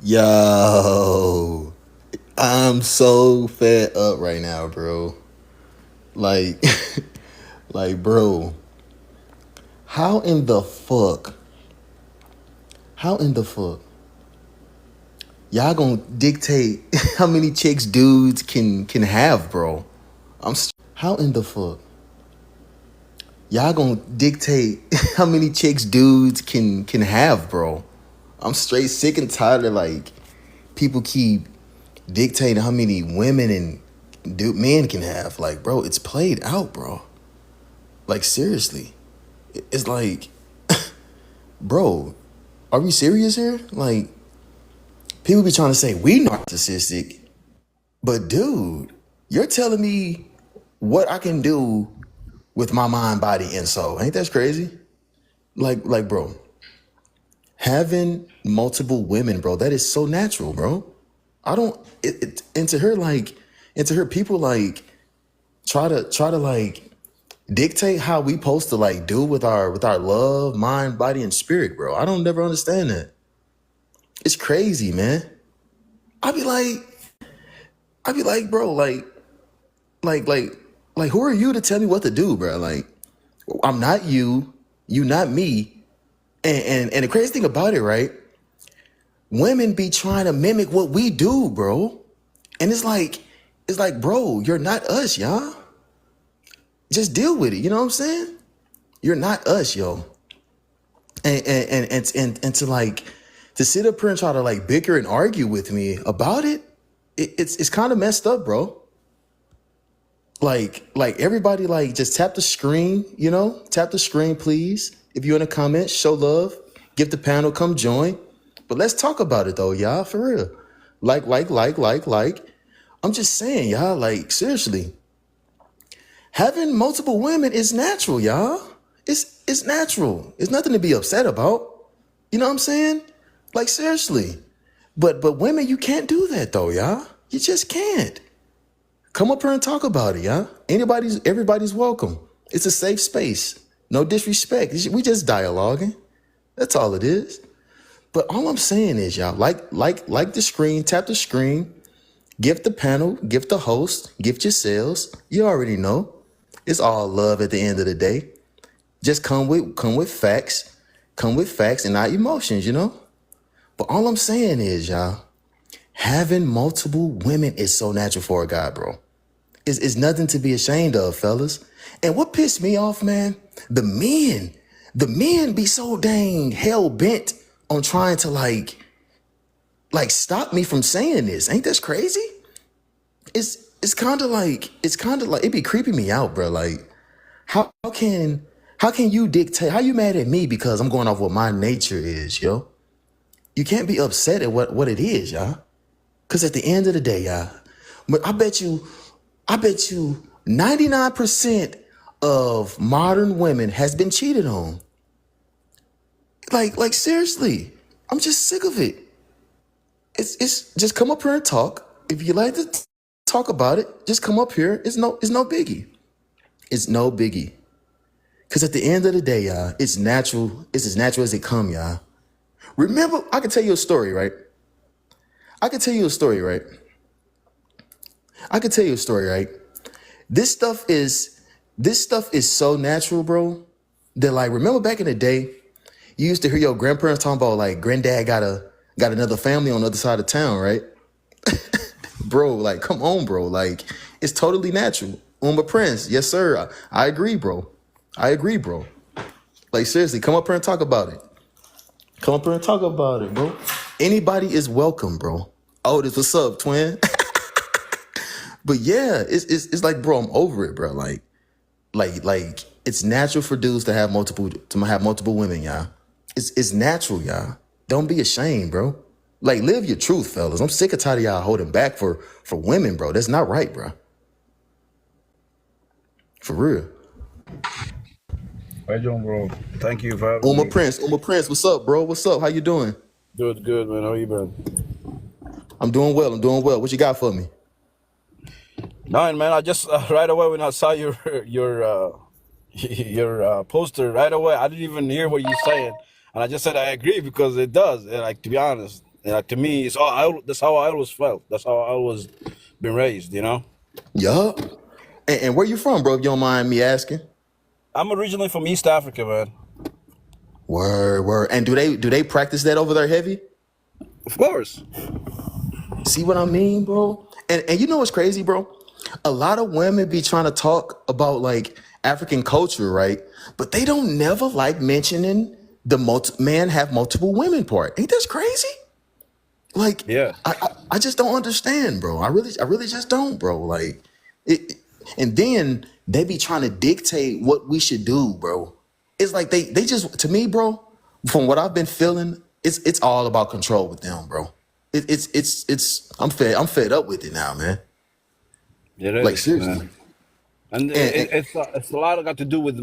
Yo, I'm so fed up right now, bro. Like, bro, how in the fuck? How in the fuck? Y'all gonna dictate how many chicks dudes can have, bro? How in the fuck? Y'all gonna dictate how many chicks dudes can have, bro? I'm straight sick and tired of people keep dictating how many women and men can have. Like, bro, it's played out, bro. Like, seriously. It's like, bro, are we serious here? Like, people be trying to say we narcissistic, but dude, you're telling me what I can do with my mind, body, and soul. Ain't that crazy? Bro, having multiple women, bro, that is so natural, bro. I don't and to her, people try to dictate how we supposed to do with our love, mind, body, and spirit, bro. I don't never understand that. It's crazy, man. I be like, bro, like, like, who are you to tell me what to do, bro? Like, I'm not you, you not me, and the crazy thing about it, right? Women be trying to mimic what we do, bro, and it's like, bro, you're not us, y'all. Just deal with it. You know what I'm saying? You're not us, yo. And to sit up here and try to bicker and argue with me about it, it's kind of messed up, bro. Like everybody just tap the screen, tap the screen, please. If you're in the comments, show love, give the panel, come join. But let's talk about it though, y'all, for real. Like. I'm just saying, y'all, seriously. Having multiple women is natural, y'all. It's natural. It's nothing to be upset about. You know what I'm saying? Like, seriously. But women, you can't do that though, y'all. You just can't. Come up here and talk about it, y'all. Everybody's welcome. It's a safe space. No disrespect. We just dialoguing. That's all it is. But all I'm saying is, y'all, like the screen, tap the screen, gift the panel, gift the host, gift yourselves. You already know. It's all love at the end of the day. Just come with facts. Come with facts and not emotions, But all I'm saying is, y'all, having multiple women is so natural for a guy, bro. It's nothing to be ashamed of, fellas. And what pissed me off, man, the men be so dang hell bent on trying to stop me from saying this. Ain't this crazy? It's kind of like it be creeping me out, bro. Like, how can you dictate? How you mad at me because I'm going off what my nature is, yo? You can't be upset at what it is, y'all. Because at the end of the day, y'all, but I bet you 99% of modern women has been cheated on. Like seriously, I'm just sick of it. It's just come up here and talk. If you like to talk about it, just come up here. It's no biggie. It's no biggie. Because at the end of the day, y'all, it's natural. It's as natural as it come, y'all. Remember, I can tell you a story, right? This stuff is so natural, bro. That remember back in the day, you used to hear your grandparents talking about granddad got another family on the other side of town, right? Bro, come on, bro. It's totally natural. Prince, yes, sir. I agree, bro. Seriously, come up here and talk about it. Bro. Anybody is welcome, bro. Oh, this what's up, twin? But yeah, it's like, bro, I'm over it, bro. Like it's natural for dudes to have multiple women, y'all. It's natural, y'all. Don't be ashamed, bro. Live your truth, fellas. I'm sick and tired of y'all holding back for women, bro. That's not right, bro. For real. How you doing, bro? Thank you for having me. Prince, what's up, bro? What's up? How you doing? Good, man. How you been? I'm doing well. What you got for me? Nine, man. I just right away when I saw your poster right away, I didn't even hear what you saying, and I just said I agree because it does. And to be honest, To me, that's how I always felt. That's how I was been raised. Yup. And where you from, bro? If you don't mind me asking. I'm originally from East Africa, man. Word, word. And do they practice that over there heavy? Of course. See what I mean, bro? And you know what's crazy, bro? A lot of women be trying to talk about like African culture, right? But they don't never like mentioning the man have multiple women part. Ain't this crazy? Like Yeah. I just don't understand, bro. I really just don't, bro. Like it, and then they be trying to dictate what we should do, bro. It's like they just to me, bro. From what I've been feeling, it's all about control with them, bro. It's I'm fed up with it now, man. It Like is, seriously. man. And And it's a lot got to do with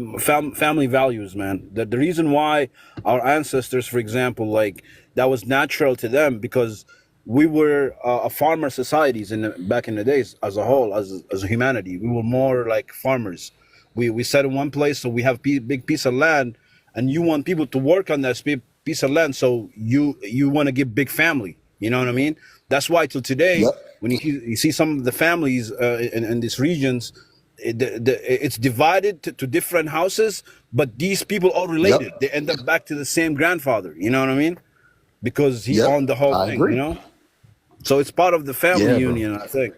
family values, man. The reason why our ancestors, for example, like that was natural to them because we were a farmer societies back in the days as a whole, as a humanity. We were more like farmers. We sat in one place, so we have big piece of land, and you want people to work on that piece of land, so you want to give big family. You know what I mean? That's why till today, yep, when you see some of the families in these regions, it's divided to different houses, but these people all yep, related. They end up back to the same grandfather. You know what I mean? Because he yep. owned the whole I thing. agree. So it's part of the family Yeah, bro. union, I think.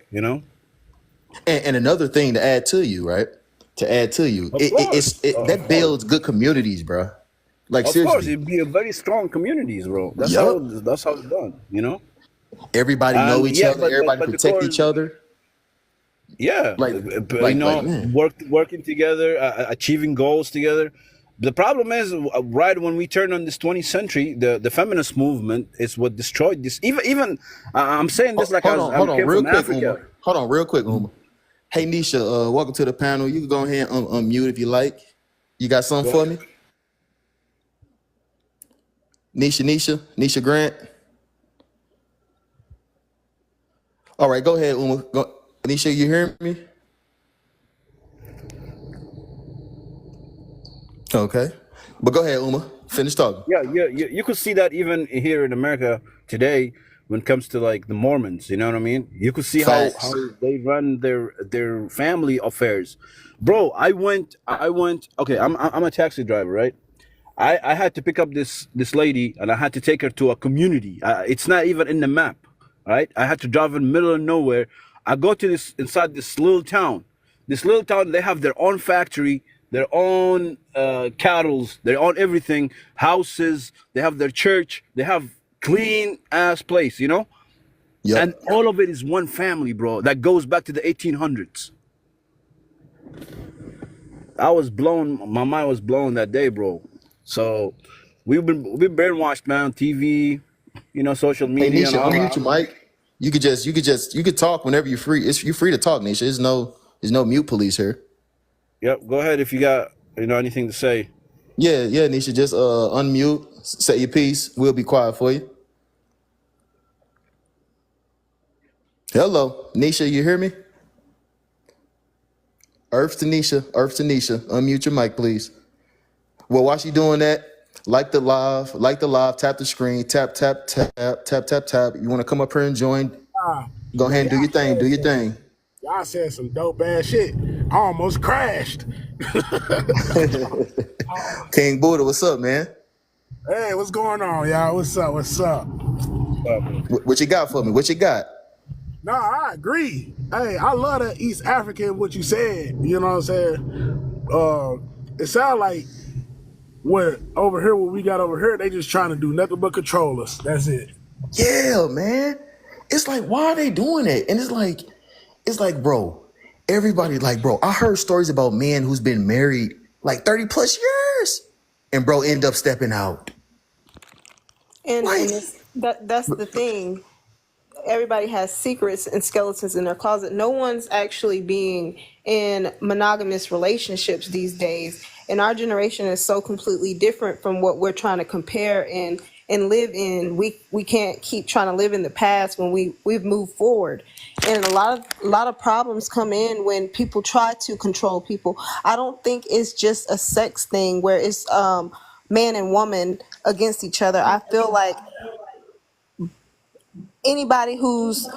And another thing to add to you, right? To add to you, Of course, of that course, builds good communities, bro. Like of course. seriously. It'd be a very strong communities, bro. Yup. That's how it's done. Everybody know And each yeah, other. but Everybody but the protect core, each other. yeah, Like, like man. working together, achieving goals together. The problem is, right when we turn on this 20th century, the feminist movement is what destroyed this. Even I'm saying this like Hold as on, I hold on, came real from quick, Uma. Africa. Hold on, real quick, Uma. Hey, Nisha, welcome to the panel. You can go ahead and unmute if you like. You got something Go for ahead. me, Nisha Grant. All right, go ahead, Uma. Go, Nisha, you hear me? Okay, but go ahead, Uma. Finish talking. Yeah, yeah, you could see that even here in America today when it comes to like the Mormons. You know what I mean? You could see how Facts. they run their family affairs. Bro, I went. Okay, I'm a taxi driver, right? I had to pick up this lady and I had to take her to a community. It's not even in the map, right? I had to drive in the middle of nowhere. I go to this inside this little town. This little town, they have their own factory, their own cattle, their own everything, houses. They have their church. They have clean ass place. And Yep. all of it is one family, bro. That goes back to the 1800s. I was blown. My mind was blown that day, bro. So we've been brainwashed, man. TV, social Hey, media, and Nisha, all unmute that. your mic. You could talk whenever you're free. You're free to talk, Nisha. There's no mute police here. Yep. Go ahead if you got anything to say. Yeah, yeah, Nisha, just unmute, say your piece. We'll be quiet for you. Hello, Nisha, you hear me? Earth to Nisha. Unmute your mic, please. Well, while she doing that, like the live, tap the screen, tap, tap, tap, tap, tap, tap. You want to come up here and join? Go ahead Man, and do your thing. Do your thing. y'all said some dope ass shit. I almost crashed. King Buddha, what's up, man? Hey, what's going on, y'all? What's up? What's up? What you got for me? What you got? No, I agree. Hey, I love that East African what you said. You know what I'm saying? It sounds like what we got over here, they just trying to do nothing but control us. That's it. Yeah, man. It's like, why are they doing it? And it's like, bro, everybody, like, bro, I heard stories about men who's been married like 30 plus years. And bro end up stepping out. And Like, that's the thing. Everybody has secrets and skeletons in their closet. No one's actually being in monogamous relationships these days. And our generation is so completely different from what we're trying to compare and live in. We can't keep trying to live in the past when we've moved forward. And a lot of problems come in when people try to control people. I don't think it's just a sex thing where it's man and woman against each other. I feel like anybody who's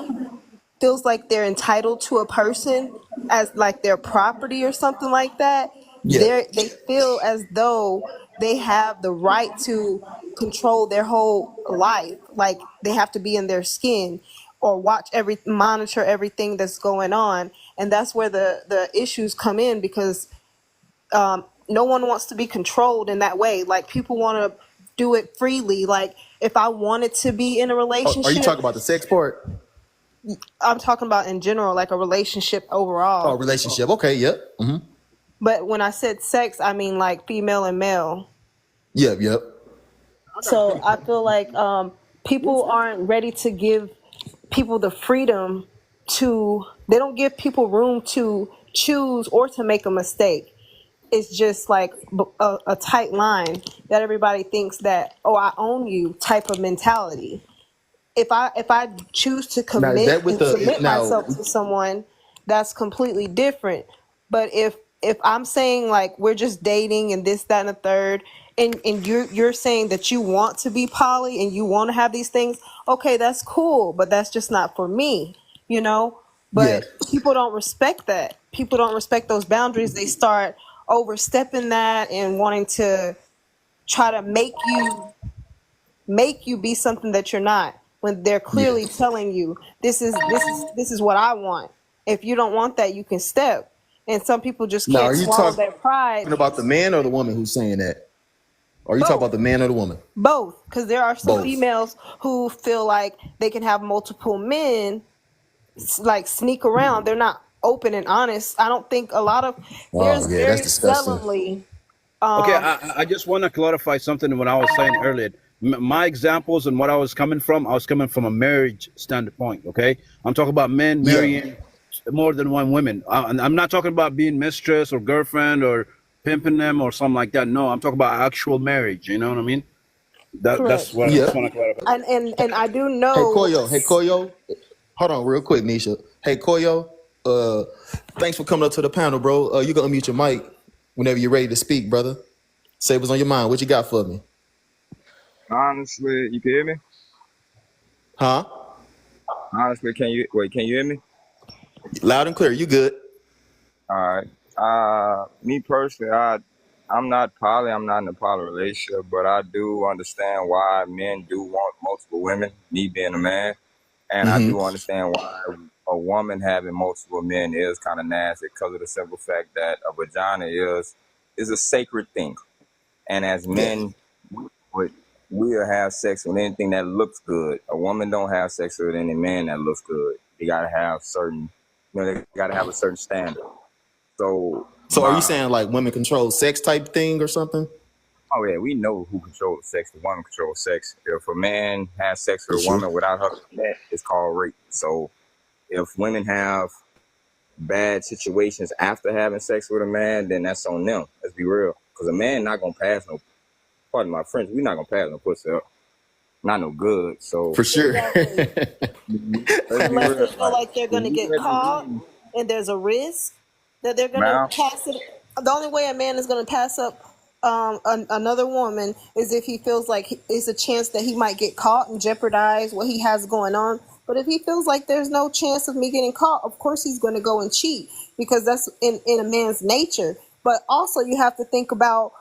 feels like they're entitled to a person as like their property or something like that, Yeah. they feel as though they have the right to control their whole life. Like they have to be in their skin or monitor everything that's going on. And that's where the issues come in, because no one wants to be controlled in that way. Like people want to do it freely. Like if I wanted to be in a Are you relationship, talking about the sex part? I'm talking about in general, like a relationship Oh, overall. relationship. Okay. Yep. But when I said sex, I mean like female and male. Yep. Yep. So I feel like people aren't ready to give people the freedom to, they don't give people room to choose or to make a mistake. It's just like a tight line that everybody thinks that, oh, I own you type of mentality. If I choose to Now is commit that with and the submit now? myself to someone, that's completely different. But if I'm saying like we're just dating and this, that, and the third, and you're saying that you want to be poly and you want to have these things, okay, that's cool, but that's just not for me, you know? Yeah. But people don't respect that. People don't respect those boundaries. They start overstepping that and wanting to try to make you be something that you're not, when they're Yeah. clearly telling you this is what I want. If you don't want that, you can step. And some people just Now, can't are you swallow talking their pride. about the man or the woman who's saying that? Or are you talking Both. about the man or the woman? Both, because there are some Both. females who feel like they can have multiple men, like sneak around. They're not open and honest. I don't think a lot of, Oh there's yeah, that's very disgusting. seldomly. Okay, I just want to clarify something when I was saying earlier. My examples and what I was coming from a marriage standpoint. Okay, I'm talking about men Yeah. marrying more than one woman. And I'm not talking about being mistress or girlfriend or pimping them or something like that. No, I'm talking about actual marriage. You know what I mean? That's Correct. what I Yeah. just want to clarify. And I do Hey know. Koyo. Hey Koyo. Hold on real quick, Nisha. Hey Koyo. Uh, thanks for coming up to the panel, bro. You can unmute your mic whenever you're ready to speak, brother. Say what's on your mind. What you got for me? Honestly, you can hear me? Huh? Honestly, can you hear me? Loud and clear. You good? All right. Me personally, I'm not poly, I'm not in a poly relationship, but I do understand why men do want multiple women, me being a man. And I do understand why a woman having multiple men is kind of nasty because of the simple fact that a vagina is a sacred thing. And as Yeah. men, would we'll have sex with anything that looks good. A woman don't have sex with any man that looks good. They gotta have they gotta have a certain standard. So So are you my, saying like women control sex type thing or something? oh yeah, we know who controls sex. The woman controls sex. If a man has sex For with a sure. woman without her consent, it's called rape. So if women have bad situations after having sex with a man, then that's on them. Let's be real, because a man not gonna pass no. Pardon my French, we not gonna pass no pussy up. Not no good. So For sure. Exactly. let's be Unless they real. feel Like like they're if going to you get let the caught woman, and there's a risk that they're going to man, pass it. The only way a man is going to pass up another woman is if he feels like it's a chance that he might get caught and jeopardize what he has going on. But if he feels like there's no chance of me getting caught, of course he's going to go and cheat, because that's in a man's nature. But also you have to think about,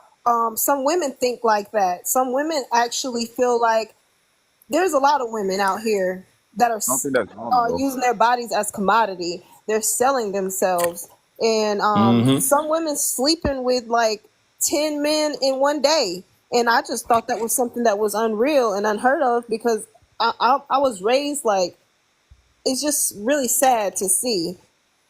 some women think like that. Some women actually feel like, there's a lot of women out here that I don't think that's normal though. using their bodies as commodity. They're selling themselves, and some women sleeping with like 10 men in one day. And I just thought that was something that was unreal and unheard of, because I was raised like, it's just really sad to see.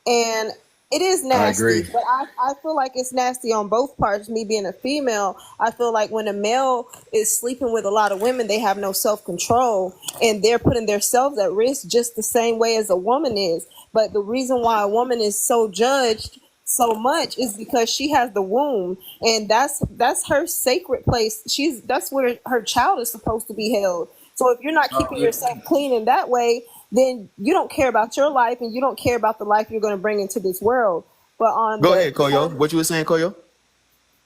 And it is I nasty, agree. but I feel like it's nasty on both parts. Me being a female, I feel like when a male is sleeping with a lot of women, they have no self-control and they're putting themselves at risk just the same way as a woman is. But the reason why a woman is so judged so much is because she has the womb, and that's her sacred place. That's where her child is supposed to be held. So if you're not keeping yourself clean in that way, then you don't care about your life and you don't care about the life you're going to bring into this world. But on Go the ahead, Koyo. What you were saying, Koyo?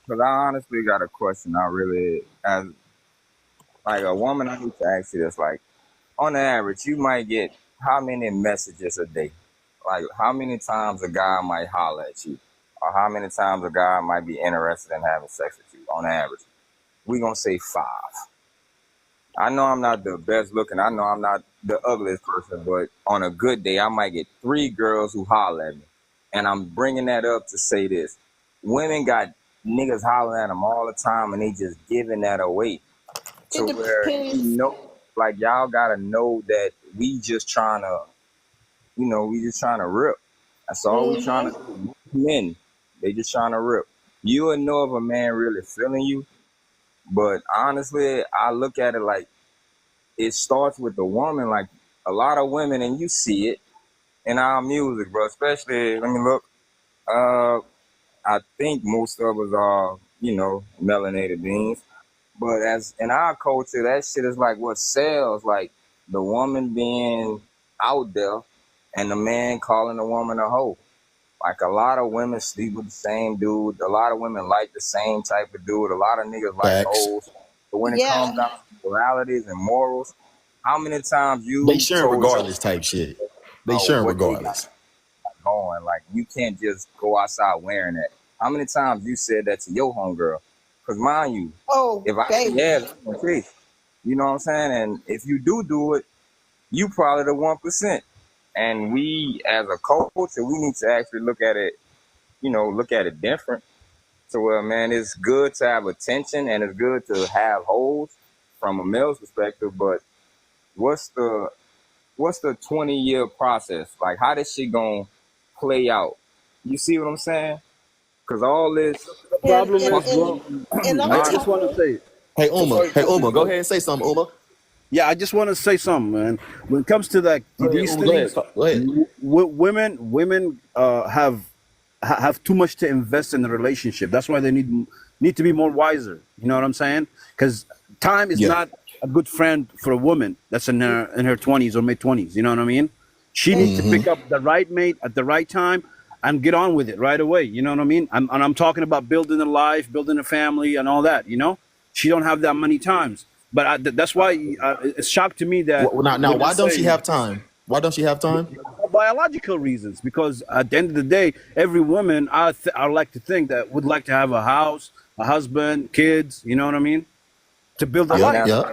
Because I honestly got a question. I really, as like a woman, I need to ask you this. Like, on average, you might get how many messages a day? Like how many times a guy might holler at you, or how many times a guy might be interested in having sex with you on average? We gonna say 5. I know I'm not the best looking. I know I'm not the ugliest person, but on a good day, I might get 3 girls who holler at me. And I'm bringing that up to say this: women got niggas hollering at them all the time, and they just giving that away to It where depends. like y'all gotta know that we just trying to, we just trying to rip. That's all we trying to Hmm. do. Men, they just trying to rip. You will know if a man really feeling you, but honestly, I look at it like it starts with the woman. Like a lot of women, and you see it in our music, bro. Especially, let me look. Uh, I think most of us are, melanated beings. But as in our culture, that shit is like what sells. Like the woman being out there, and the man calling the woman a hoe. Like a lot of women sleep with the same dude. A lot of women like the same type of dude. A lot of niggas like Facts. hoes. But when it Yeah. comes down to moralities and morals, how many times They you sharing told your regardless type shit. They about sharing what they got regardless. going? Like you can't just go outside wearing that. How many times you said that to your homegirl? Because mind you, Oh, if I baby. say yes, I'm gonna chase. You know what I'm saying? And if you do it, you probably the 1%. And we as a culture, we need to actually look at it, look at it different. So, well, man, it's good to have attention and it's good to have holes from a male's perspective. But what's the 20-year process? Like, how this shit gonna play out? You see what I'm saying? Because all this The And problem and is, and bro. fucking and I'm I gonna just talk. nonsense. want to say. Hey So Uma. sorry to Hey cut you, Uma. Go bro. ahead and say something, Uma. Yeah, I just want to say something, man. When it comes to that, Go ahead, these Uma. Go ahead. things, Go ahead. women have too much to invest in the relationship. That's why they need to be more wiser. You know what I'm saying? Because time is Yeah. not a good friend for a woman that's in her 20s or mid 20s. You know what I mean? She And needs to pick up the right mate at the right time and get on with it right away. You know what I mean? And I'm talking about building a life, building a family, and all that. She don't have that many times. But that's why it's shocked to me that Now, women why don't she say have time? Why don't she have time? for biological reasons. Because at the end of the day, every woman I like to think that would like to have a house, a husband, kids. You know what I mean? To build a I mean, Yep. life. that's Yep.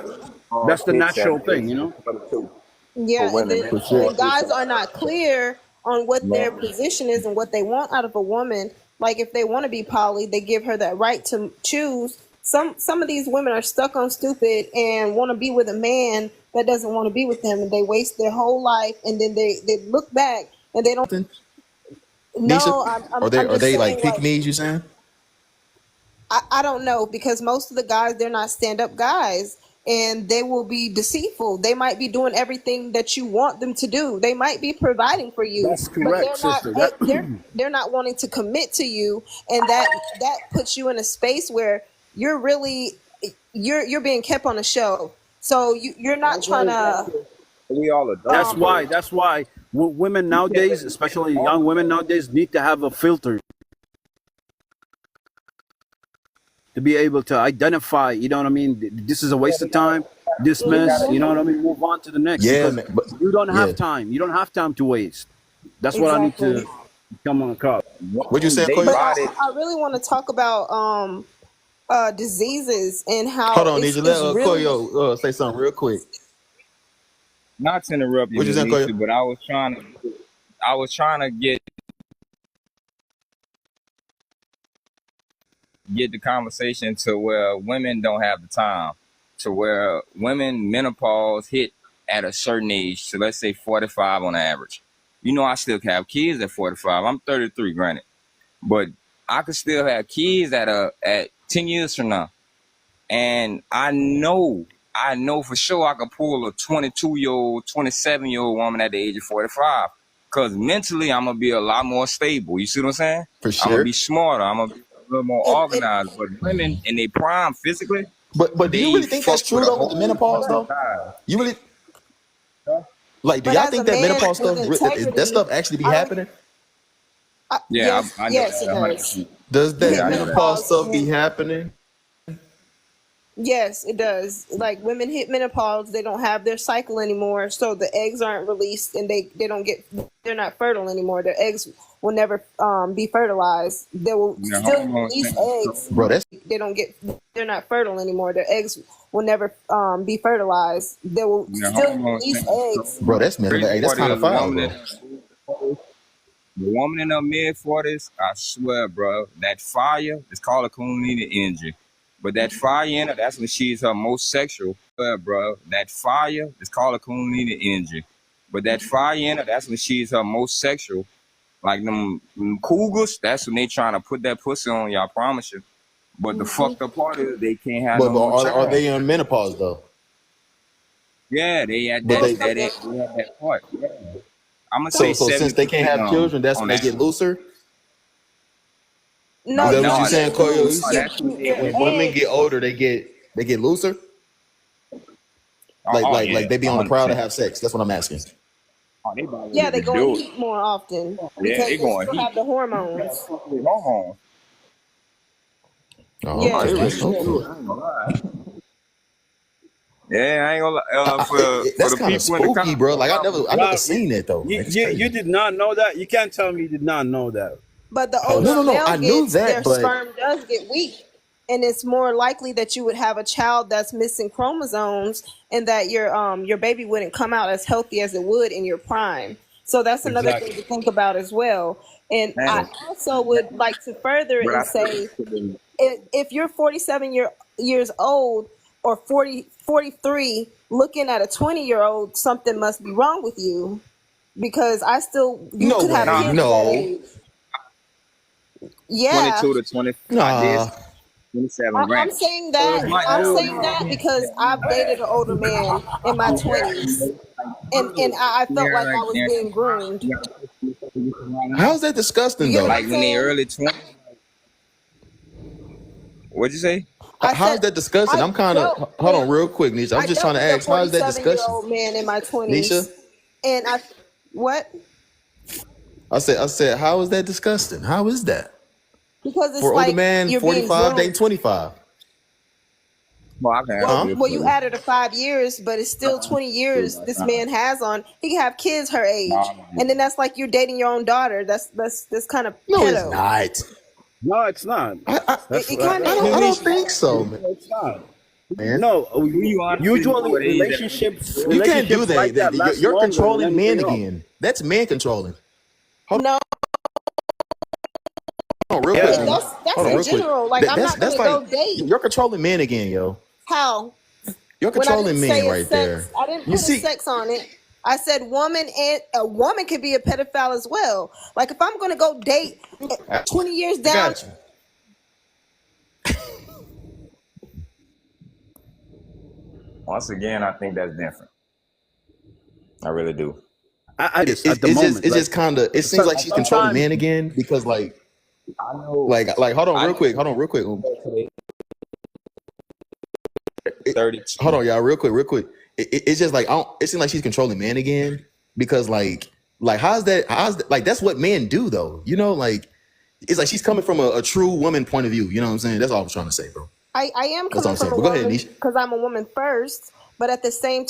That's the picks natural and thing. picks for yeah, and women. then They For don't sure. when want this guys are not clear on what their man. position is and what they want out of a woman, like if they want to be poly, they give her that right to choose. Some of these women are stuck on stupid and want to be with a man that doesn't want to be with them, and they waste their whole life, and then they look back and they don't. Something, Nisha? No, Are I'm are just they like saying, pick like, me's? You saying? I don't know, because most of the guys, they're not stand up guys, and they will be deceitful. They might be doing everything that you want them to do. They might be providing for you, That's but correct, sister. they're not wanting to commit to you, and that puts you in a space where you're really you're being kept on a show. So you're not That's trying very to true. We all adults, That's um why. but That's why women you can't nowadays, let the especially off young women though. nowadays, need to have a filter to be able to identify. You know what I mean? This is a Yeah, waste of time. they Dismiss. gotta You know mhm, what I mean? Move on to the next Yeah, because man. But you don't yeah. have time. You don't have time to waste. That's what I need exactly. to come on across. What you women, saying, they Koyo? But body. I really want to talk about diseases and Hold how on, Nisha. Let it's really. Koyo say something real quick. Not to interrupt you, What you Miss saying, Koyo? Nisha, but I was trying to get the conversation to where women don't have the time, to where women menopause hit at a certain age, so let's say 45 on average. I still can have kids at 45. I'm 33, granted, but I could still have kids at 10 years from now. And I know for sure I could pull a 22-year-old, 27-year-old woman at the age of 45. Because mentally, I'm going to be a lot more stable. You see what I'm saying? For I'm going to sure. be smarter. I'm going to be a little more And organized. But women in their prime physically, But do you they really think that's fuck with true a though with the whole bunch menopause of though? guys. You really like? Do but y'all as a think that man menopause with stuff, that integrity, stuff actually be I don't. happening? Yeah, Yes, I know yes, that it does. 100%. Does You that Yeah, hit I know that. menopause menopause, stuff be and happening? Yes, it does. Like women hit menopause, they don't have their cycle anymore, so the eggs aren't released, and they don't get they're not fertile anymore. Their eggs will never be fertilized. They will The still hormones release change so eggs. Bro, that's They don't get they're not fertile anymore. Their eggs will never be fertilized. They will the still hormones release change so eggs. bro, that's man. crazy Hey, that's part kind is of foul, bro. the woman in her mid 40s, I swear, bro, that fire is called a Kundalini energy. But that fire in her, that's when she's her most sexual. Bro, that fire is called a Kundalini energy. But that fire in her, that's when she's her most sexual. Like them cougars, that's when they trying to put that pussy on you, I promise you. But the Mhm. fucked up part is they can't have But no more are child. they in menopause though? Yeah, they at But that Most they of that them. they at that part. Yeah. I'm gonna so say Some, so since they can't 70% have children, that's on when they that. get looser. no, Is No, that you're what not you no, saying, getting Koyo? You loose. no, said that's when they Your when women get eggs. older, they get looser. oh Like yeah, they be on the prowl to 100%. have sex. That's what I'm asking. Oh, they about Yeah, ready they to go in do it. heat more often Yeah, because they they going still heat. have the hormones. Hormones. Oh, Oh, okay, they Yes. ready that's to do okay. it. I ain't gonna lie. Yeah, I ain't gonna lie. For That's the kind of people in the spooky, comments, bro. Like I never Wow, seen that though. Like it's you crazy. did not know that. You can't tell me you did not know that. But the Oh older no, a no, no. male I knew gets, their that, but sperm does get weak. And it's more likely that you would have a child that's missing chromosomes and that your baby wouldn't come out as healthy as it would in your prime. So that's another thing Exactly. to think about as well. And I man. also would like to further But I and still say if you're 47 years old or 43 looking at a 20-year-old, something must be wrong with you because you no could have way, nah, kids at that no, age. Yeah, 22 to 25. I did nah. 27 grand. I'm saying So it that. was my I'm dude. saying that because I've dated an older man in my 20s, and I felt like I Like, was being groomed. How's that disgusting You get what though? I'm like when they saying? early 20s. What'd you say? I How said is that disgusting? I I'm kind of dealt hold with on real quick, Nisha. I'm I just trying dealt to with a ask, how is that 47 year disgusting, old man in my Nisha? 20s, and what? I said, how is that disgusting? How is that Because it's for older like man, you're being 45 dating groomed. 25? Well, I can Well, answer Huh? this well, for you you. added a 5 years, but it's still 20 years. This man has on. He can have kids her age, No, and then that's like you're dating your own daughter. That's kind of No, it's pedo. not. No, it's not. I, I, That's It kind of I is. don't think so, no, it's not. man. No, who you honestly know usually what age that You can't do relationships that. like that last You're longer than controlling men anything else. again. That's man controlling. Hold No, on, real quick, but Yeah. Niche. that's Hold on, in real quick. general. Like I'm not That's gonna like go date. you're controlling men again, yo. How? You're When I didn't controlling men say it's right sex, there. I didn't You put a see, sex on it. I said woman, and a woman could be a pedophile as well. Like if I'm gonna go date I 20 years I down, got you. once again, I think that's different. I really do. I just at the It's just moment, it's like just kind of it seems like she's controlling sometimes men again because I know. like I hold on real quick. know It- 32. hold on, y'all, real quick. It's just like it seems like she's controlling men again because how's that like that's what men do though. You know, like it's like she's coming from a true woman point of view. You know what I'm saying? That's all I'm trying to say, bro. I am That's all coming I'm from saying. a But go ahead, woman Niche. because I'm a woman first, but at the same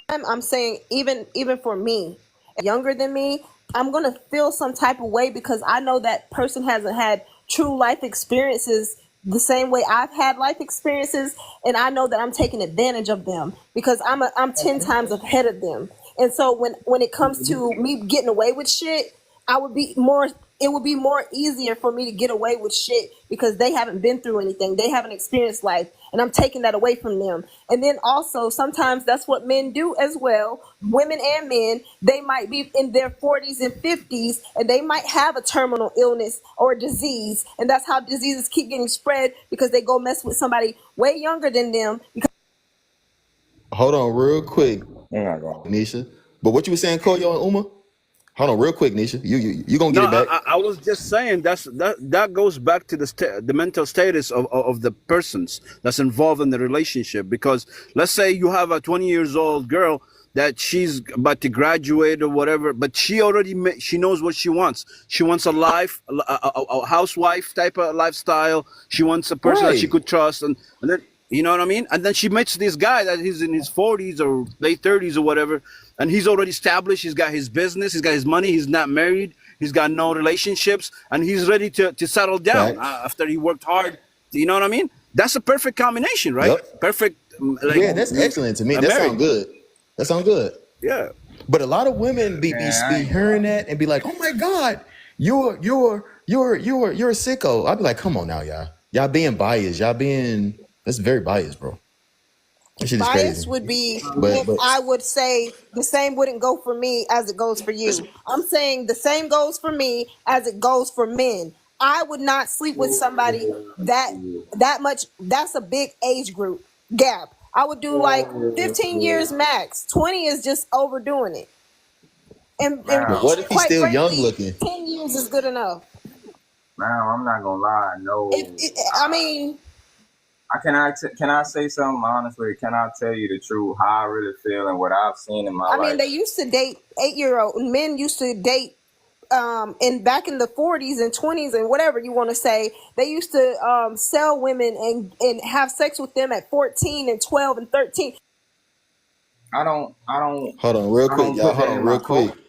time, I'm saying even for me, younger than me, I'm gonna feel some type of way because I know that person hasn't had true life experiences the same way I've had life experiences, and I know that I'm taking advantage of them because I'm 10 times ahead of them. And so when it comes to me getting away with shit, I would be more. It would be more easier for me to get away with shit because they haven't been through anything. They haven't experienced life, and I'm taking that away from them. And then also sometimes that's what men do as well. Women and men, they might be in their 40s and 50s, and they might have a terminal illness or disease, and that's how diseases keep getting spread because they go mess with somebody way younger than them. Hold on, real quick, I'm not going. Nisha. But what you were saying, Koyo and Uma? Hold on, real quick, Nisha. You gonna no, get it back? I was just saying that goes back to the mental status of the persons that's involved in the relationship. Because let's say you have a 20 years old girl that she's about to graduate or whatever, but she already she knows what she wants. She wants a life, a housewife type of lifestyle. She wants a person that she Right. could trust, and then you know what I mean. And then she meets this guy that he's in his 40s or late 30s or whatever, and he's already established. He's got his business. He's got his money. He's not married. He's got no relationships, and he's ready to settle down Facts. after he worked hard. You know what I mean? That's a perfect combination, right? Yep. Perfect, like Yeah, that's excellent to me. That sounds married. good. That sounds good. Yeah. But a lot of women Man, I be ain't gonna lie. hearing that and be like, "Oh my God, you're a sicko." I'd be like, "Come on now, y'all. Y'all being biased. Y'all being that's very biased, bro. That shit is Bias crazy." would be if But I would say the same wouldn't go for me as it goes for you. I'm saying the same goes for me as it goes for men. I would not sleep with somebody that much. That's a big age group gap. I would do like 15 years max. 20 is just overdoing it. And Man, what if he's quite still young frankly, looking? 10 years is good enough. man, I'm not gonna lie. If No, I mean, can I say something honestly? Can I tell you the truth? How I really feel and what I've seen in my life. they used to date 8-year-old men used to date in back in the 40s and 20s and whatever you want to say, they used to sell women and have sex with them at 14 and 12 and 13. Hold on, real I quick, don't y'all. put Hold that on, in my real culture. quick.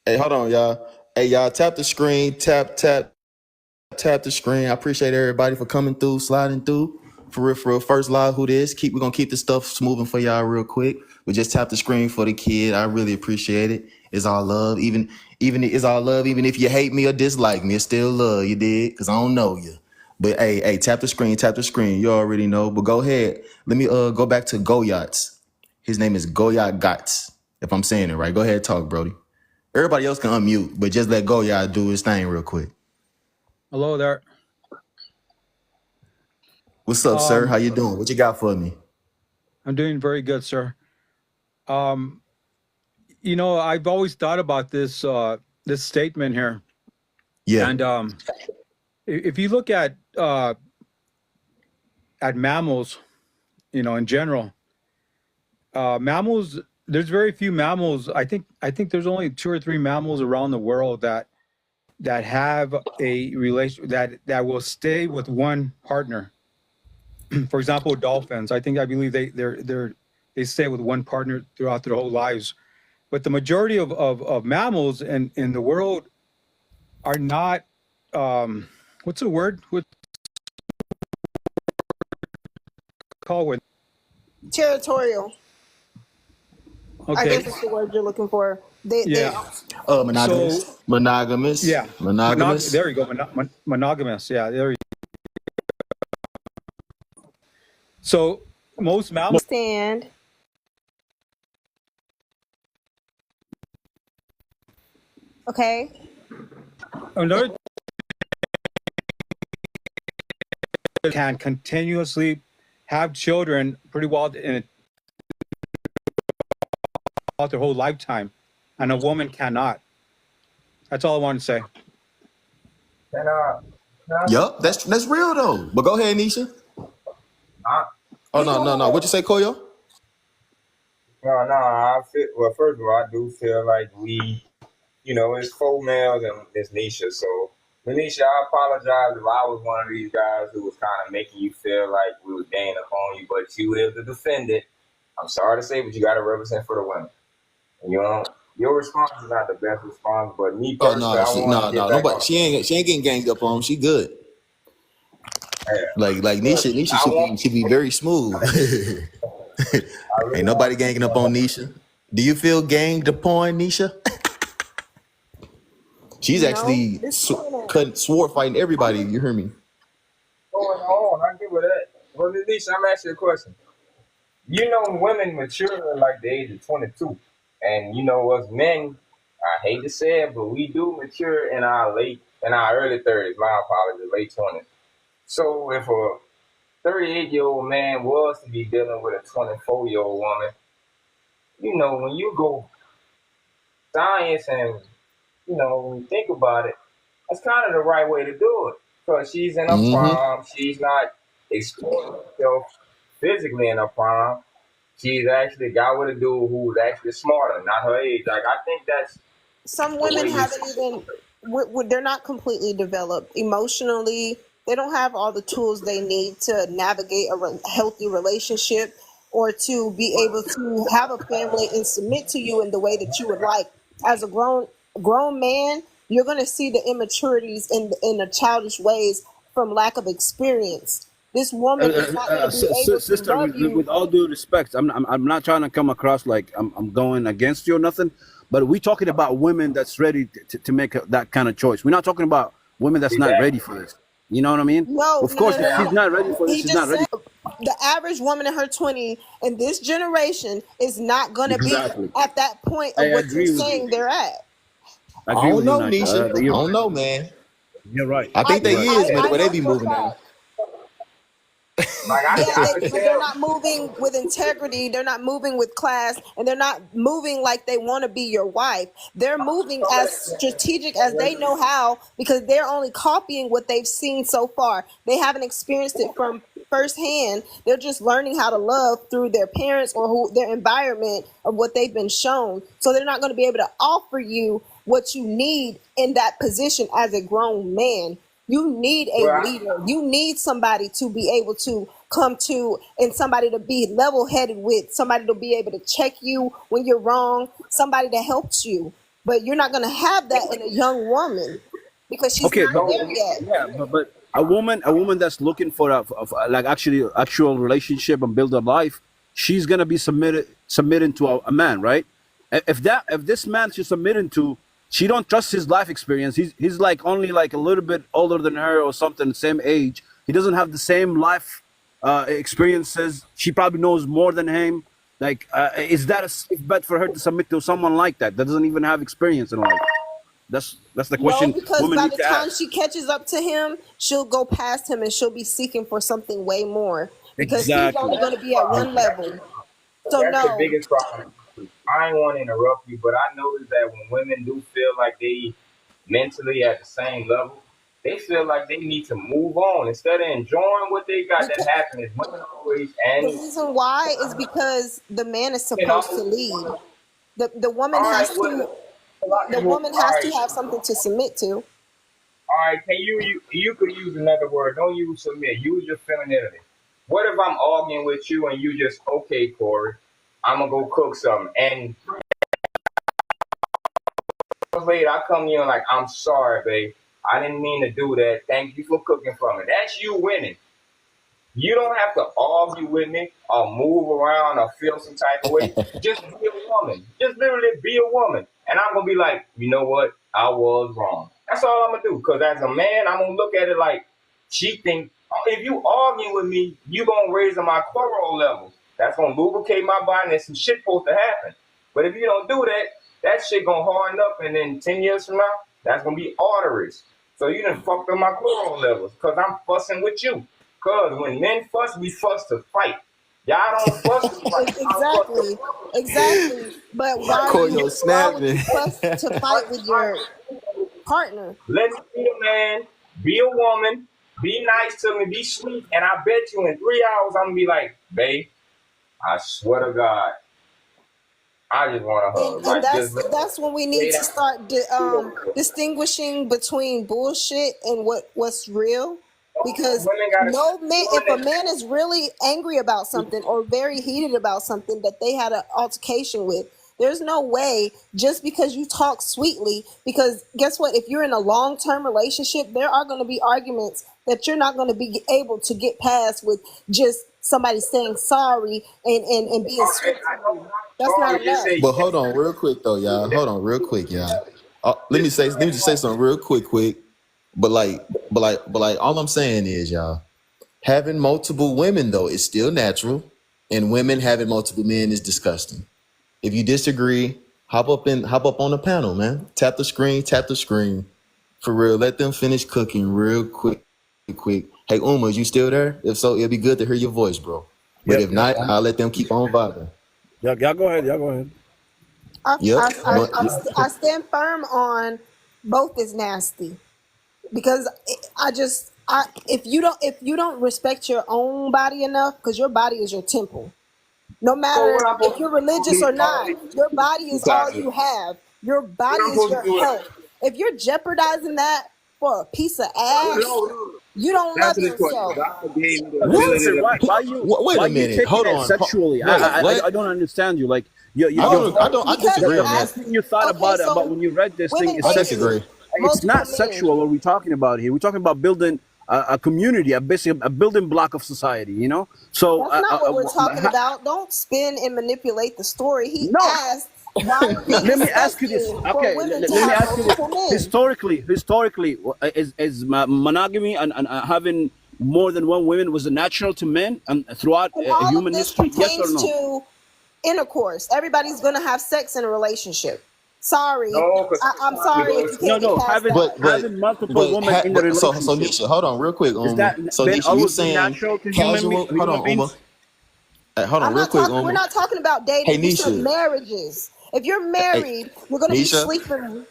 Hey, hold on, y'all. Hey, y'all, tap the screen. Tap the screen. I appreciate everybody for coming through, sliding through. For real, for real. First live, who this? We're gonna keep the stuff moving for y'all real quick. We just tap the screen for the kid. I really appreciate it. It's all love. Even it's all love. Even if you hate me or dislike me, it's still love. You did, cause I don't know you. But hey, tap the screen, tap the screen. You already know. But go ahead. Let me go back to Goyats. His name is Goyat Gats. If I'm saying it right. Go ahead, talk, Brody. Everybody else can unmute, but just let Goyat do his thing real quick. Hello there. What's up, sir? How you doing? What you got for me? I'm doing very good, sir. Um, I've always thought about this statement here, Yeah. and if you look at mammals, in general, mammals. There's very few mammals. I think there's only 2 or 3 mammals around the world that have a relation that will stay with one partner. For example, dolphins. I believe they stay with one partner throughout their whole lives. But the majority of mammals in the world are not. What's the word? What's it called when? Territorial. I Okay, guess that's the word you're looking for. They yeah. So Monogamous. Monogamous. yeah, Monogamous. there you go. Monogamous. Yeah, there. So most mammals. stand. Okay. Another can continuously have children pretty well in their whole lifetime, and a woman cannot. That's all I want to say. Can I? Can I? Yup, that's real though. But go ahead, Nisha. I Oh no. What you say, Koyo? no. I feel. Well, first of all, I do feel like it's 4 males and it's Nisha. So, Nisha, I apologize if I was one of these guys who was kind of making you feel like we was ganging up on you, but you is the defendant. I'm sorry to say, but you got to represent for the women. And your response is not the best response, but me Oh personally, no, I want to get back nobody. on. She ain't getting ganged up on. She good. Yeah, Like but Nisha I want. should be very smooth. I Ain't really nobody want to ganging up on Nisha. Do you feel ganged upon, Nisha? She's No, actually this point. sword fighting everybody. You hear me? going on. I get with that. Well, Nisha, I'm asking you a question. Women mature at like the age of 22. And us men, I hate to say it, but we do mature in our early 30s, my apologies, late 20s. So if a 38-year-old man was to be dealing with a 24-year-old woman, when you go science and, when you think about it, that's kind of the right way to do it. Because she's in her Mm-hmm. prime, she's not exploiting herself physically in her prime. she's actually got with a dude who's actually smarter, not her age. Like I think that's Some the women way you. haven't even, they're not completely developed emotionally. They don't have all the tools they need to navigate a healthy relationship or to be able to have a family and submit to you in the way that you would like. As a grown man, you're going to see the immaturities in the childish ways from lack of experience. This woman is not going to be able to Sister, love you. with all due respect, I'm not trying to come across like I'm going against you or nothing, but we're talking about women that's ready to make that kind of choice. We're not talking about women that's not ready Exactly. for this. You know what I mean? No, Of no, no, course, if no, Yeah, she's no. not ready for this, He she's not just said ready. the average woman in her 20s in this generation is not going to be Exactly. at that point I of what you're agree with you. saying they're at. I I agree don't with you, know, Nisha. Nisha. I You're don't right. know, man. You're right. I think You're they right. is I where they know be for a moving fact. now. like Yeah, I could but they're tell. not moving with integrity. They're not moving with class, and they're not moving like they want to be your wife. They're moving as strategic as they know how because they're only copying what they've seen so far. They haven't experienced it from firsthand. They're just learning how to love through their parents or their environment of what they've been shown. So they're not going to be able to offer you what you need in that position as a grown man. You need a Well, leader. You need somebody to be able to come to and somebody to be level headed with, somebody to be able to check you when you're wrong, somebody that helps you. But you're not going to have that in a young woman because she's Okay, not but there yet. yeah, but a woman that's looking for like actually actual relationship and build a life, she's gonna be submitting to a man, right? If this man she's submitting to, she don't trust his life experience. He's like only like a little bit older than her or something, same age. He doesn't have the same life experiences. She probably knows more than him. Like, is that a safe bet for her to submit to someone like that doesn't even have experience in life? That's the No, question because women by need the to time ask. she catches up to him, she'll go past him and she'll be seeking for something way more because he's Exactly. only going to be at one level. So that's the no, biggest problem. I ain't want to interrupt you, but I noticed that when women do feel like they mentally at the same level, they feel like they need to move on instead of enjoying what they got. That because happen is women always the and reason why is because the man is can supposed to always. lead. The woman All right, has well, to a lot of the people. woman All has to right, have something to submit to. all right. Can you could use another word? Don't use submit. Use your femininity. What if I'm arguing with you and you just okay, Corey? I'm gonna go cook something, and later I come to you and like, I'm sorry, babe. I didn't mean to do that. Thank you for cooking for me. That's you winning. You don't have to argue with me or move around or feel some type of way. Just be a woman. Just literally be a woman. And I'm gonna be like, you know what? I was wrong. That's all I'm gonna do. Cause as a man, I'm gonna look at it like she think if you arguing with me, you gonna raise my cortisol levels. That's gonna lubricate my body and some shit supposed to happen. But if you don't do that, that shit gonna harden up and then 10 years from now, that's gonna be arteries. So you done fucked up my cortisol levels because I'm fussing with you. Cause when men fuss, we fuss to fight. Y'all don't fuss to fight. Y'all fuss to Exactly, exactly. But Koyo why would snapping. you fuss to fight with your partner? let me be a man, be a woman, be nice to me, be sweet, and I bet you in 3 hours I'm gonna be like, babe, I swear to God, I just want a and hug. and Like that's just that's when we need lay to down. start distinguishing between bullshit and what's real, because Women gotta no man, if a women man is really angry about something or very heated about something that they had an altercation with, there's no way just because you talk sweetly, because guess what, if you're in a long-term relationship there are going to be arguments that you're not going to be able to get past with just somebody saying sorry and being sweet to I know you. I'm That's not sorry, just enough. say But hold on, real quick though, y'all. Hold on, real quick, y'all. Let me just say something real quick. But like, all I'm saying is, y'all, having multiple women though is still natural, and women having multiple men is disgusting. If you disagree, hop up on the panel, man. Tap the screen. For real, let them finish cooking real quick. Hey, Uma, is you still there? If so, it'd be good to hear your voice, bro. But Yep, if yep. not, I'll let them keep on vibing. Y'all go ahead. Y'all go ahead. Yep. I stand firm on both is nasty because I if you don't respect your own body enough, because your body is your temple. No So matter what I'm if supposed to you're do? religious or not, your body is all Exactly. you have. Your What body I'm is supposed to your do? health. If you're jeopardizing that for a piece of ass, No. you don't love Answer this question. yourself. God gave me the What? ability Sister, to why make. Wait why a you minute. taking Hold it on. sexually? Wait, what? I don't understand you. Like I you're don't. I talking. don't. I Because disagree The on you're that. first thing asking. you thought Okay, about so when you read this thing women is I sexual. disagree. dating It's multiple not men. sexual. What we're talking about here? We're talking about building a community, basically a building block of society. You know. So That's not what we're talking about. Don't spin and manipulate the story. He no. asked, why is it Let me ask you this. disgusting for Okay, women to let me have ask you this. multiple men? Historically, is monogamy and having more than one woman was it natural to men and throughout And all of human this history? Yes or pertains no? to intercourse. Everybody's going to have sex in a relationship. Sorry. No, because I'm sometimes sorry though if it's you No, can't get no. past Having that. But having multiple women in the so relationship Nisha, hold on real quick. is that So been Nisha, you always been saying natural to casual? Hold human on, Uma. beings? Hold on I'm real not quick, talking, we're Uma. not talking about Hey dating. We said Nisha. marriages. If you're Hey married, you're going to be Nisha. sleeping.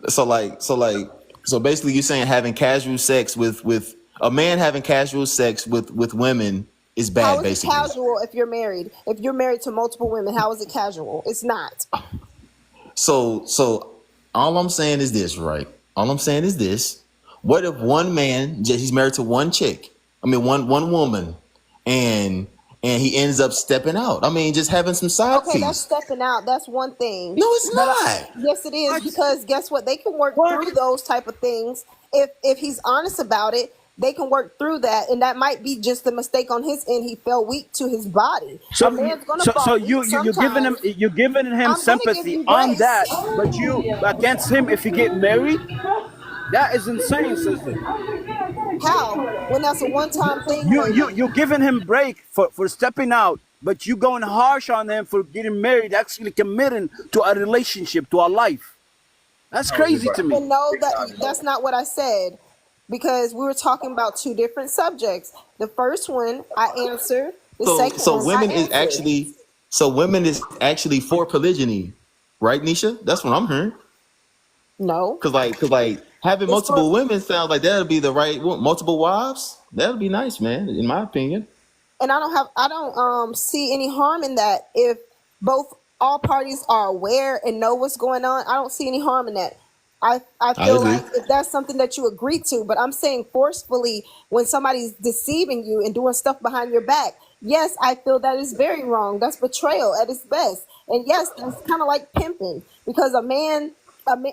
So basically, you're saying having casual sex with a man having casual sex with women is How bad, is it basically. casual if you're married? If you're married to multiple women, how is it casual? It's not. So all I'm saying is this, right? All I'm saying is this. What if one man he's married to one chick? I mean one woman, and he ends up stepping out. I mean, just having some side Okay, that's piece. stepping out. That's one thing. No, it's But not. yes, it is, What? because guess what? They can work What? through those type of things. If he's honest about it, they can work through that, and that might be just a mistake on his end. He fell weak to his body. A man's gonna So fall weak sometimes. you're giving him I'm gonna give sympathy you on grace. that, but you against him if you get married. That is insane, sister. How? When that's a one-time thing, maybe. You're giving him break for stepping out, but you going harsh on him for getting married, actually committing to a relationship, to a life. That's no, you're crazy right. to me. And no, Big time, that's bro. not what I said, because we were talking about two different subjects. The first one I answered. The second So one I women is answered. actually for polygyny, right, Nisha? That's what I'm hearing. No, Cause like having it's for, multiple women sounds like that'll be the right multiple wives. That'll be nice, man. In my opinion, and I don't see any harm in that if both all parties are aware and know what's going on. I don't see any harm in that. I I feel agree. like if that's something that you agree to, but I'm saying forcefully when somebody's deceiving you and doing stuff behind your back, yes, I feel that is very wrong. That's betrayal at its best. And yes, that's kind of like pimping, because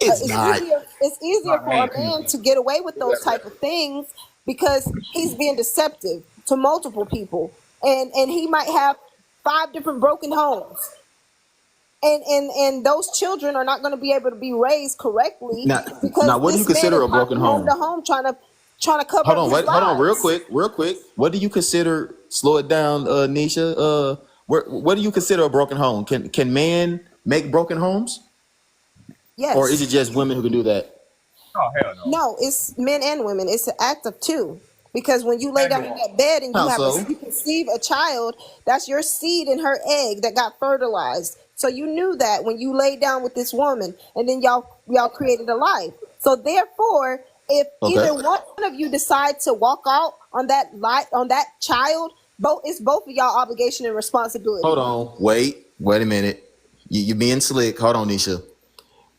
It's not. it's easier Nah, for ain't a man people. to get away with those type of things because he's being deceptive to multiple people, and he might have five different broken homes, and those children are not going to be able to be raised correctly Now, because what do you this man consider is a broken hopping home to home? home trying to cover Hold up on, his wait, hold on, lies. real quick. What do you consider? Slow it down, Nisha. What do you consider a broken home? Can man make broken homes, or is Yes. it just women who can do that? Oh hell no. No, it's men and women. It's an act of two. Because when you lay Man, down in that bed and How so? you conceive a child, that's your seed in her egg that got fertilized. So you knew that when you laid down with this woman, and then y'all created a life. So therefore, if Okay. either one of you decide to walk out on that child, it's both of y'all obligation and Hold responsibility. on. Wait a minute. You being slick. Hold on, Nisha.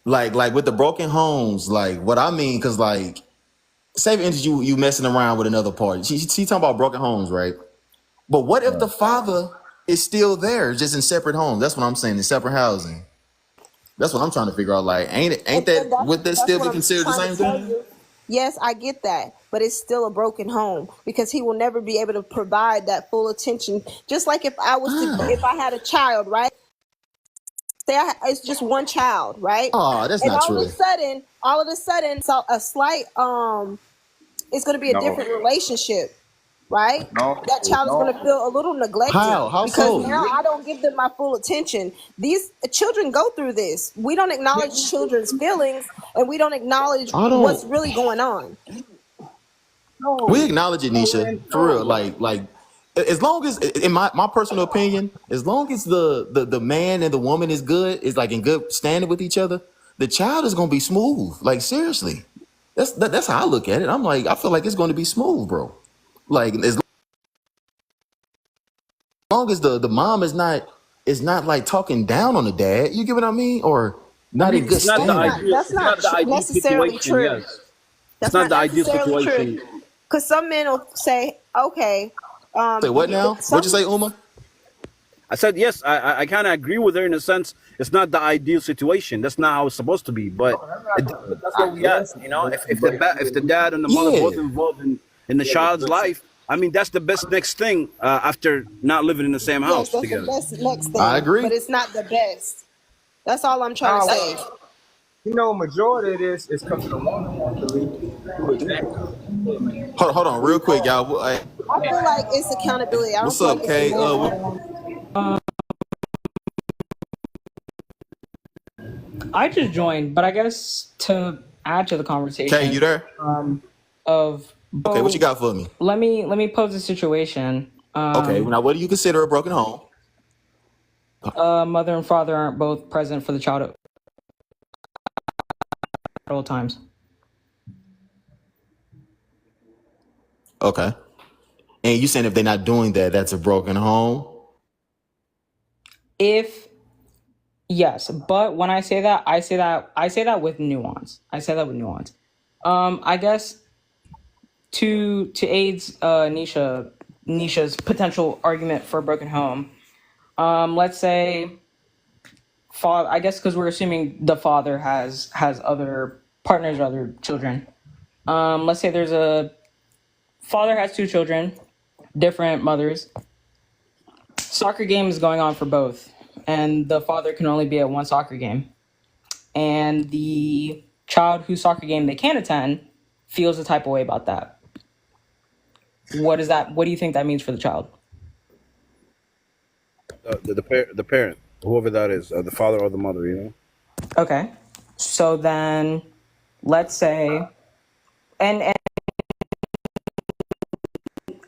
Like with the broken homes, like what I mean, cause like say for instance you messing around with another party. She talking about broken homes, right? But what if the father is still there, just in separate homes? That's what I'm saying, in separate housing. That's what I'm trying to figure out. Like, ain't And that would that that's still what be I'm considered the trying to same tell thing? you. Yes, I get that, but it's still a broken home because he will never be able to provide that full attention. Just like if I had a child, right? It's just one child, right? Oh, that's And not true. all of a sudden, so a slight it's going to be a no, different relationship, right? no, That child is going to no. feel a little neglected How because so? now I don't give them my full attention. These children go through this. We don't acknowledge children's feelings, and we don't acknowledge I what's don't. really going on. We No. acknowledge it, No, Nisha, man, for real. no. Like as long as, in my personal opinion, as long as the man and the woman is good, is like in good standing with each other, the child is gonna be smooth. Like seriously, that's how I look at it. I'm like, I feel like it's going to be smooth, bro. Like as long as the mom is not like talking down on the dad, you get what I mean, or I not in mean, good standing. That's It's not not the ideal necessarily situation. true. Yes, it's That's not not the ideal necessarily true. situation. Because some men will say, okay, Say what now? What you some say, Uma? I said yes. I kind of agree with her in a sense. It's not the ideal situation. That's not how it's supposed to be. But that's where we at. Listen, You know, but if the dad and the mother both Yeah, involved in the child's life, I mean that's the best next thing after not living in the same yes, house that's the together. best next I thing, agree. but it's not the best. That's all I'm trying to nah, say. majority of this is because the woman wants to leave. Do exactly what you said, man. Hold on, real Move quick, on. y'all. Hey, I feel like it's accountability. I don't what's feel like up, it's the Kay? man or the woman. I just joined, but I guess to add to the Kay, you conversation there? of Okay, what you got for me? let me pose a situation. Okay, now what do you consider a broken home? Mother and father aren't both present for the child at all times. Okay, and you saying if they're not doing that, that's a broken home? If yes, but when I say that, I say that with nuance. I say that with nuance. I guess to aids Nisha's potential argument for a broken home. Let's say father. I guess because we're assuming the father has other partners or other children. Let's say there's a father has two children, different mothers. Soccer game is going on for both, and the father can only be at one soccer game. And the child whose soccer game they can attend feels the type of way about that. What is that? What do you think that means for the child? The parent, whoever that is, the father or the mother. You know. Okay, so then let's say, and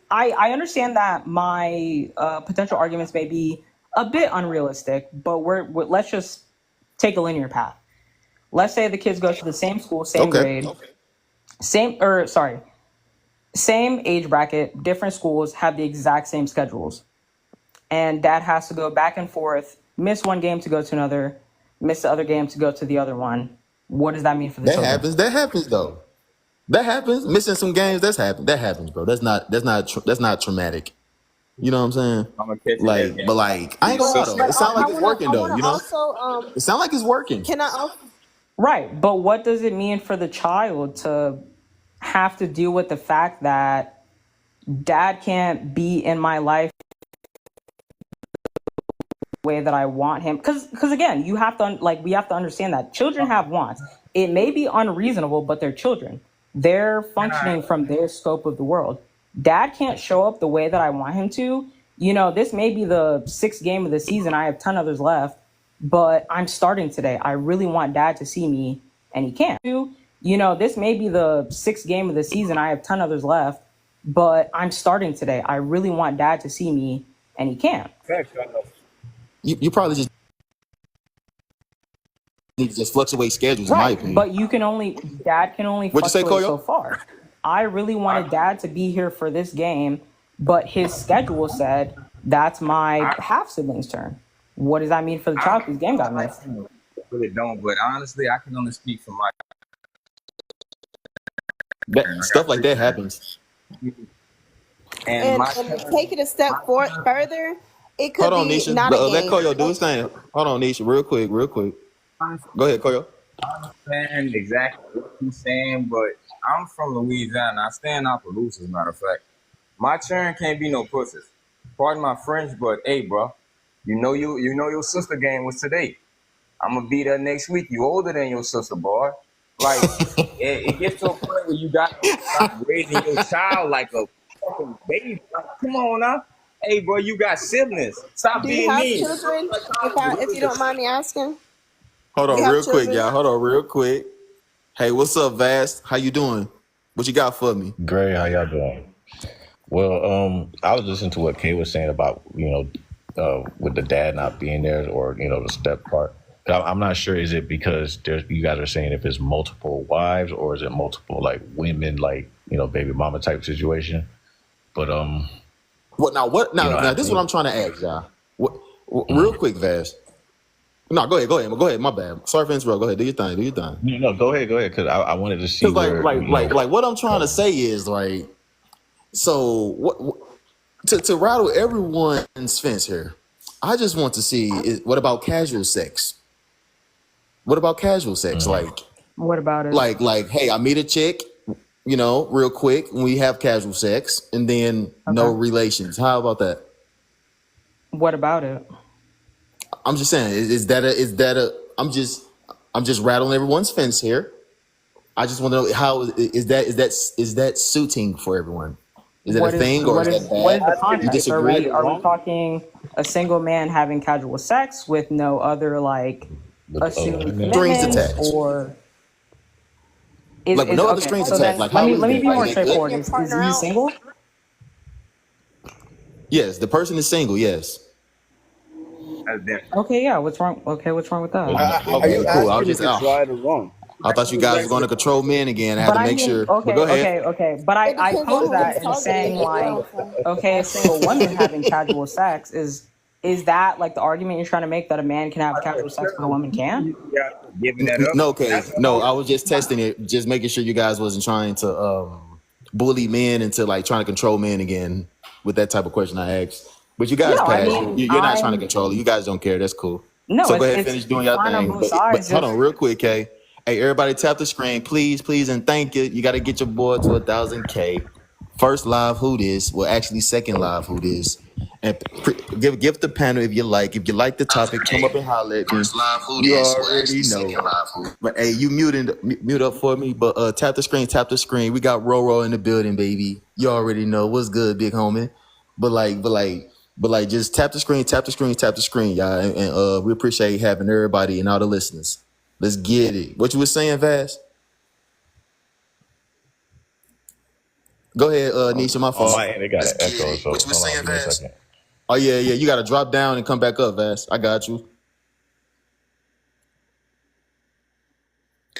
I understand that my potential arguments may be a bit unrealistic, but let's just take a linear path. Let's say the kids go to the same school, same Okay, grade, same age bracket, different schools, have the exact same schedules. And dad has to go back and forth, miss one game to go to another, miss the other game to go to the other one. What does that mean for the that children? happens. That happens though. That happens. Missing some games. That happens, bro. That's not traumatic. You know what I'm saying? I'm gonna catch you next Like, game. but like, I ain't Your gonna lie But though. sister. It sounds like it's working I though. wanna You know, also it sounds like it's working. can I also Right, but what does it mean for the child to have to deal with the fact that dad can't be in my life the way that I want him? Because again, you have to we have to understand that children have wants. It may be unreasonable, but they're children. They're functioning from their scope of the world. Dad can't show up the way that I want him to. You know, this may be the sixth game of the season. I have 10 others left, but I'm starting today. I really want dad to see me, and he can't. You know, this may be the sixth game of the season. I have 10 others left, but I'm starting today. I really want dad to see me, and he can't. Facts, I know. You probably just need to just fluctuate schedules, in my Right, opinion. but dad can only What'd you say, fluctuate so Koyo? far. I really wanted dad to be here for this game, but his schedule said that's my half sibling's turn. What does that mean for the child whose game got missed? Really don't, but honestly, I can only speak for my. Stuff like that happens. And my and take it a step further, it could Hold on, be Nisha. not a Let game. Koyo do his thing. Hold on, Nisha. Real quick. Go ahead, Koyo. understand exactly what you're saying, but I'm from Louisiana. I stay in Opelousas, as a matter of fact. My churn can't be no pussies. Pardon my French, but hey, bro, you know your sister game was today. I'm gonna be there next week. You older than your sister, boy. Like it gets to a point where you got to stop raising your child like a fucking baby. Like, come on now. Hey, bro, you got siblings. Stop Do you being have mean. children? If you don't mind me asking, Hold do you on, have real quick, children? y'all. Hold on, real quick. Hey, what's up, Vast? How you doing? What you got for me? Great, how y'all doing? Well, I was listening to what Kay was saying about, with the dad not being there or, the step part. I'm not sure, is it because you guys are saying if it's multiple wives or is it multiple like women, like, baby mama type situation? But What now? What You now? know, Now this is what I'm trying to ask y'all. Real quick, Vash. No, go ahead. My bad. Sorry for interrupting. Go ahead. Do your thing. Do your thing. no, go ahead, because I wanted to see Because where what I'm trying to say is like, so to rattle everyone's fence here. I just want to see what about casual sex? What about casual sex? What about it? Hey, I meet a chick, real quick, and we have casual sex, and then no Okay. relations. How about that? What about it? I'm just saying, I'm just rattling everyone's fence here. I just want to know how is that suiting for everyone? Is that a thing or is that what is the bad? You context? Are disagree? we talking a single man having casual sex with no other like with other assumed women. Strings commitments, attached. or Like with is no other okay? strings So attached. then Like let how me is be that? Are more Is you that taking good? straightforward. your Is partner he out? single? Yes, the person is single. Yes. That's different. Okay, yeah. What's wrong? Okay, what's wrong with that? Are Okay, you cool. asking if it's right or wrong? I thought you guys were going to control men again. I had But to I make mean, sure. But go ahead. okay. But It I depends on pose who he's that and targeting saying as like, well. So. okay, a single woman having casual sex is that like the argument you're trying to make that a man can have casual sex but a woman can't? Yeah, giving that up. No, okay. That's No, I was just testing it, just making sure you guys wasn't trying to bully men into like trying to control men again with that type of question I asked. But you guys No, I passed. mean You're not trying to control it. You guys don't care. That's cool. no, So go ahead, it's finish doing it's your fine on thing. both But sides. hold on, Just real quick, Kay. Hey, everybody, tap the screen, please, and thank you. You got to get your boy to 1,000K. First live who this? Well, actually, second live who this? And give the panel if you like. If you like the topic, come up and holler at me. First live who you this? Already know. But hey, you mute up for me. But tap the screen. We got Roro in the building, baby. You already know what's good, big homie. But just tap the screen, y'all. And we appreciate having everybody and all the listeners. Let's get it. What you was saying, Vass? Go ahead, Nisha, my On fault. my end, it got an echo. So hold on, give me a second. Oh, yeah. You got to drop down and come back up, Vass. I got you.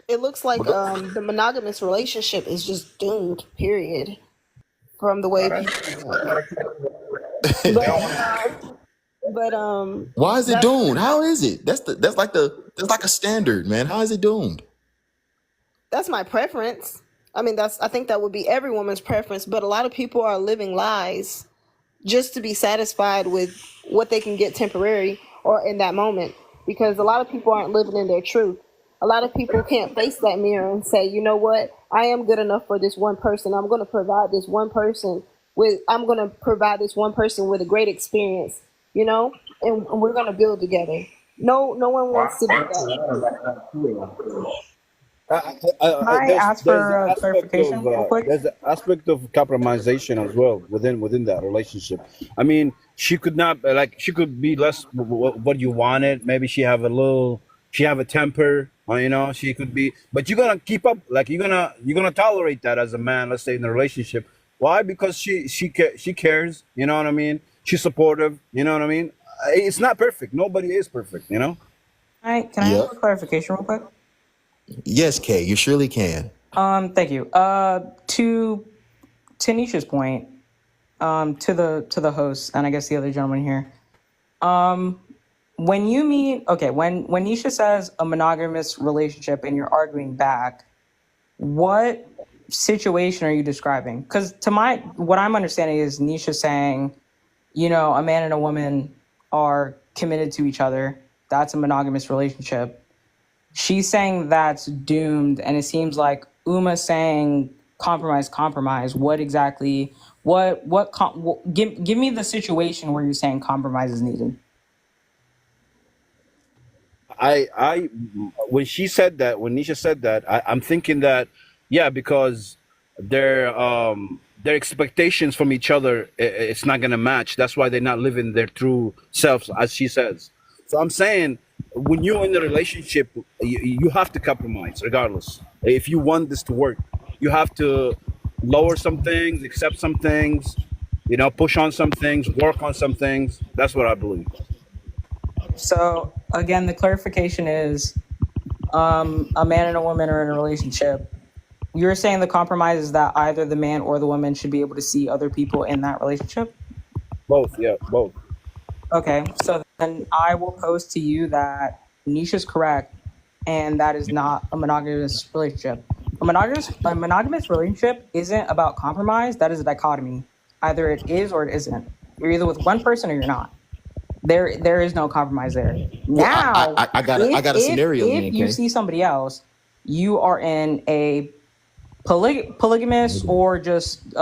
It looks like the monogamous relationship is just doomed. Period. From the way people, but Why is it that's doomed? How is it? That's like a standard, man. How is it doomed? that's my preference. I mean, I think that would be every woman's preference. But a lot of people are living lies just to be satisfied with what they can get temporary or in that moment. Because a lot of people aren't living in their truth. A lot of people can't face that mirror and say, you know what, I am good enough for this one person. I'm going to provide this one person with a great experience, and we're going to build together. No one wants to do that. can I ask There's the for a aspect clarification of real quick? compromisation as well within that relationship. I mean, she could not like she could be less what you wanted. Maybe she have a temper. She could be, but you're gonna keep up. Like you're gonna tolerate that as a man. Let's say in a relationship. Why? Because she cares. You know what I mean? She's supportive. You know what I mean? It's not perfect. Nobody is perfect. Can I Yep. have a clarification real quick? Yes, Kay, you surely can. Thank you. To Tanisha's point, to the host and I guess the other gentleman here. When you mean when Nisha says a monogamous relationship and you're arguing back, what situation are you describing? Because what I'm understanding is Nisha saying, a man and a woman are committed to each other. That's a monogamous relationship. She's saying that's doomed, and it seems like Uma's saying compromise. What exactly? Give me the situation where you're saying compromise is needed. I when Nisha said that, I'm thinking that, yeah, because their expectations from each other, it's not gonna match. That's why they're not living their true selves, as she says. So I'm saying, when you're in a relationship, you have to compromise, regardless. If you want this to work, you have to lower some things, accept some things, push on some things, work on some things. That's what I believe. So again, the clarification is, a man and a woman are in a relationship. You're saying the compromise is that either the man or the woman should be able to see other people in that relationship? Both, yeah, both. Okay, so then I will pose to you that Nisha's correct, and that is not a monogamous relationship. A monogamous relationship isn't about compromise. That is a dichotomy. Either it is or it isn't. You're either with one person or you're not. There is no compromise there. Well, Now, I got a scenario if then, you okay? see somebody else, you are in a polygamous or just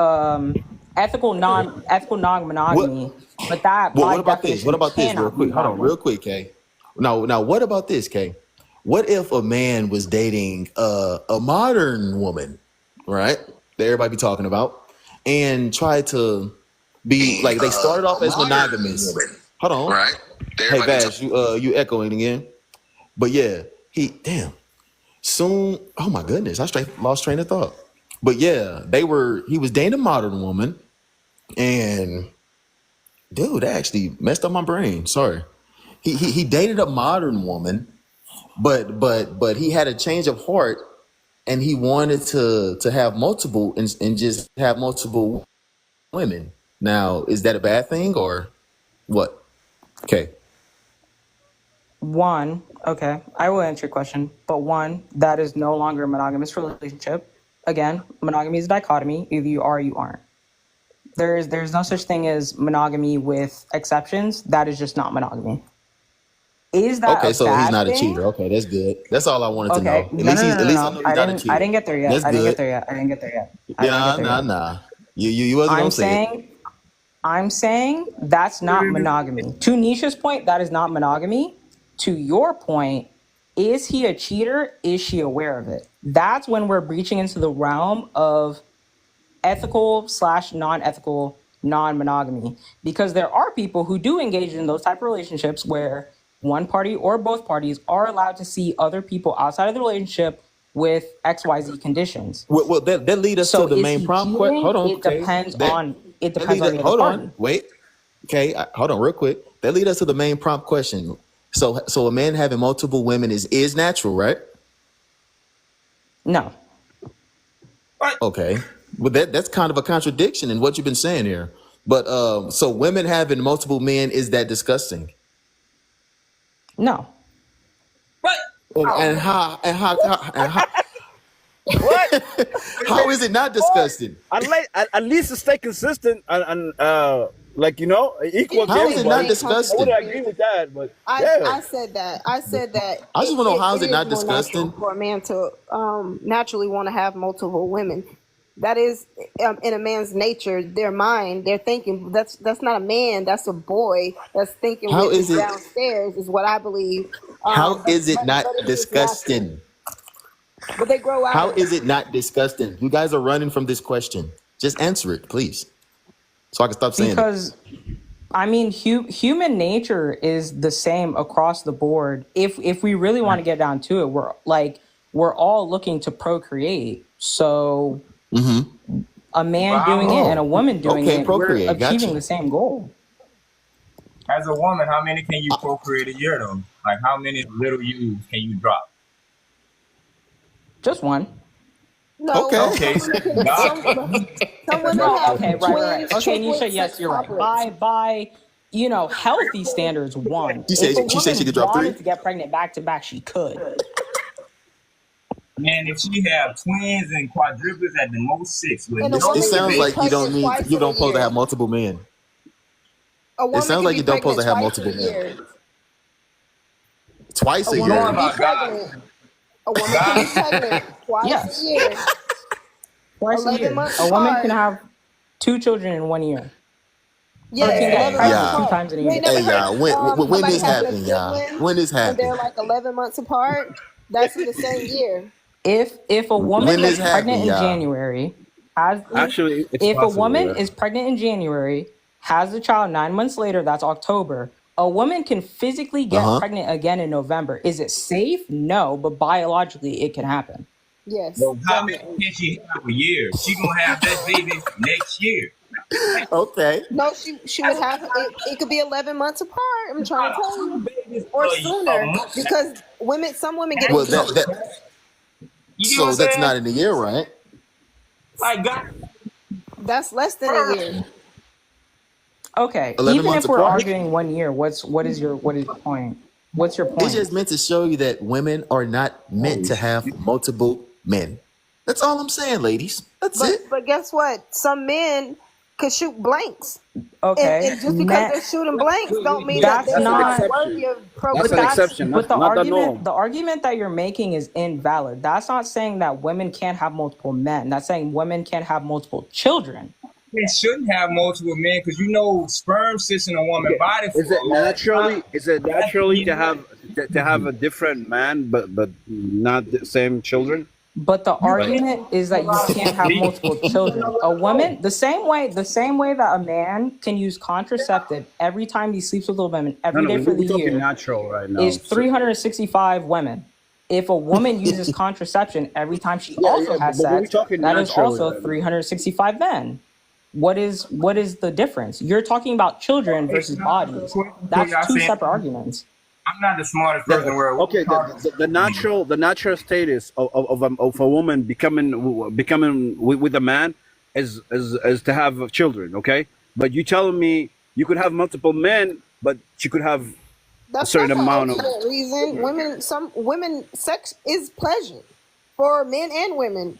ethical What? non-monogamy, but that Well, by what about this? What definition about this, real cannot be quick? Hold on, monogamous. real quick, Kay. Now, what about this, Kay? What if a man was dating a modern woman, right? That everybody be talking about, and tried to be like they started off as monogamous. Hold on, Right? hey Everybody Vash, you echoing again? But yeah, he damn soon. Oh my goodness, I straight lost train of thought. But yeah, he was dating a modern woman, and dude, that actually messed up my brain. Sorry. He dated a modern woman, but he had a change of heart and he wanted to have multiple and just have multiple women. Now, is that a bad thing or what? Okay. One, okay, I will answer your question, but one, that is no longer a monogamous relationship. Again, monogamy is a dichotomy. Either you are or you aren't. There's no such thing as monogamy with exceptions. That is just not monogamy. Is that a Okay, so he's bad not a cheater. thing? Okay, that's good. That's all I wanted to Okay, know. no, no, no, At no, least I no. know he's not a I cheater. didn't get there yet. That's I didn't get good. there yet. I didn't get there yet. I didn't get Yeah, there yet. nah. You wasn't I'm gonna say it. saying I'm saying that's not monogamy. To Nisha's point, that is not monogamy. To your point, is he a cheater? Is she aware of it? That's when we're breaching into the realm of ethical slash non-ethical non-monogamy, because there are people who do engage in those type of relationships where one party or both parties are allowed to see other people outside of the relationship with XYZ conditions. Well, that lead us to So the is main he prompt. cheating? Hold on, It okay. depends That on it that depends lead. on the other Hold party. on, wait. Okay, hold on, real quick. That lead us to the main prompt question. So a man having multiple women is natural, right? No. Okay, but that's kind of a contradiction in what you've been saying here. But so women having multiple men, is that disgusting? No. And What? how is it not disgusting? At least to stay consistent and like equal to How is it not everybody. Stay I would disgusting? agree with that, but I yeah. said that. I said that I just want to know, how is it it is not more natural disgusting? for a man to naturally want to have multiple women. That is in a man's nature, their mind, their thinking. That's not a man. That's a boy that's thinking How with his is it? downstairs, is what I believe. How is it not But it is natural. disgusting? But they grow out How of it. is it not disgusting? You guys are running from this question. Just answer it, please, so I can stop saying it. Because I mean, human nature is the same across the board. If we really want to get down to it, we're all looking to procreate. So a man doing it and a Oh, woman doing okay, it, we're procreate. achieving Gotcha. the same goal. As a woman, how many can you procreate a year though? Like how many little U's can you drop? Just one. No, Okay. Okay, so some women No, have okay, right. twins, Okay, Nisha, triplets, yes, you're right. sextuplets. By healthy standards, one. She If a said she woman could drop three. wanted to get pregnant back to back, she could. man, if she have twins and quadruplets at the most six with And a no It woman can sounds be like you babies, don't pregnant need. twice You in a don't supposed to year. have multiple men. A It woman sounds can like be you don't supposed pregnant to have twice a multiple men. year. Twice A a you woman know can year. be about God. pregnant. A woman can be God, pregnant twice a Yes, year, twice a 11 year. months A woman can apart. have 2 children in 1 year, or Yes, can get man, 11 months pregnant two Yeah. apart. times in a You ain't year. Hey, never heard y'all. When somebody this having a happened, y'all? sibling When this and they're happened? like 11 months apart? That's in the same year. If a woman When this gets pregnant happened, in y'all? January, has Actually, it's if a possible. woman Yeah. is pregnant in January, has the child 9 months later, that's October. A woman can physically Uh get huh. pregnant again in November. Is it safe? No, but biologically it can happen. Yes, so how many definitely. can she have a year? She gonna have that baby next year. Okay. No, she would That's have it. It could be 11 months apart. I'm trying to about tell two you, babies or a sooner, month. because some women get Well, into That's that you get what I'm so that's saying? not in a year, right? Like God, that's less than a year. Okay, 11 even months if we're apart. arguing 1 year, what is your point? What's your It's point? just meant to show you that women are not meant Holy to have shit. multiple men. That's all I'm saying, ladies. That's it. But guess what? Some men could shoot blanks. Okay, And just because men. they're shooting blanks don't mean that That's they're That's an not. worthy exception. of That's But an procreation. that's exception, but not the norm. the argument that you're making is invalid. That's not saying that women can't have multiple men. That's saying women can't have multiple children. They shouldn't have multiple men because sperm sits in a woman's Okay. body for a long time. Is it naturally to have a different man, but not the same children? But the Like, argument is that you can't have multiple children. A woman, the same way that a man can use contraceptive every time he sleeps with a woman every day for the we're talking year, natural right now. is 365 women. If a woman uses contraception every time she also has But we're sex, talking that is naturally also right now. 365 men. What is the difference? You're talking about children versus bodies. That's two separate arguments. I'm not the smartest person in the world. Okay, the natural status of a woman becoming with a man is to have children. Okay, but you telling me you could have multiple men, but she could have a That's certain not the amount of. ultimate reason. Some women, sex is pleasure for men and women.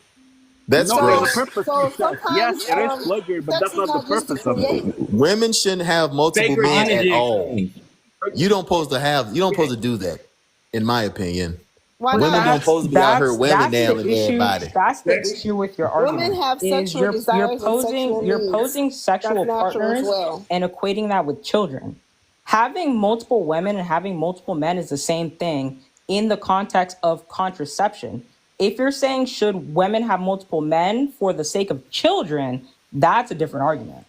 That's No, So, there's a gross. purpose so to sex. Yes, sometimes it is pleasure, but sex that's is not the not just to purpose of create. it. Women shouldn't have multiple Sacred men at energy all. exchange. You don't supposed to have. You don't supposed to do that, in my opinion. Why But Women don't not? supposed to be out here women that's the nailing issue. everybody. That's the issue with your Women argument. have Is sexual desires and sexual you're needs. posing That's sexual natural as partners well. and equating that with children. Having multiple women and having multiple men is the same thing in the context of contraception. If you're saying should women have multiple men for the sake of children, that's a different argument.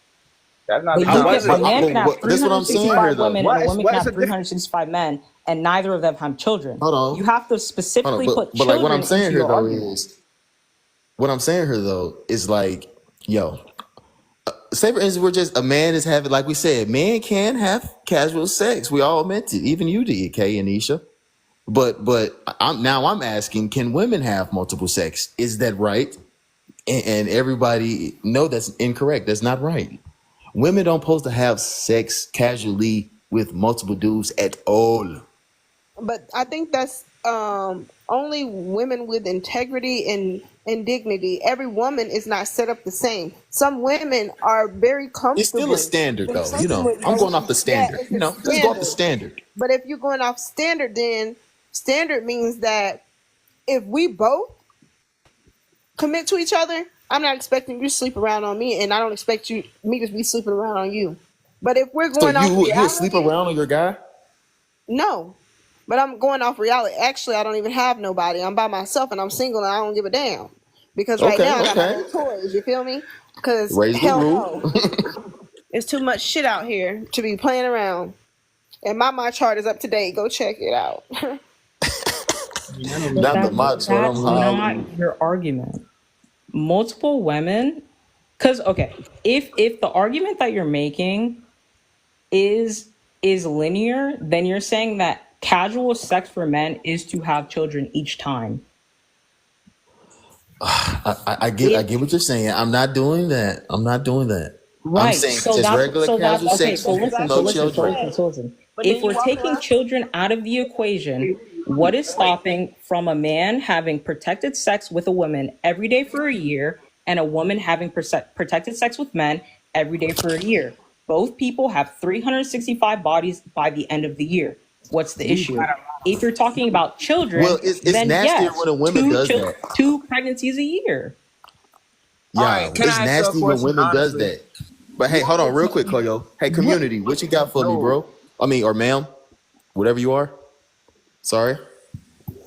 That's not But the How you why can, is a it? man can have This is what I'm saying here, 365 though. women and a woman Why can is have it different? 365 men, and neither of them have children. Hold on. You have to Hold on. specifically put But like what children I'm saying into here your though argument. is what I'm saying here though is like, yo, say for instance, we're just a man is having, like we said, men can have casual sex. We all meant to. Even you did, Kay and Isha. But I'm asking, can women have multiple sex? Is that right? And everybody know that's incorrect. That's not right. Women don't supposed to have sex casually with multiple dudes at all. But I think that's only women with integrity and dignity. Every woman is not set up the same. Some women are very It's still a comfortable standard with though. You sleeping know, with I'm men. going off the Yeah, standard. it's You a know, let's go off the standard. standard. But if you're going off standard, then standard means that if we both commit to each other, I'm not expecting you to sleep around on me, and I don't expect me to be sleeping around on you. But if we're So going off you sleep reality, around on your guy? no. But I'm going off reality. Actually, I don't even have nobody. I'm by myself and I'm single and I don't give a damn. Because right now I got my Okay. little toys, you feel me? Because Raise the hell roof. no. There's too much shit out here to be playing around. And my chart is up to date. Go check it out. But Not the mod chart. I'm that's hollering. not your argument. Multiple women, because okay, if the argument that you're making is linear, then you're saying that casual sex for men is to have children each time. I get what you're saying. I'm not doing that. I'm Right. saying So just that's regular so that's casual okay. sex So with listen. no So listen. So children. listen. So listen. But If then you we're walk taking around. children out of the equation, what is stopping from a man having protected sex with a woman every day for a year and a woman having protected sex with men every day for a year? Both people have 365 bodies by the end of the year. What's the issue? If you're talking about Well, children, it's then nastier yes, when a woman does that. two pregnancies a year. All Yeah, right, can it's I ask you a nasty when question women does honestly? that. But hey, hold on real quick, Koyo. Hey, community, what you got for me, No. bro? I mean, or ma'am, whatever you are. Sorry.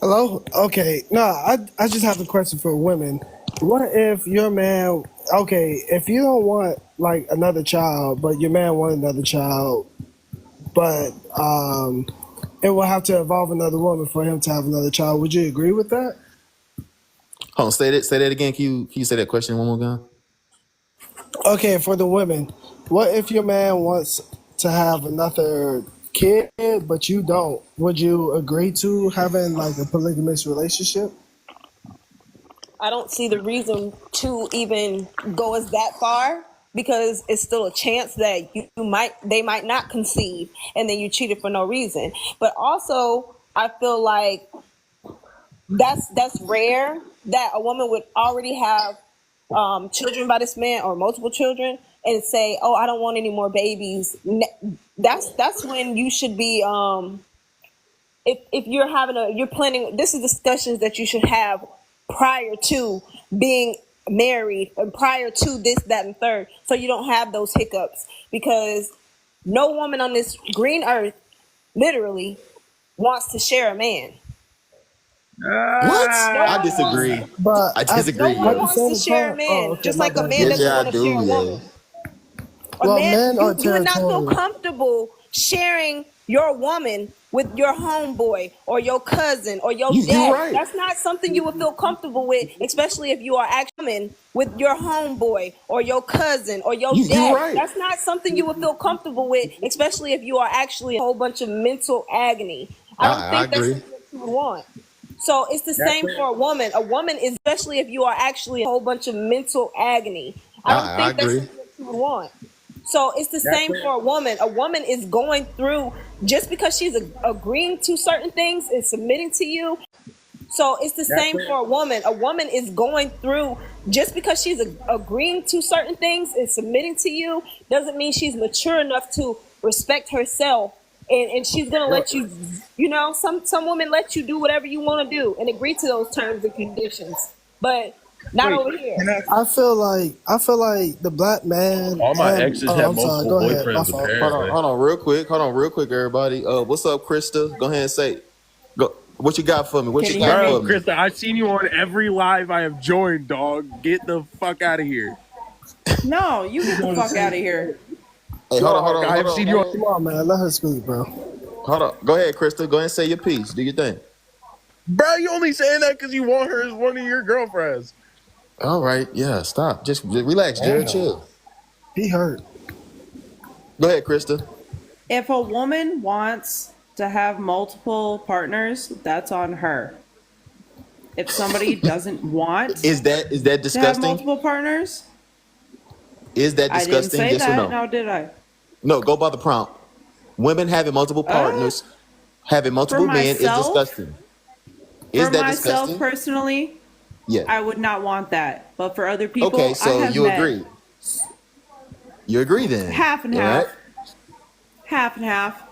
Hello? Okay. No, I just have a question for women. What if your man, okay, if you don't want like another child, but your man want another child, but it will have to involve another woman for him to have another child. Would you agree with that? Hold on, say that again. Can you say that question one more time? Okay, for the women, what if your man wants to have another kid, but you don't? Would you agree to having like a polygamous relationship? I don't see the reason to even go as that far because it's still a chance that they might not conceive, and then you cheated for no reason. But also, I feel like that's rare that a woman would already have children by this man or multiple children and say, "Oh, I don't want any more babies." That's when you should be. If you're planning, this is discussions that you should have prior to being married and prior to this, that, and third, so you don't have those hiccups, because no woman on this green earth literally wants to share a man. What? No I one wants, disagree. But I no disagree, one at the yo. wants to same share a time, man, okay, just my like a bad. man Yes, doesn't yeah, I want to share do, a yo. woman. A Well, man, men are you would not feel territorial. comfortable sharing your woman with your homeboy or your cousin or your You dad. right. That's not something you would feel comfortable with, especially if you are actually with your homeboy or your cousin or your You dad. right. That's not something you would feel comfortable with, especially if you are actually a whole bunch of mental agony. I don't I think that's agree. something that you would want. So it's the That's same for a woman. A woman is, especially if you are actually a whole bunch of mental agony. I don't I think that's agree. something that you would want. So it's the that's same for a woman. A woman is going through, just because she's agreeing to certain things and submitting to you. So it's the that's same for a woman. A woman is going through, just because she's agreeing to certain things and submitting to you, doesn't mean she's mature enough to respect herself. And she's gonna bro. let you, some women let you do whatever you want to do and agree to those terms and conditions, but not Wait, over here. can I? I feel like the black man All my and exes had I'm sorry. multiple Go ahead. My boyfriends, fault. apparently. Hold on, real quick. Hold on, real quick, everybody. What's up, Krista? Go ahead and say. Go. What you got for me? What Can you you hear got Bro, for me? me? Krista, I've seen you on every live I have joined, dog. Get the fuck out of here. No, you get the fuck out of here. Hey, hold on, hold Dog, on, I hold have on, seen you on. hold Come on. on, man. Let her speak, bro. Hold on. Go ahead, Krista. Go ahead and say your piece. Do your thing. Bro, you only saying that because you want her as one of your girlfriends. All right. Yeah. Stop. Just relax, Jared. Damn. Chill. He hurt. Go ahead, Krista. If a woman wants to have multiple partners, that's on her. If somebody doesn't want Is that to have disgusting? multiple partners, Is that I didn't disgusting? say Yes or that. no? Now, did I? No. Go by the prompt. Women having multiple Uh, partners, having for multiple men is myself, disgusting. for Is that myself disgusting? personally, Yeah. I would not want that. But for other Okay. people, I So have you met agree? You agree then? half and All right. half, half and half.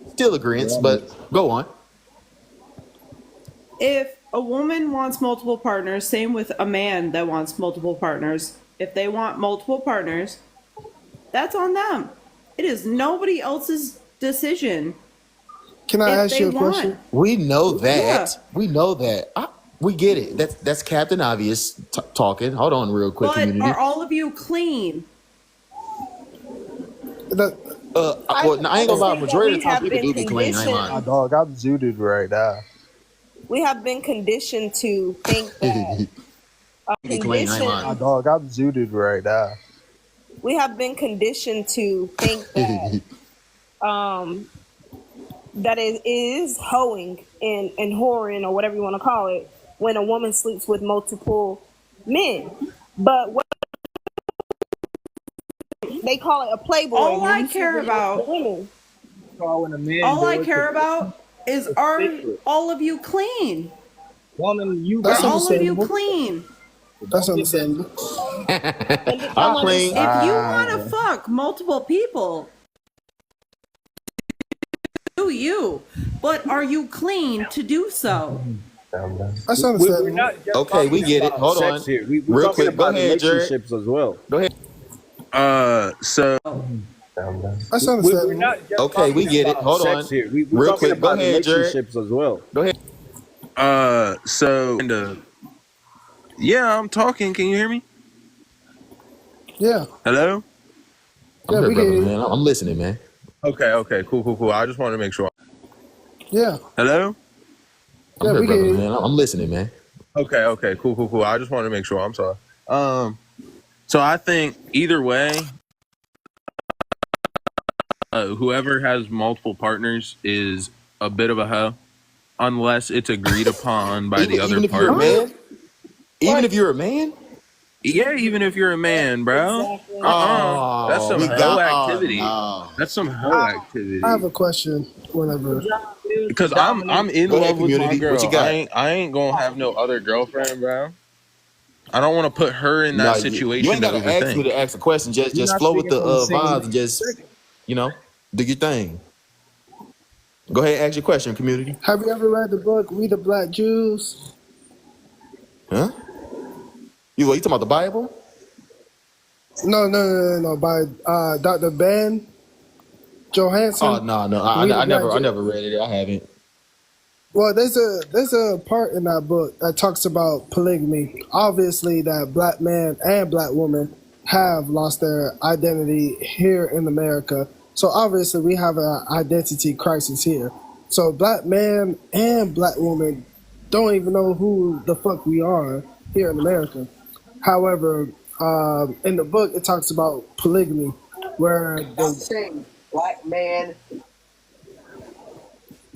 Still agreements, but go on. If a woman wants multiple partners, same with a man that wants multiple partners. If they want multiple partners, that's on them. It is nobody else's decision Can I if ask they you a want. question? We know Yeah. that. We know that. We get it. That's Captain Obvious talking. Hold on, real quick, But are community. all of you clean? That, Well, I I ain't gonna just lie. think that Majority we of the time, have people been do be clean. I ain't My conditioned. lying. dog, I'm zooted right now. We have been conditioned to think that Be clean. I ain't My lying. dog, I'm zooted right now. we have been conditioned to think that that it is hoeing and whoring, or whatever you want to call it, when a woman sleeps with multiple men. But what they call it, a playboy, All when I you sleep care with multiple about, women. When a man all I does care the about is, are secret. all of you clean? Woman, you Are that's got all of you understandable. clean? That's don't get that. understandable. And did I'm y'all clean. understand? If you want to fuck multiple people, do you? But are you clean to do so? That's We're understandable. not just Okay, we talking get it. about Hold sex on, here. We're real talking quick. Go about ahead, Jared. relationships as well. Go ahead. So That's We're understandable. not just Okay, we talking get it. about Hold sex on, here. We're real talking quick. Go about ahead, Jared. relationships as well. Go ahead. yeah, I'm talking. Can you hear me? Yeah. Hello? I'm Yeah, here, we can brother, hear you. man. I'm listening, man. Okay, cool. I just wanted to make sure. Yeah. Hello? I'm Yeah, here, we can brother, hear you. man. I'm listening, man. Okay, cool. I just wanted to make sure. I'm sorry. So I think either way, whoever has multiple partners is a bit of a hoe, unless it's agreed upon by the other Even if you're a partner. What? man, even if you're a man. Yeah, even if you're a man, bro. Exactly. That's Oh, some we hoe got. Oh activity. no. That's some hoe I, I have activity. a question. Whenever. Because I'm Dominate. in Go ahead, love with my community. What you girl. got? I ain't gonna have no other girlfriend, bro. I don't want to put her in No, that you ain't situation to gotta ask me overthink. to ask a question. You're Just not flow with speaking the from a single vibes man's and just perspective. do your thing. Go ahead, ask your question, community. Have you ever read the book We the Black Jews? Huh? You talking about the Bible? No. By Dr. Ben Oh Johansson. no, no. We the Black I Jews. never read it. I haven't. Well, there's a part in that book that talks about polygamy. Obviously, that black man and black woman have lost their identity here in America. So obviously, we have an identity crisis here. So black man and black woman don't even know who the fuck we are here in America. However, in the book, it talks about polygamy, where the Saying black man.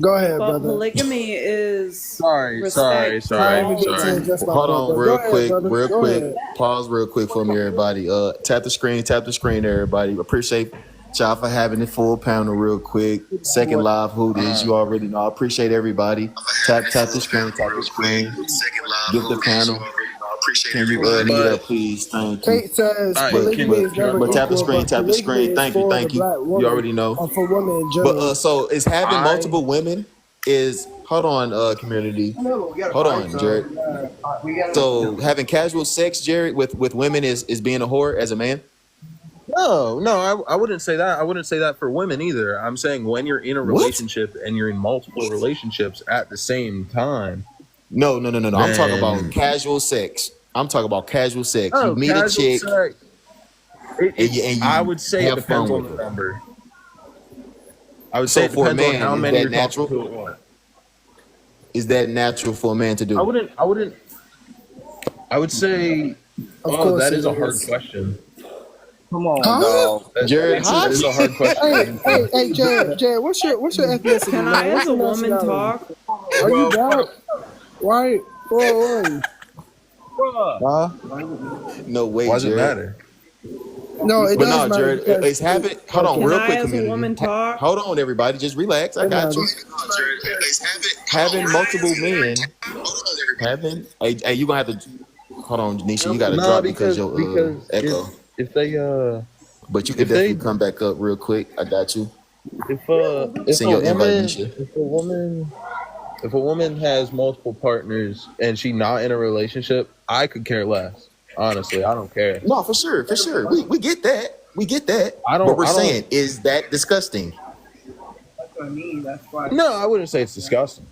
go ahead, But brother. polygamy is Sorry. respect for I didn't even all get to men. address my Hold point, on, but go ahead, brother. real Go quick. ahead. Pause real quick for me, everybody. Tap the screen, everybody. Appreciate y'all for having the full panel real quick. Second live, who this? You already know. I appreciate everybody. Tap the screen, Give the panel. Can you mute But up, please? Thank you. Kate says all right, polygamy is never But tap the equal, screen, but polygamy is for the Thank you. black You woman already know. or for women in But general. so is having I multiple women is hold on, community. Hold on, Jared. We got So having casual sex, Jared, with women is being a whore as a man? no, I wouldn't say that. I wouldn't say that for women either. I'm saying when you're in a What? relationship and you're in multiple relationships at the same time, No. I'm talking about then casual sex. I'm talking about casual sex. You oh, meet a casual chick sex. and I you would say it have fun depends on with the her. number. I would say So it for a depends on man, how is many that you're talking natural? to at once. Is that natural for a man to I do? wouldn't. I wouldn't. I would say. Of Oh, course that it is a hard is. question. Come on, Huh? dog. Jared That Hot? is a hard Hey, question. Jared, what's your ethnicity, Can man? I, as What's a your woman, nationality? talk? Are you Well, black, white, or orange? Bruh. Huh? No way, why does it Jared. matter? No, it But does no, matter Jared, because it's happened. Hold on, okay, Can real I, quick, as a community. woman, talk? Hold on, everybody. Just relax. I it got you. matters. Having multiple men, hey, you gonna have to hold on, Janisha. You got to Nah, drop because your because echo. if they But you can if they definitely come back up real quick. I got you. if Send a your invite, woman Nisha. if a woman has multiple partners and she not in a relationship, I could care less. Honestly, I don't care. No, for sure, for sure. We get that. We get that. I But don't. we're I don't. saying, is that disgusting? That's what I mean. That's why. No, I wouldn't say it's disgusting.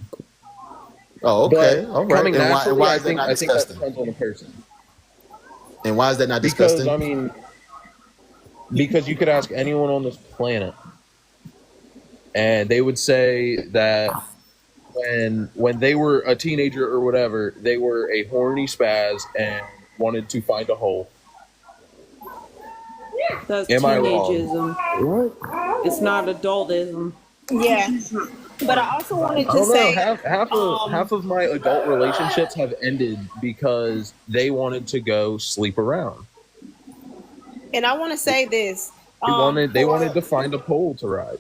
Oh, okay, all But right. coming And naturally, why is that not I think that disgusting? depends on the person. And why is that not Because disgusting? I mean, because you could ask anyone on this planet, and they would say that when they were a teenager or whatever, they were a horny spaz and wanted to find a hole. That's Am I wrong? teenageism. What? It's not adultism. Yeah, but I also wanted I to don't know. say, Half of my adult relationships have ended because they wanted to go sleep around. and I want to say this, They wanted to find a pole to ride.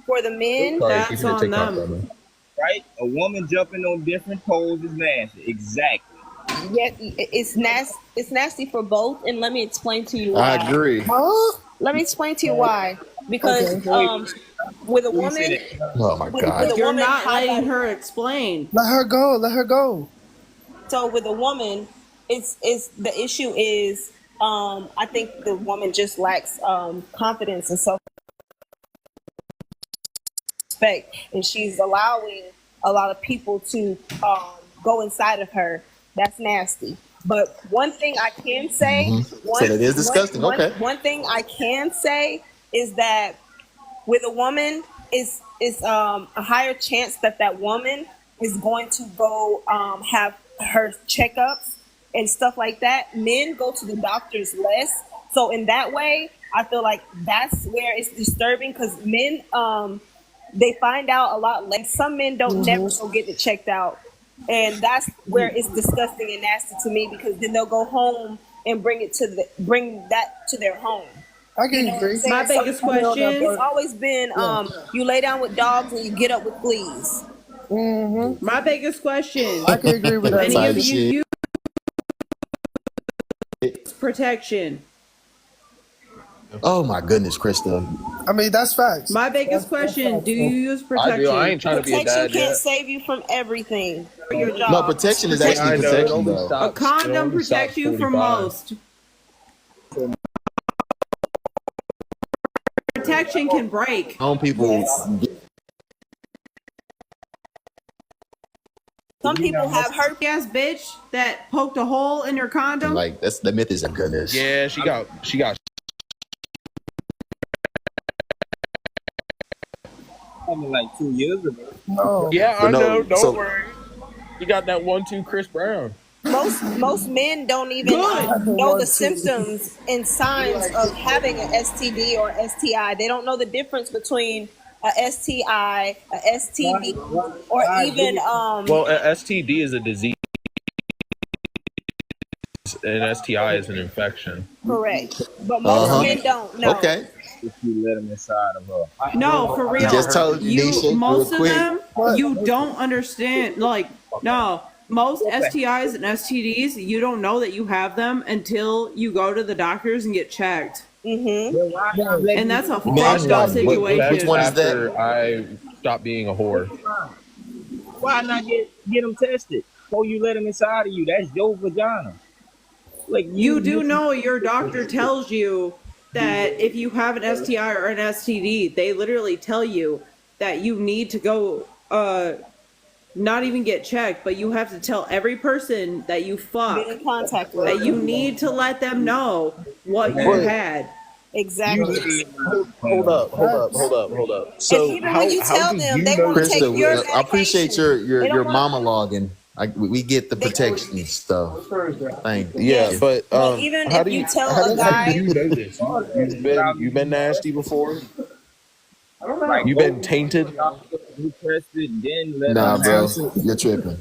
for the men. Sorry, keep That's here, on take my them. phone. Right? A woman jumping on different poles is nasty. Exactly. Yeah, it's nasty. It's nasty for both, and let me explain to you I why. agree. Huh? Let me explain to you why. Because Okay. with a Who said woman, it? Oh my with God. a You're woman, not high letting body. her explain. Let her go. Let her go. So with a woman, it's the issue is, I think the woman just lacks confidence and self respect, and she's allowing a lot of people to go inside of her. That's nasty. But one thing I can say, So that is disgusting. Okay. one thing I can say is that with a woman is a higher chance that that woman is going to go have her checkups and stuff like that. Men go to the doctors less, so in that way, I feel like that's where it's disturbing because men they find out a lot less. Some men don't never go get it checked out, and that's where it's disgusting and nasty to me because then they'll go home and bring that to their home. I can agree. Saying? My biggest I feel that question. It's part. always been you lay down with dogs and you get up with fleas. My biggest question. I can agree with Do that. any of Type you shit. use protection? Oh my goodness, Krista. I mean, that's facts. My biggest question. Do you use I protection? do. I ain't trying to be a Protection dad can't yet. save you from everything for your No, job. protection is Yeah, actually I know. It protection only though. A stops. It condom only protects stops you from 45. most. Protection can break. Some people Yes. get Some people have herpes. Yes, bitch that poked a hole in your condom. like that's the myth is a goodness. Yeah, she got Something like 2 years ago. No. Yeah, But I know. no, Don't so worry. You got that 1-2 Chris Brown. Most men don't even know the symptoms and signs of having an STD or STI. They don't know the difference between a STI, a STD, or even Well, a STD is a disease, and STI is an infection. correct. But most men don't know. Okay. If you let him inside of her. No, for real. Just told you, Nisha, real most of quick. them, you don't understand. Like, no, most STIs and STDs, you don't know that you have them until you go to the doctors and get checked. And that's a I fucked up stopped situation. Which one is after that? I stopped being a whore. Why not get them tested before you let them inside of you? That's your vagina. Like You do know your doctor tells you that if you have an STI or an STD, they literally tell you that you need to go not even get checked, but you have to tell every person that you fuck Been in contact with that you need to let them know what you had. exactly. Hold up. So And even when you how tell do them you they know want to Krista, take your I appreciate medication, they don't your wanna- monologuing. We get the They- protection stuff. Thank you. Yeah, but even how if do you you tell how a do, how guy, do you know this? You've been nasty before. like You've been tainted. You tested, then let Nah, them bro, answer. you're tripping.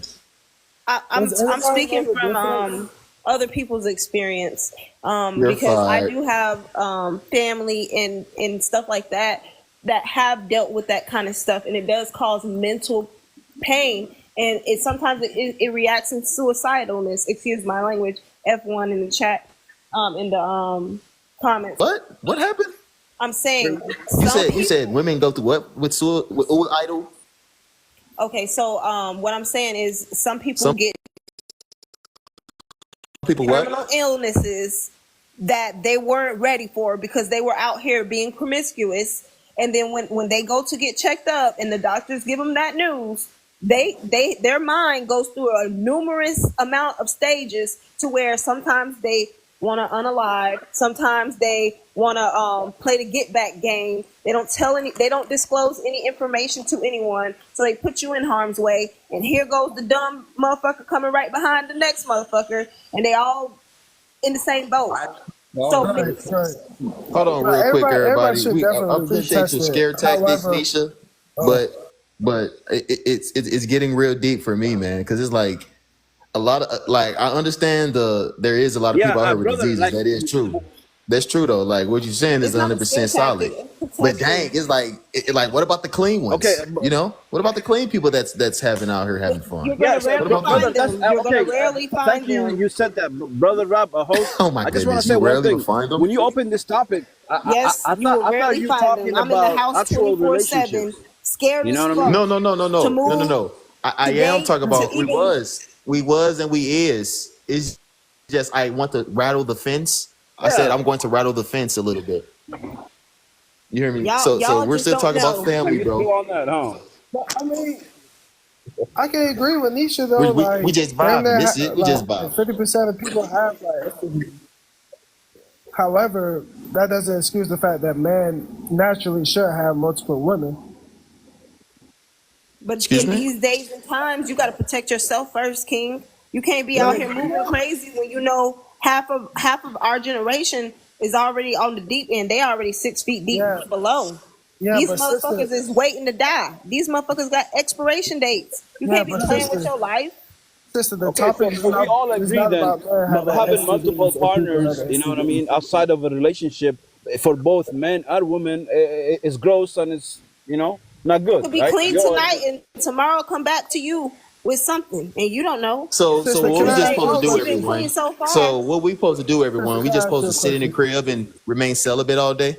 I'm Does anybody speaking know the from difference? other people's experience You're because I fired. do have family and stuff like that that have dealt with that kind of stuff, and it does cause mental pain, and it sometimes it reacts in suicidalness. Excuse my language. F1 in the chat, in the comments. What happened? I'm saying You some said people. women go through what with idol? Okay, so what I'm saying is some people Some get people terminal what? illnesses that they weren't ready for because they were out here being promiscuous, and then when they go to get checked up and the doctors give them that news, their mind goes through a numerous amount of stages to where sometimes they want to unalive, sometimes they want to play the get back game. They don't disclose any information to anyone, so they put you in harm's way, and here goes the dumb motherfucker coming right behind the next motherfucker, and they all in the same boat. So Right. Hold on, real quick, Everybody everybody. should I definitely get appreciate your tested. scare tactics, However, Nisha, but it's getting real deep for me, man. Because it's like a lot of like I understand there is a lot of Yeah, people out here with brother, diseases. like That is true. That's true though. Like what you're saying is it's not a 100% scare solid. tactic. It's But protection. dang, it's like what about the clean ones? okay, You know, what about the clean people that's having out here having You're fun? gonna yeah, so rarely about brother, find them? that's them. You're gonna okay. rarely find Thank you. them. You said that, brother Rob, a host. Oh my I just want to goodness, say you one rarely will thing. find them. When you open this topic, Yes, you will I thought rarely you find them. talking I'm in the about house actual 24/7, relationships. scared You know as what I fuck mean? No, no, no, no, to no, no, no, move, no. I to am date, talking to about even. we was, and we is. It's just I want to rattle the fence. I said Yeah. I'm going to rattle the fence a little bit. You hear me? So Y'all we're just still don't talking about know. family, Like, go bro. on that, huh? but, I mean, I can agree with Nisha We though. we, Like, we just damn vibing. near This it. We just like vibing. 50% of people have like STD. However, that doesn't excuse the fact that men naturally should have multiple women. But Excuse in me. these days and times, you got to protect yourself first, King. You can't be out Yeah, here moving crazy when you know half of our generation is already on the deep end. They already 6 feet deep yeah, below. yeah, These but sister, motherfuckers is waiting to die. These motherfuckers got expiration dates. You yeah, can't be but playing with sister, your life. Sister, the Okay, topic is so we not all is agree not then, about men having having multiple STDs or people partners, having you know what I mean, STDs. outside of a relationship for both men and women is gross and it's, not I good, could be right? clean We all tonight agree. and tomorrow come back to you with something, and you don't know. So Sister, what can we You I? just say, supposed "Oh, to do, she been everyone? clean so far." So what we supposed to do, Sister, everyone? We can I just ask supposed you to a sit in the question? crib and remain celibate all day?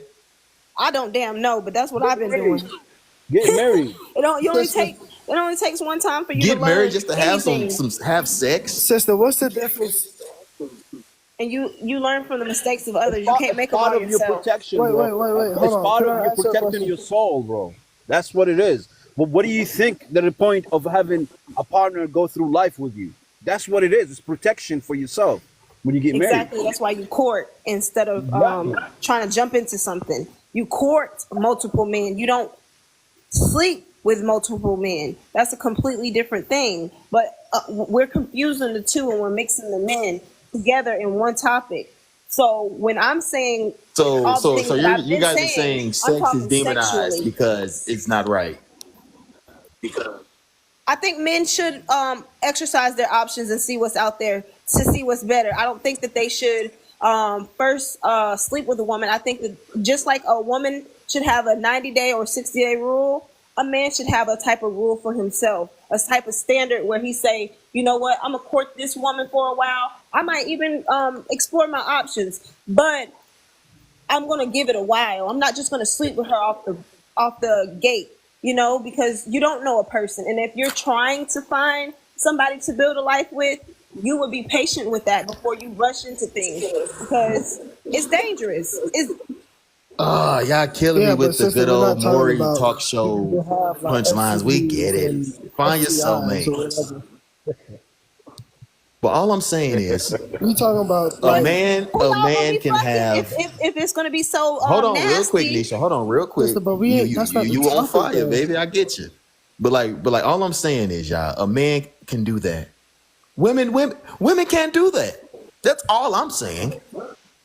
I don't damn know, but that's what Get I've been married. doing. Get married. It don't. You only Sister, take. It only takes one time for you to Get married learn just to have anything, have sex? sister, what's the difference? and you learn from the mistakes of It's others. You part, can't it's make them part all of your yourself. protection, Wait, bro. wait, wait, wait. Hold It's on. part Can of I you ask you a protecting question? your soul, bro. That's what it is. But what do you think the point of having a partner go through life with you? That's what it is. It's protection for yourself when you get married. Exactly. That's why you court instead of Exactly. trying to jump into something. You court multiple men. You don't sleep with multiple men. That's a completely different thing. But we're confusing the two and we're mixing the men together in one topic. So when I'm saying So all the so things so that I've you been guys are saying, saying I'm sex is talking demonized sexually. because it's not right. I think men should exercise their options and see what's out there to see what's better. I don't think that they should first sleep with a woman. I think that just like a woman should have a 90-day or 60-day rule, a man should have a type of rule for himself, a type of standard where he say, you know what, I'm gonna court this woman for a while. I might even explore my options, but I'm gonna give it a while. I'm not just gonna sleep with her off the gate, because you don't know a person. And if you're trying to find somebody to build a life with, you would be patient with that before you rush into things because it's dangerous. It's Ah, y'all killing me Yeah, but with the sister, good we're old not talking Maury about talk people show who have like punchlines. We get STDs it. and Find your STIs soulmate. or whatever. But all I'm saying is We talking about a like man who a y'all gonna man be can fucking have if it's gonna be so hold on real quick, nasty. Nisha. Hold on real quick. sister, but we You ain't. you That's you not the you on topic fire, though. baby. I get you. But all I'm saying is, y'all, a man can do that. Women can't do that. That's all I'm saying.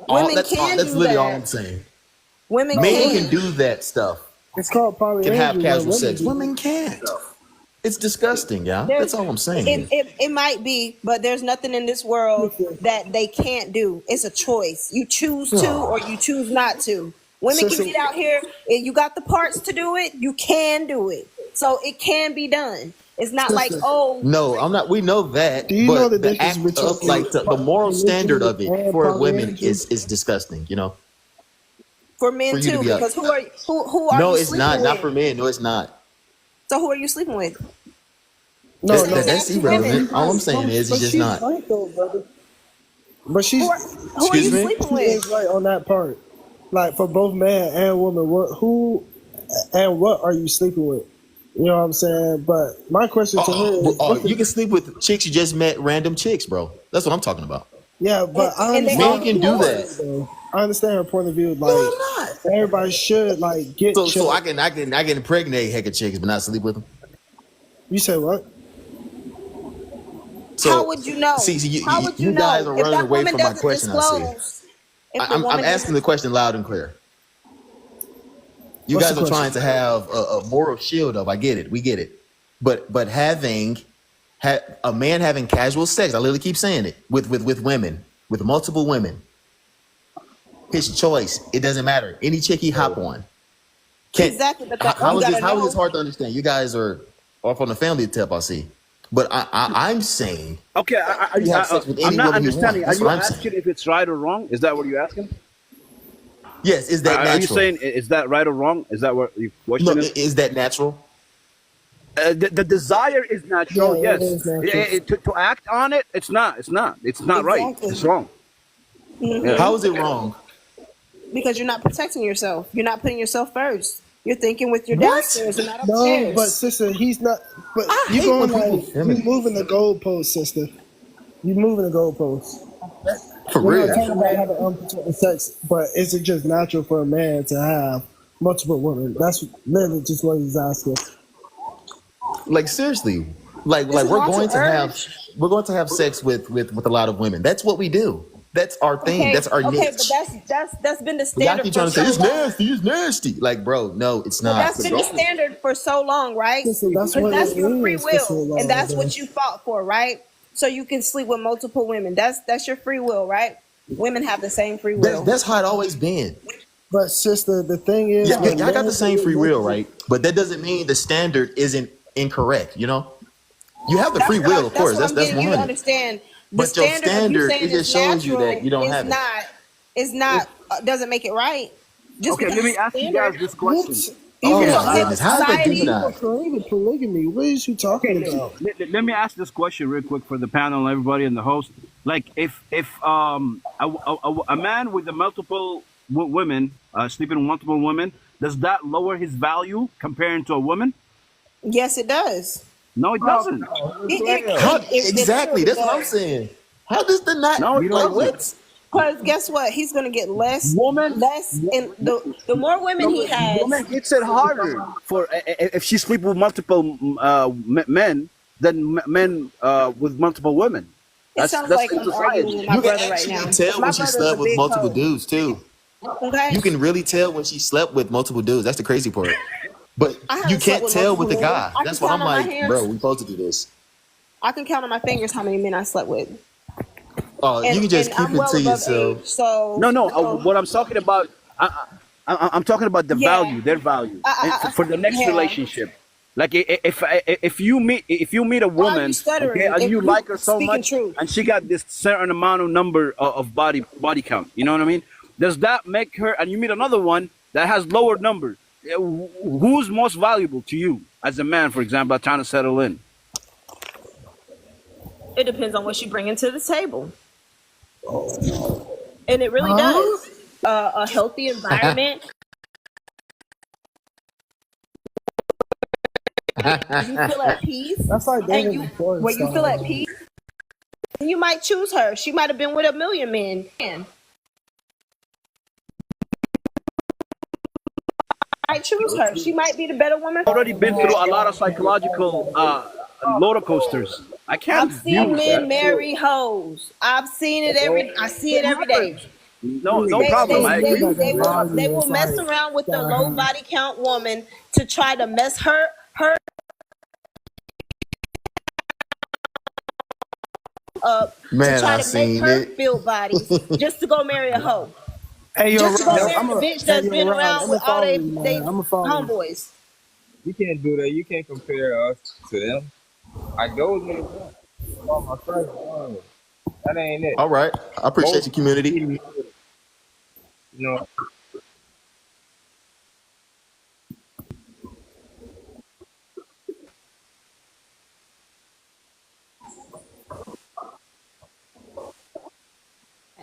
Women can That's do literally all that. I'm saying. Women No, Men women. can can. do that stuff. It's called Can have polyandry when casual women sex. do. Women can't. It's disgusting, y'all. There's That's all I'm saying. it might be, but there's nothing in this world Sister, that they can't do. It's a choice. You choose to or you choose not to. Women can sister, get out here and you got the parts to do it, you can do it. So it can be done. It's not like, sister. oh, No, I'm not. We know Do that, you know the but the difference act of between the moral standard polygamy of it and for women polyandry? is disgusting. for For men you to too, be up. because who are No, you it's sleeping not. Not with? for men. No, it's not. So who are you sleeping with? The No, same no. thing That's as for No, women. irrelevant. she's All I'm right. saying No, is, it's but just she's not. right though, brother. But Who she's who are Excuse you me. sleeping she is with? right on that part. Like for both man and woman, who and what are you sleeping with? You know what I'm saying? But my question to her is, what's You the can sleep with chicks you just met, random chicks, bro. That's what I'm talking about. yeah? And, But I and they understand Men all her can be do point of that. view whores. though. I understand her point of view. No, Like I'm not. everybody should like get So I checked. can impregnate heck of chicks, but not sleep with them. You say what? How So would you know? see, How would you you guys know are if running that away woman from my doesn't question. I see. disclose? If the I'm woman asking the doesn't, question loud and clear. You What's the guys are question? trying to have a moral shield up. I get it. We get it. But having a man having casual sex, I literally keep saying it with women, with multiple women, his choice. It doesn't matter. Any chick he hop on. Can exactly, but how you is this? gotta How is this know. hard to understand? You guys are off on the family tip. I see. But I'm saying Okay, you have sex with I'm any not woman you want. understanding. Are That's you what I'm saying. asking if it's right or wrong? Is that what you're asking? Yes, is that Are you natural? saying is that right or wrong? Is that what your No, question is? is that natural? The desire is Yeah, natural, it yes. is natural. To act on it, it's not. It's not. It's not right. It's Exactly. wrong. Yeah. How is it wrong? Because you're not protecting yourself. You're not putting yourself first. You're thinking with your What? downstairs and not No, but upstairs. sister, he's not. But I you hate going when people like you feminine. moving the goalpost, sister. You moving the goalpost. For We're not real. talking about having unprotected sex, but is it just natural for a man to have multiple women? That's literally just what he's asking. Like seriously. It's Like a natural urge. we're going to have sex with a lot of women. That's what we do. That's our thing. Okay, That's our okay, but niche. that's been the But y'all standard keep for trying to say so it's long. nasty, it's nasty. Like, bro, no, it's But not. that's been the standard for so long, right? Sister, that's Because what that's it your free is for so will, and long, that's though. what you fought for, right? so you can sleep with multiple women. That's your free will, right? Women have the same free will. That's how it always been. But sister, the thing is, Yeah, when y'all got the men same get free will, multiple, right? But that doesn't mean the standard isn't incorrect. You know, you have the free That's what will, I'm. of That's course. what I'm That's getting you to 100. understand. The But your standard of you standard, it saying it's just shows you that natural you don't is have it. not. Is not. Doesn't make it right. Just Okay, because let me it's a ask you guys standard. this what? question. Oh Even Okay, my I, some goodness, how is that some Society. people demonized? claim polygamy. What is you okay. talking about? Let me ask this question real quick for the panel and everybody and the host. Like, if a man with a multiple women sleeping with multiple women, does that lower his value comparing to a woman? Yes, it does. No, it Fuck doesn't. no. It's It it player. How it exactly? literally That's what I'm does. saying. How does the not No, it like doesn't. what? Because guess what? He's gonna get Woman, less, and the more women No, he but has, woman hits it we talking harder about for if she sleep with multiple men than men with multiple women. it That's sounds like in I'm arguing society. with my You can brother right actually now. Because tell when my she brother's a slept with big multiple hoe. dudes too. Okay, You can really tell when she slept with multiple dudes. That's the crazy part. But I you haven't slept can't with tell multiple with the women. guy. I can That's why count I'm on my like, bro, hands. we supposed to do this. I can count on my fingers how many men I slept with, You can just and keep I'm it well to above yourself. age. So, No, no. so What I'm talking about, I'm talking about the yeah, value, their value, and for the next yeah. relationship. Like if you meet a Why are you woman, okay, stuttering? and If you you like her so speaking much, truth, and she got this certain amount of number of body count, you know what I mean? Does that make her? And you meet another one that has lower numbers. Who's most valuable to you as a man, for example, trying to settle in? it depends on what you bring into the table, and it really Huh? does. A healthy environment. You feel at peace, That's like and dating a porn where you feel star, at man. peace, you might choose her. She might have been with a million men. Man, might choose her. She might be the better woman. Already been through a lot of psychological roller coasters. I I've can't deal seen with men that. marry hoes. I've seen it I see it every day. Good. No It problem. doesn't I mean agree that with the you there. They value will is mess like around with the sky low high. body count woman to try to mess her up, to Man, try I to make seen her it. feel bodies just to go marry a hoe. Hey, yo, Just to go Rod, marry the bitch hey, that's yo, been Rod, around I'm with gonna all follow you, man. they I'm gonna follow you. homeboys. you can't do that. You can't compare us to them. Like those niggas, all my friends. No, that ain't it. All right. I appreciate Most your community. you know,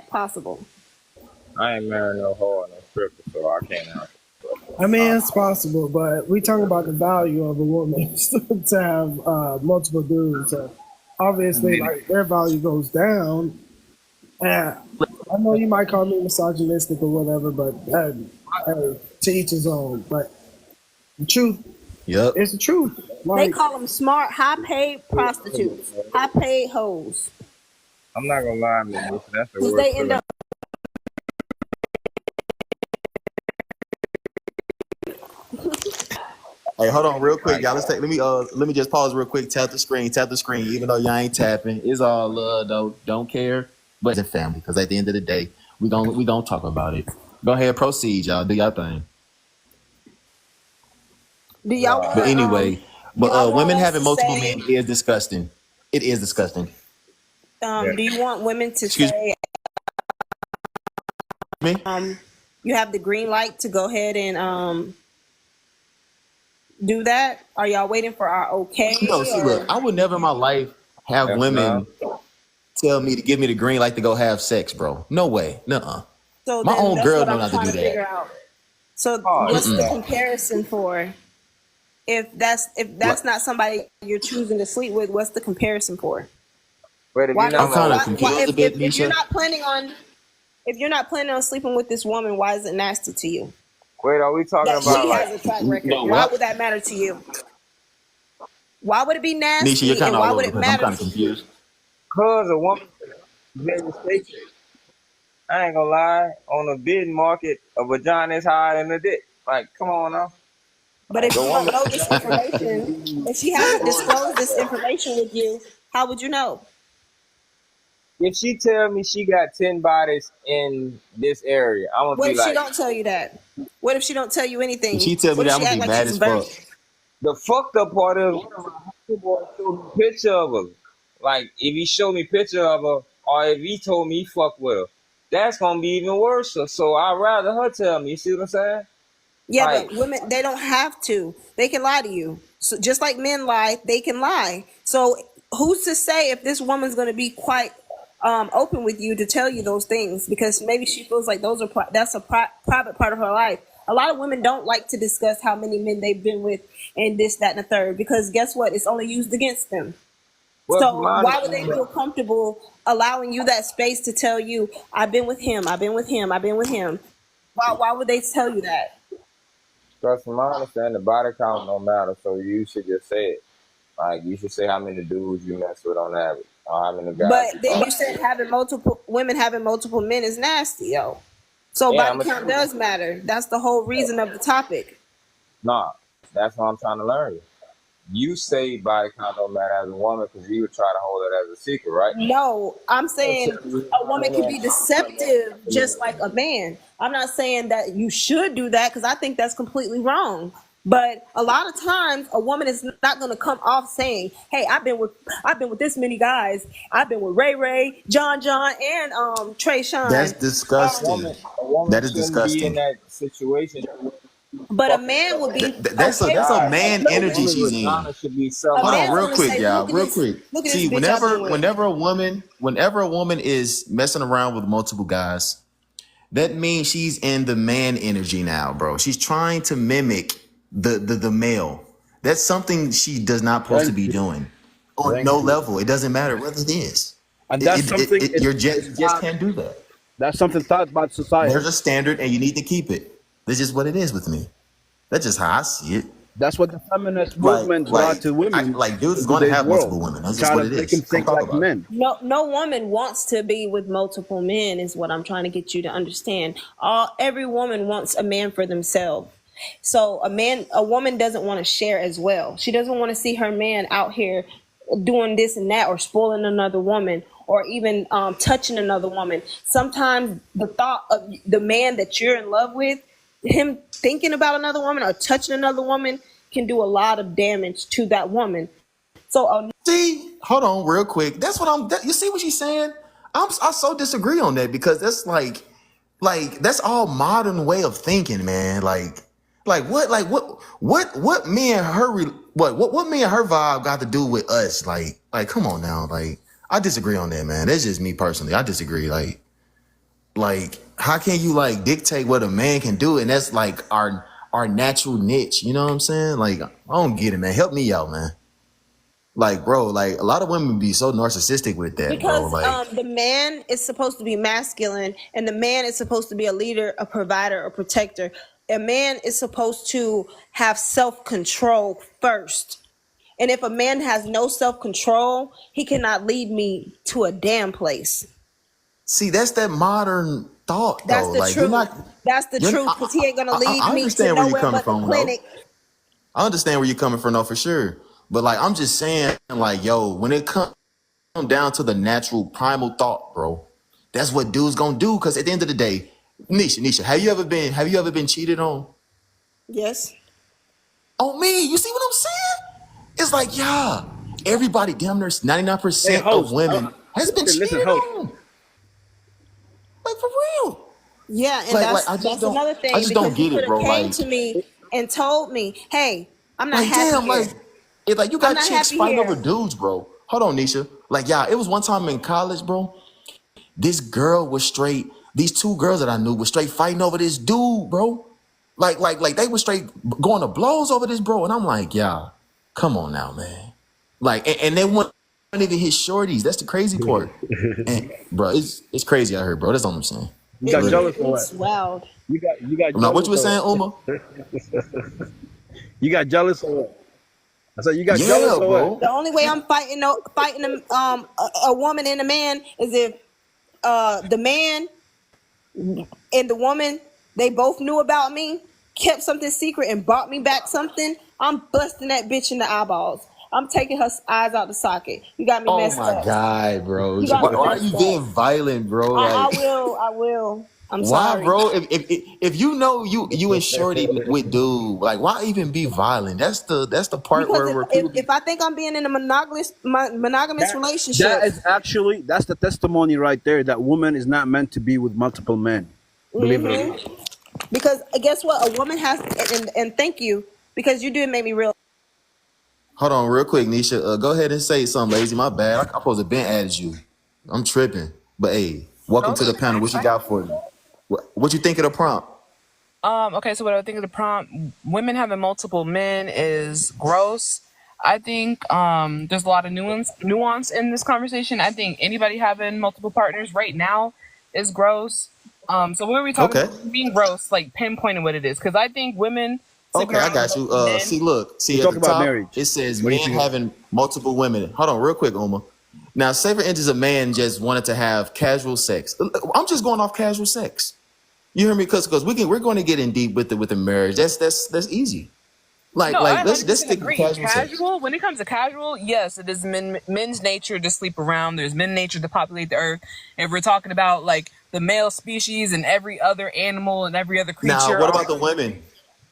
Possible. I ain't marrying no hoe or no stripper, so I can't answer. I mean, it's possible, but we talking about the value of a woman to have multiple dudes. So obviously, like their value goes down. And I know you might call me misogynistic or whatever, but hey, to each his own. But the truth Yep. is the truth. They Like, call them smart, high paid prostitutes, high paid hoes. I'm not gonna lie, man. That's the Because worst they end feeling. up. Hey, hold on real quick, Like, y'all. Let me just pause real quick. Tap the screen, even though y'all ain't tapping. It's all love though. Don't care. But it's family, because at the end of the day, we gonna talk about it. Go ahead, proceed, y'all. Do y'all thing. Do y'all nah, But want anyway, y'all want women us having to multiple say men is disgusting. It is disgusting. yeah. do you want women to Excuse say me? you have the green light to go ahead and do that? Are y'all waiting for our No, okay, see, look, or I would never in my life have F nah. women tell me to give me the green light to go have sex, bro. No way. Nuh-uh. so My then own that's girl what know I'm not to trying do to that. figure out. So Oh, what's the no. comparison for? If Like, that's not somebody you're choosing to sleep with, what's the comparison for? But if Why you're I'm not does kind gonna, of why confused a bit, if you're Nisha. not planning on sleeping with this woman, why is it nasty to you wait, are we talking that about she like, has a track record? No, Why what? would that matter to you? Why would it be Nisha, you're nasty, kind and of why all would over the it place. I'm matter kind of to you? confused. cause a woman very station. I ain't gonna lie, on the bid market, a vagina is higher than a dick. Like, come on now. But Like if a you don't woman know this vagina information, can be if she hasn't more disclosed this information with you, how would you know? if she tell me she got 10 bodies in this area, I'm gonna What be if she like, don't tell you that? What if she don't tell you If anything? she tell me What if that, I'm she gonna act be like mad she's a as fuck. virgin? the fucked up part is one of my homeboys showed me a picture of her. Like, if he showed me a picture of her, or if he told me he fuck with her, that's gonna be even worse. So I'd rather her tell me. You see what I'm saying? Yeah, Like, but women, they don't have to. They can lie to you. So just like men lie, they can lie. So who's to say if this woman's going to be quite open with you to tell you those things? Because maybe she feels like those are that's a private part of her life. A lot of women don't like to discuss how many men they've been with and this, that, and the third. Because guess what? It's only used against them. well, from So my why would they understanding, feel comfortable allowing you that space to tell you, "I've been with him. I've been with him. I've been with him." Why would they tell you that? because from my understanding, the body count don't matter. So you should just say it. Like, you should say how many dudes you mess with on average, or how many guys But you then fuck you with. said having multiple women having multiple men is nasty, yo. So Yeah, body I'm gonna count tell you. does matter. That's the whole reason of the topic. Nah, that's what I'm trying to learn. You say body count don't matter as a woman because you would try to hold it as a secret, right? No, I'm So saying tell me a woman can be deceptive how many. just like a man. I'm not saying that you should do that because I think that's completely wrong. But a lot of times a woman is not going to come off saying, "Hey, I've been with this many guys. I've been with Ray Ray, John, and Trey That's Sean." disgusting. A woman That is shouldn't be in disgusting. that situation to where she's But a fucking man stuff would that be That's a okay that's with a guys. that. man A Look, energy woman's she's in. vagina should be a Hold on, man's real self-explanatory. gonna quick, say, y'all, "Look at real this, quick. look at this See, bitch I've been whenever with." whenever a woman is messing around with multiple guys, that means she's in the man energy now, bro. She's trying to mimic the male. That's something she does not supposed to Thank be you. doing on Thank no you. level. It doesn't matter what it is. And that's something You're it's just taught. can't do that. That's something taught by There's society. a standard, and you need to keep it. That's just what it is with me. That's just how I see it. That's what the feminist movement brought to women Like dudes is in going to today's have world. multiple women. That's just Try what to it make is. them Don't think talk like about it. men. No woman wants to be with multiple men is what I'm trying to get you to understand. Every woman wants a man for themselves. So a woman doesn't want to share as well. She doesn't want to see her man out here doing this and that or spoiling another woman or even touching another woman. Sometimes the thought of the man that you're in love with, him thinking about another woman or touching another woman can do a lot of damage to that woman. So See, hold on, real quick. That's what you see what she's saying? I so disagree on that because that's like that's all modern way of thinking, man. What me and her what me and her vibe got to do with us? Like come on now, like I disagree on that, man. That's just me personally. I disagree. Like how can you like dictate what a man can do, and that's like our natural niche. You know what I'm saying? Like I don't get it, man. Help me out, man. Like, bro, like a lot of women be so narcissistic with that, bro. because Like, the man is supposed to be masculine and the man is supposed to be a leader, a provider, a protector. A man is supposed to have self-control first. And if a man has no self-control, he cannot lead me to a damn place. see, that's that modern thought, That's though. the Like, you're truth. not. That's the You're. truth because he ain't gonna lead I me to understand where you're nowhere coming but the from, though. clinic. I understand where you're coming from, though, for sure. But like, I'm just saying, like, yo, when it comes down to the natural primal thought, bro, that's what dudes gonna do. Because at the end of the day, Nisha, have you ever been cheated Yes. on me? You see what I'm saying? It's like, yeah, everybody, damn near Hey, 99% of host. women has been Listen, cheated host. on. Like for real. Yeah, and Like that's another I thing just don't because you get could it, have bro. came to me and told me, "Hey, I'm not happy Damn, here. it's like you I'm got not chicks happy fighting over here." dudes, bro. Hold on, Nisha. Like, yeah, it was one time in college, bro. This girl was straight. These two girls that I knew were straight fighting over this dude, bro. Like they were straight going to blows over this, bro. And I'm like, yeah, come on now, man. Like, and they weren't even hit shorties. That's the crazy part. And bro, it's crazy out here, bro. That's all I'm saying. You got Really. jealous or what? It's wild. You got Now, what you jealous were or saying, what? Uma? You got jealous or what? I said you got jealous Yeah, or what? The bro. only way I'm fighting a woman and a man is if the man and the woman they both knew about me, kept something secret, and brought me back something. I'm busting that bitch in the eyeballs. I'm taking her eyes out the socket. You got me Oh messed my up. god, bro. You got me Why are messed you up. being violent, bro? I Like, will. I will. I'm why, sorry. bro? If you know you and Shorty with dude, like, why even be violent? That's the part Because where people be. if I think I'm being in a monogamous That relationship, that is actually that's the testimony right there that woman is not meant to be with multiple men. Believe it or not. because guess what? A woman has, and thank you, because you did make me real. Hold on, real quick, Nisha. Go ahead and say something, lazy. My bad. I'm supposed to been added you. I'm tripping. But hey, welcome No, to the panel. What you got for me? What you think of the prompt? okay, so what I think of the prompt, women having multiple men is gross. I think there's a lot of nuance in this conversation. I think anybody having multiple partners right now is gross. So when are we talking Okay. about being gross, like pinpointing what it is? Because I think women sleeping Okay, I around with got you. multiple men. See, look, We're see at the talking about top, marriage. it says What do you men think about? having multiple women. Hold on, real quick, Uma. Now, say for instance, a man just wanted to have casual sex. I'm just going off casual sex. You hear me? Because we're going to get in deep with the marriage. That's easy. No, Like I let's 100% stick with agree. casual sex. Casual, when it comes to casual, yes, it is men's nature to sleep around. There's men's nature to populate the earth. If we're talking about like the male species and every other animal and every other Now, creature what on about the women?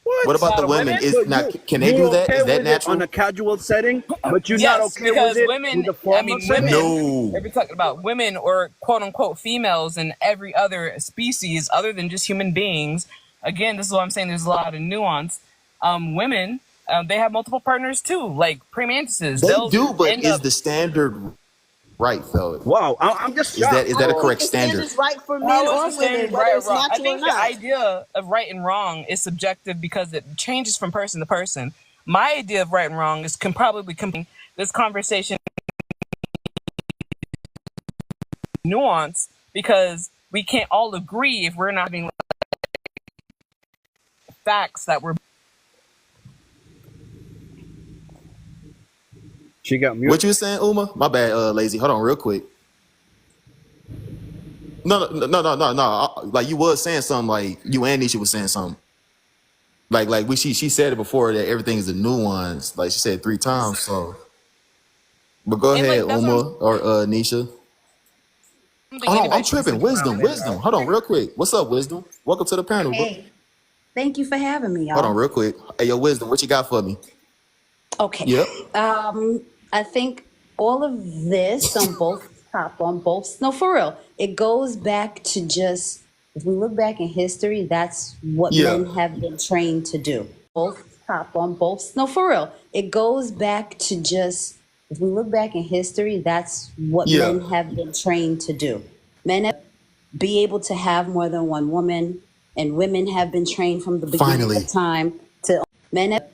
What a about lot the of women? women, Is So now you can they you're do that? okay Is that with it on natural? a casual setting, but you're not yes, okay with because it women, with a I formal mean, setting? women, No. if we're talking about women or quote unquote females and every other species other than just human beings, again, this is what I'm saying. There's a lot of nuance. Women, they have multiple partners too, like praying mantises. They They'll do, but end is up. the standard right though? Wow, I'm just Is that shocked, is I that a don't bro. think correct the standard? standard's right for men How is the or women, standard whether right or it's wrong? I natural or think the not. idea of right and wrong is subjective because it changes from person to person. My idea of right and wrong is can probably come this conversation nuance because we can't all agree if we're not having facts that we're. She got mute. What you saying, Uma? My bad, lazy. Hold on, real quick. No. Like you was saying something. Like you and Nisha was saying something. She said it before that everything is a nuance. Like she said 3 times. So, but go And ahead, like that's what Uma or Nisha. I don't think Oh no, I'm anybody should be tripping. sleeping around men, Wisdom. bro. Hold on, real quick. What's up, Wisdom? Welcome to the panel, bro. Hey, thank you for having me, Hold on, y'all. real quick. Hey, yo, Wisdom, what you got for me? Okay. Yep. I think all of this on both, no, for real, it goes back to just, if we look back in history, that's what Yeah. men have been trained to do. Both, no, for real, it goes back to just, if we look back in history, that's what Yeah. men have been trained to do. Men have be able to have more than one woman, and women have been trained from the beginning Finally. of time to men have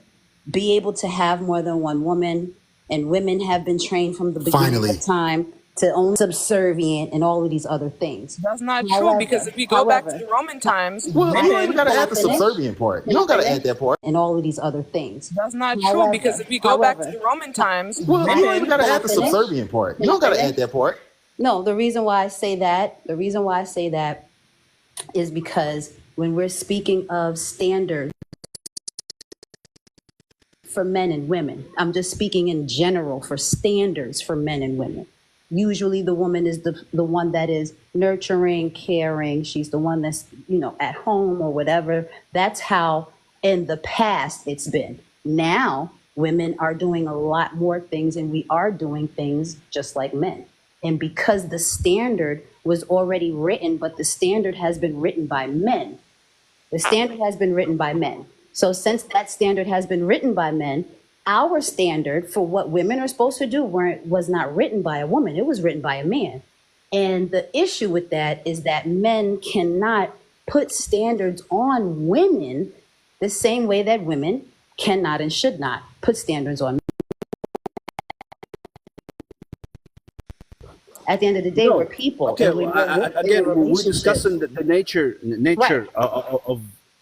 be able to have more than one woman, and women have been trained from the beginning Finally. of time to own subservient and all of these other things. That's not true because However, if we go back to however, the Roman times, Well, you don't even women. gotta can I add the finish? subservient part. You Can I don't gotta finish? add that part. And all of these other things. That's not true because However, if we go back to however, the Roman times, Well, you don't even women. gotta can I add the finish? subservient part. You Can I don't gotta finish? add that part. No, the reason why I say that is because when we're speaking of standards for men and women, I'm just speaking in general for standards for men and women. Usually the woman is the one that is nurturing, caring. She's the one that's, at home or whatever. That's how in the past it's been. Now women are doing a lot more things and we are doing things just like men. And because the standard was already written, but the standard has been written by men. The standard has been written by men. So since that standard has been written by men, our standard for what women are supposed to do was not written by a woman. It was written by a man. And the issue with that is that men cannot put standards on women the same way that women cannot and should not put standards on men. At the end of the day, we're No. people. Okay. And Well, when we're in a again, we're relationship, discussing the nature right.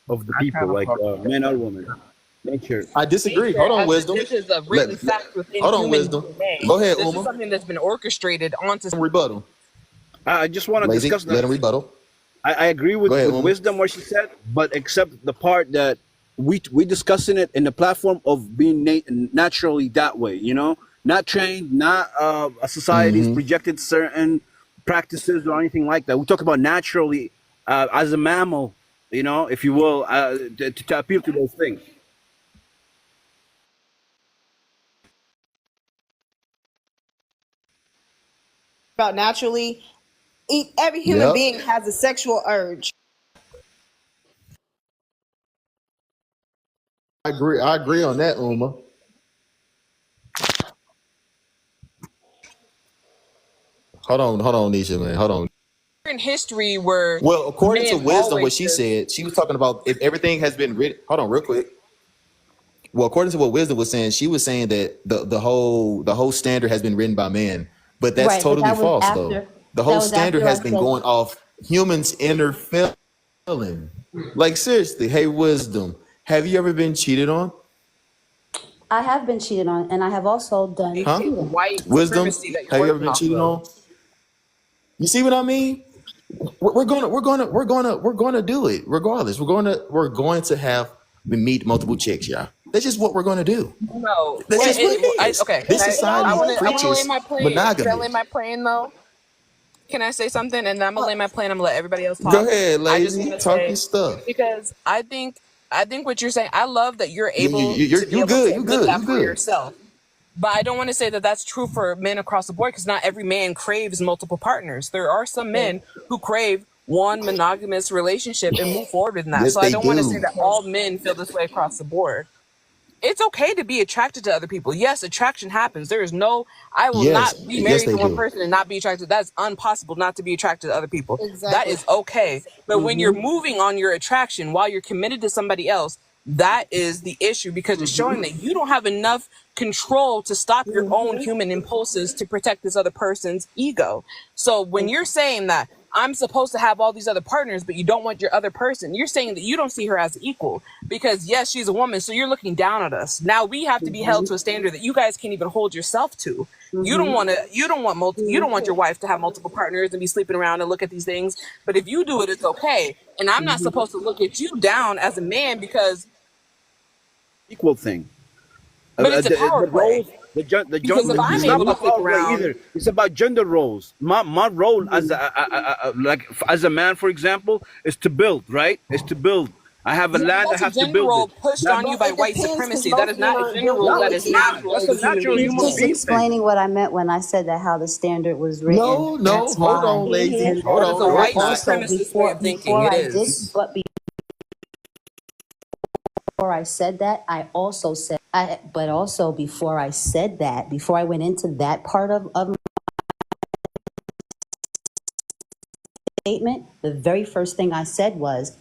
of the people, like men or women. Nature. I disagree. Nature Hold on, as Wisdom. this is a written fact within Hold on, human Wisdom. DNA. Go ahead, This is Uma. something that's been orchestrated onto. Rebuttal. I just want to Lazy, discuss let that. him rebuttal. I agree Go ahead, with Uma. wisdom what she said, but except the part that we discussing it in the platform of being naturally that way, you know, not trained, not a society's projected certain practices or anything like that. We talk about naturally as a mammal, you know, if you will, to appeal to those things. About naturally, every human Yep. being has a sexual urge. I agree on that, Uma. Hold on, Nisha, man. Hold on. In history where Well, according to men wisdom, always what she just said, she was talking about if everything has been written. Hold on, real quick. Well, according to what wisdom was saying, she was saying that the whole standard has been written by man, but that's Right, but totally that was false, though. after. The That whole was standard after I has been said going off humans' inner feeling. Like seriously, hey, wisdom, have you ever been cheated on? I have been cheated on, and I have also done Huh? it's cheating. white Wisdom, supremacy that you're have you ever working been off cheated of. on? You see what I mean? We're gonna do it regardless. We're going to have we meet multiple chicks, y'all. That's just what we're gonna do. No, That's just what it is. okay. This I society want to. I want to lay preaches my plane. Can I lay monogamy. my plane though? Can I say something? And then I'm gonna lay my plane. I'm gonna let everybody else Go talk. ahead, I just lazy. want to Talk your say stuff. because I think what you're saying. I love that you're You, you, able you, to you're be you able to good. You admit good. that You for good. yourself. But I don't want to say that that's true for men across the board because not every man craves multiple partners. There are some men who crave one monogamous relationship and move forward in that. Yes, So I they don't want to say do. that all men feel this way across the board. It's okay to be attracted to other people. Yes, attraction happens. There is no, I will Yes, not be yes, married they to one do. person and not be attracted. That's impossible not to be attracted to other people. That Exactly. is okay. But when you're moving on your attraction while you're committed to somebody else, that is the issue because it's showing that you don't have enough control to stop your own human impulses to protect this other person's ego. So when you're saying that I'm supposed to have all these other partners, but you don't want your other person, you're saying that you don't see her as equal because yes, she's a woman, so you're looking down at us. Now we have to be held to a standard that you guys can't even hold yourself to. You don't want your wife to have multiple partners and be sleeping around and look at these things. But if you do it, it's okay. And I'm not supposed to look at you down as a man because, Equal thing. but it's a power The play. roles, Because if I'm it's not able to about sleep power play around, either. It's about gender roles. My role as like as a man, for example, is to build. Right? Is to build. I have a yeah, but land. I that's a have to gender build role it. pushed That on you Well, by it white depends because supremacy. That is most men not a aren't gender built role. no, That like is it's you. not. natural That's as a a human natural He's being human just doing. being thing. explaining what I meant when I said that how the standard was written. No, no. That's Hold why. on, lazy. And Hold That that, is a on. but I Real white quick. also supremacist way of thinking. It is. before I said that, but also before I said that, before I went into that part of my statement, the very first thing I said was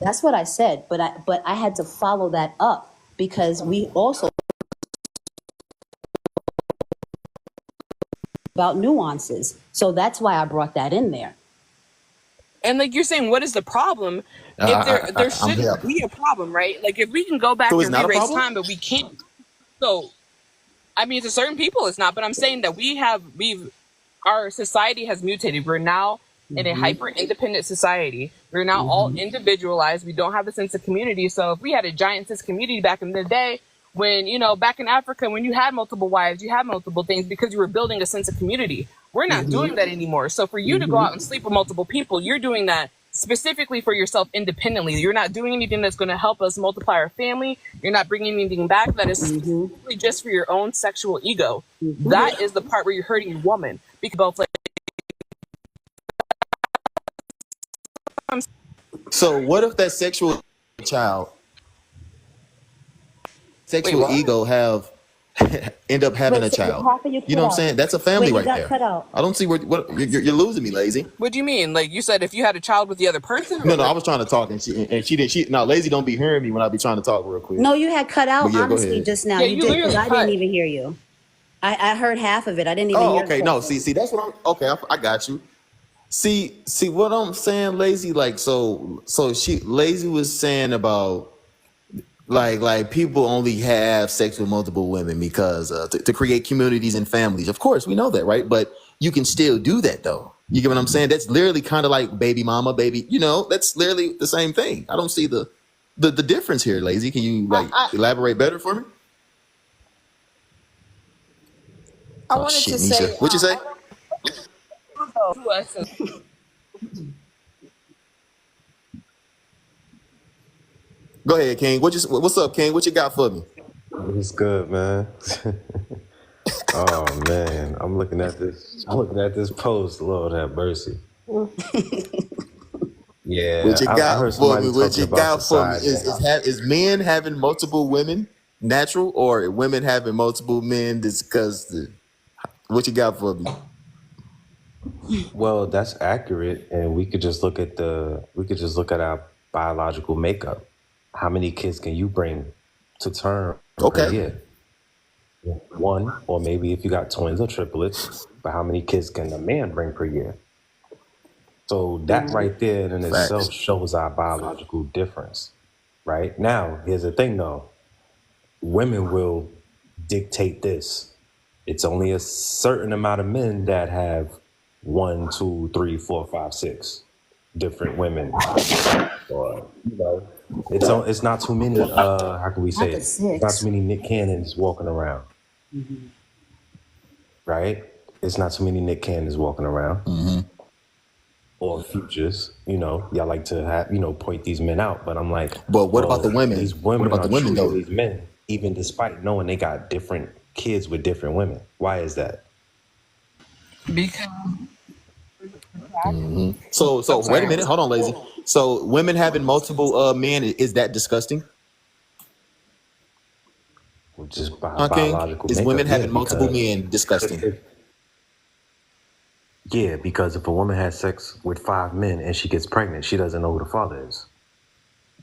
that's what I said, but I had to follow that up because we also about nuances. So that's why I brought that in there. And like you're saying, what is the problem? If there I'm here. shouldn't be a problem, right? Like if we can go back So it's and not a re-raise problem. time, but we can't. So I mean, to certain people, it's not. But I'm saying that we've our society has mutated. We're now in a hyper independent society. We're now all individualized. We don't have a sense of community. So if we had a giant sense of community back in the day, when back in Africa, when you had multiple wives, you had multiple things because you were building a sense of community. We're not doing that anymore. So for you to go out and sleep with multiple people, you're doing that specifically for yourself independently. You're not doing anything that's going to help us multiply our family. You're not bringing anything back that is specifically just for your own sexual ego. That is the part where you're hurting your woman because both like So what if that sexual child, wait, sexual what? ego have end up having Wait, a so child? how can you You cut know what I'm out? saying? That's a family Wait, you right got there. cut out. I don't see what you're losing me, lazy. What do you mean? Like you said, if you had a child with the other person, or No, I what? was trying to talk and she didn't. Now lazy don't be hearing me when I be trying to talk real quick. No, you had cut But out yeah, go honestly ahead. just now. Yeah, You you did because literally I didn't cut. even hear you. I heard half of it. I didn't even Oh, hear the okay. No, question. see, that's what I'm. Okay, I got you. See what I'm saying, lazy. Like, so she lazy was saying about like people only have sex with multiple women because to create communities and families. Of course, we know that, right? But you can still do that though. You get what I'm saying? That's literally kind of like baby mama, baby. That's literally the same thing. I don't see the the difference here, Lazy? Can you like I elaborate better for me? I Oh wanted shit, to say, Nisha. What you say? Go ahead, King. What's up, King? What you got for me? What's good, man? Oh man, I'm looking at this. I'm looking at this post. Lord have mercy. What Yeah, you I got heard for somebody me? What talking you about got for me? society. Is men having multiple women natural, or women having multiple men disgusting? What you got for me? Well, that's accurate, and we could just look at our biological makeup. How many kids can you bring to term per Okay. year? One, or maybe if you got twins or triplets. But how many kids can a man bring per year? So that right there in Facts. itself shows our biological difference. Right now, here's the thing though: women will dictate this. It's only a certain amount of men that have 1, 2, 3, 4, 5, 6 different women. Or it's not too many. How can we Not say the it? It's not too six. many Nick Cannons walking around, right? It's not too many Nick Cannons walking around. Or futures, y'all like to have, point these men out. But I'm like, But what about the well, women? these What women about are the women choosing though? these men, even despite knowing they got different kids with different women. Why is that? Because So I'm wait a sorry. minute. Hold on, Lazy. So women having multiple men, is that disgusting? Just by Huh, King? biological Is makeup, women yeah, having multiple because men disgusting? because if a woman has sex with 5 men and she gets pregnant, she doesn't know who the father is.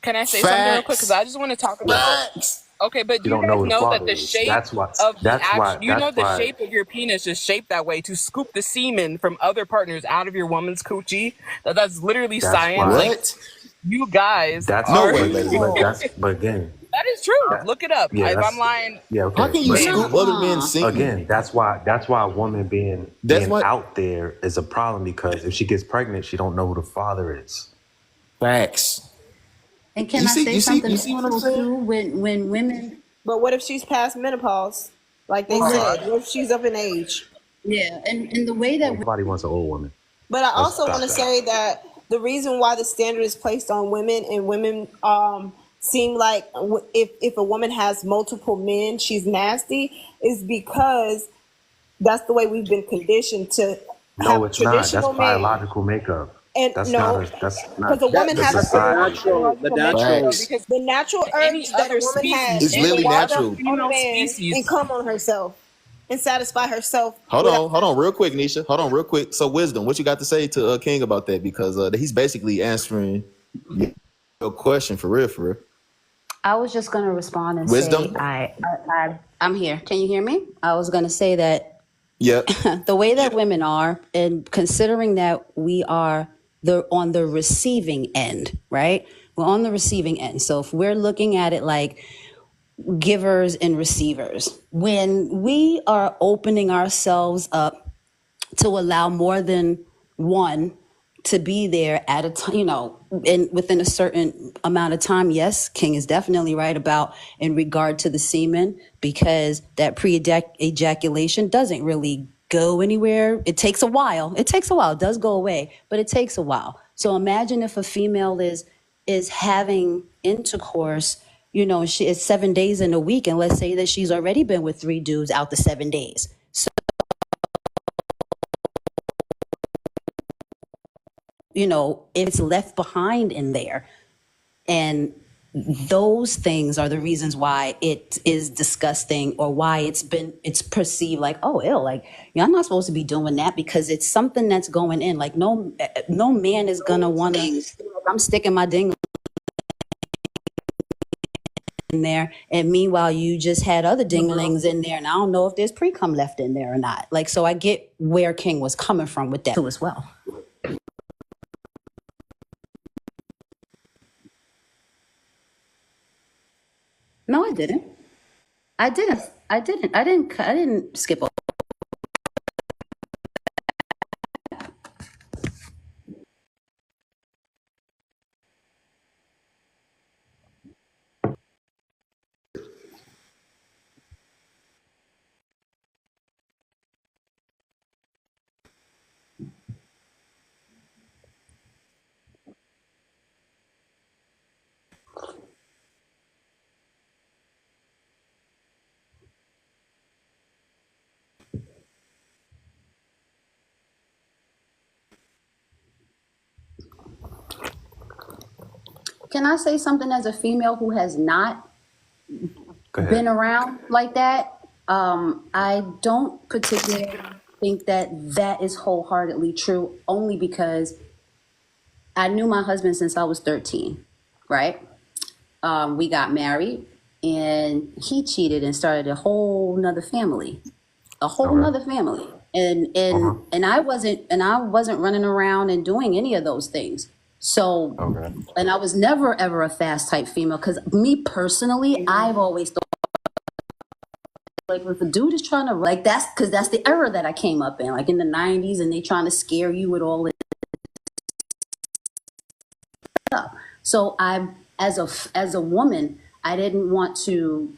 Can I say something real quick? Because Facts. I just want to talk about. Facts. Okay, but She do you don't know guys who the know that father the is. shape That's why. of the That's why. act, you know, That's the why. shape of your penis is shaped that way to scoop the semen from other partners out of your woman's coochie? That's literally That's science. why. Like, What? you guys That's No are. way, but Lazy. that's but again, That is true. that, Look it up. yeah, If I'm that's lying, yeah, How okay. can you But scoop other men's Nuh-uh. semen? again, that's why a woman That's being what. out there is a problem, because if she gets pregnant, she don't know who the father is. Facts. And can You I see? say You see? something You see what I'm also saying? too? When women, but what if she's past menopause? Like they well, said, what if she's up in age? yeah, and the way that Nobody wants an old woman. But I Let's also want stop to that. say that the reason why the standard is placed on women and women seem like if a woman has multiple men, she's nasty, is because that's the way we've been conditioned to have No, a it's not. That's traditional man. biological makeup. And That's not no, a. That's because not. a That, woman The that has a that's the certain society. natural. The biological makeup. natural. Facts. because The natural any urge that a other woman species, has It's is to any literally walk other up natural. on a female man and species. come on herself and satisfy herself without. Hold on, real quick, Nisha. Hold on, real quick. So, wisdom, what you got to say to King about that? Because he's basically answering your question for real, for real. I was just going to respond and say, Wisdom. I'm here. Can you hear me? I was going to say that Yep. the way that women are, and considering that we are on the receiving end, right? We're on the receiving end. So if we're looking at it like givers and receivers, when we are opening ourselves up to allow more than one to be there at a time, within a certain amount of time. Yes, King is definitely right about in regard to the semen, because that pre-ejaculation doesn't really go anywhere. It takes a while. It takes a while. It does go away, but it takes a while. So imagine if a female is having intercourse, she is 7 days in a week, and let's say that she's already been with 3 dudes out the 7 days. If it's left behind in there. And those things are the reasons why it is disgusting, or why it's perceived like, oh, ill, like, I'm not supposed to be doing that, because it's something that's going in. Like, no man is gonna want to, I'm sticking my ding in there, and meanwhile you just had other dinglings in there, and I don't know if there's pre-cum left in there or not. Like, so I get where King was coming from with that too as well. No, I didn't. I didn't skip over. can I say something as a female who has not Go ahead. been around like that? I don't particularly think that that is wholeheartedly true, only because I knew my husband since I was 13, right? We got married and he cheated and started a whole nother family, Okay. And Uh-huh. I wasn't running around and doing any of those things. So, Okay. and I was never ever a fast type female because me personally, I've always thought like if a dude is trying to like that's because that's the era that I came up in, like in the 90s, and they trying to scare you with all this stuff. So I, as a woman, I didn't want to,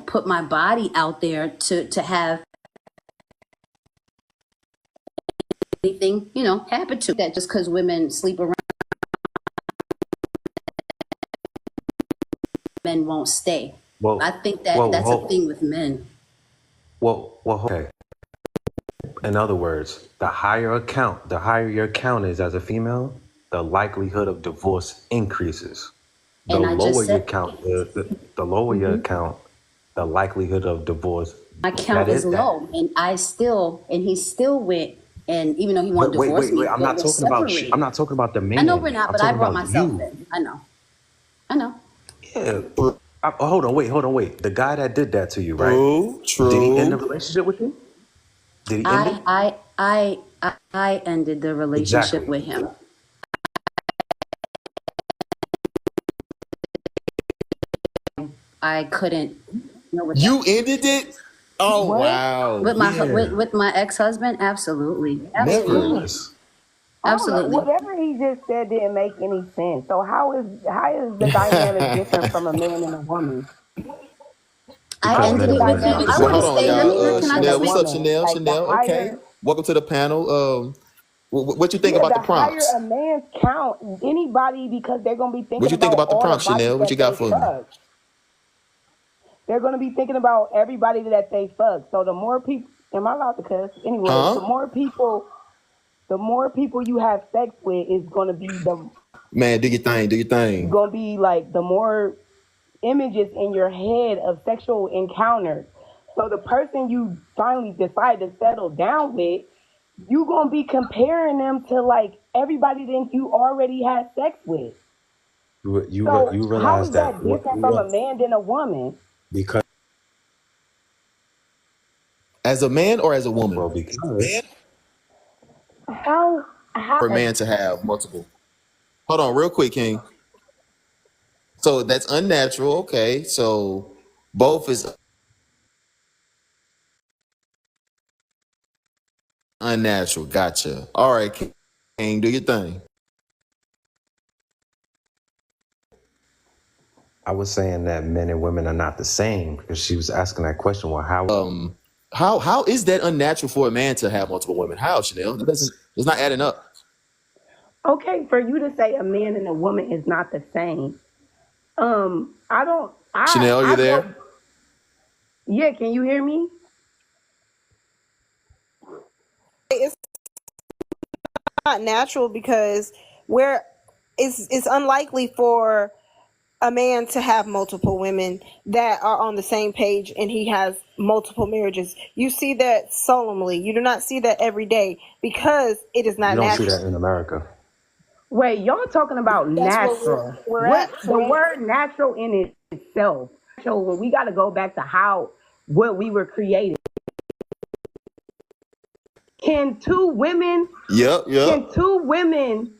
put my body out there to have anything, happen to that just because women sleep around, men won't stay. I Well, think that well, that's a thing with men. okay. In other words, the higher your count is as a female, the likelihood of divorce increases. The And I lower just your said count, the lower your count, the likelihood of divorce. my That count is is that. low, and he still went, and even though he won't But wait, divorce wait, wait. me, I'm but not we're talking about. I'm separated. not talking about the I know we're man. not, I'm but I talking brought about myself you. in. I know. Yeah. Hold on, wait. The guy that did that to you, right? True, Did he end the true. relationship with you? Did he end it? I ended the relationship Exactly. with him. I couldn't deal with that. You ended it? Oh What? wow. Yeah. With my ex-husband. Absolutely. Never. Yes. I don't know. Absolutely. Whatever he just said didn't make any sense. So how is the dynamic different from a man and a woman? I Because How is ended men the and it with women are him. the dynamic I Well, want to hold different same. on, from stay. a Let me y'all. man can I and a Chanel, speak? what's up, woman? Chanel? Like the Chanel, okay. higher, Welcome to the panel. What you think yeah, about the the higher prompts? a man's count, anybody because they're gonna be What thinking you think about about the all the prompts, bodies Chanel? What that you got they for me? fuck. They're gonna be thinking about everybody that they fuck. So the more people, am I allowed to cuss? Anyways, Huh? the more people you have sex with is gonna be the Man, do your thing. Do your thing. gonna be like the more images in your head of sexual encounters. So the person you finally decide to settle down with, you gonna be comparing them to like everybody that you already had sex with. So You how realize is that that what different from a man than a woman? because As a man or as a woman? because How For a man to have multiple. Hold on, real quick, King. So that's unnatural. Okay. So both is unnatural. Gotcha. All right, King, do your thing. I was saying that men and women are not the same because she was asking that question. Well, how? How is that unnatural for a man to have multiple women? How, Chanel? That doesn't. It's not adding up. okay for you to say a man and a woman is not the same. I don't Chanel, I you there? don't yeah, can you hear me? It's not natural because where it's unlikely for a man to have multiple women that are on the same page and he has multiple marriages. You see that solemnly. You do not see that every day because it is You not don't see that natural. in America. Wait, y'all talking about That's where natural. we're What at, the correct? word natural in itself. So when we got to go back to how what we were created. Can two women Yep, yep. can two women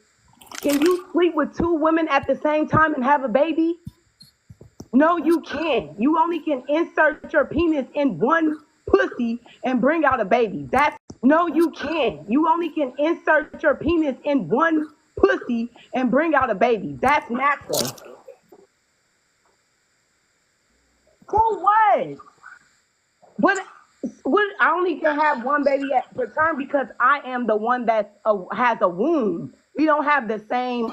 can you sleep with two women at the same time and have a baby? No, you can't. You only can insert your penis in one pussy and bring out a baby. That's no, you can't. You only can insert your penis in one pussy and bring out a baby. That's natural. For what? What? What? I only can have one baby at per term because I am the one that has a womb. We don't have the same.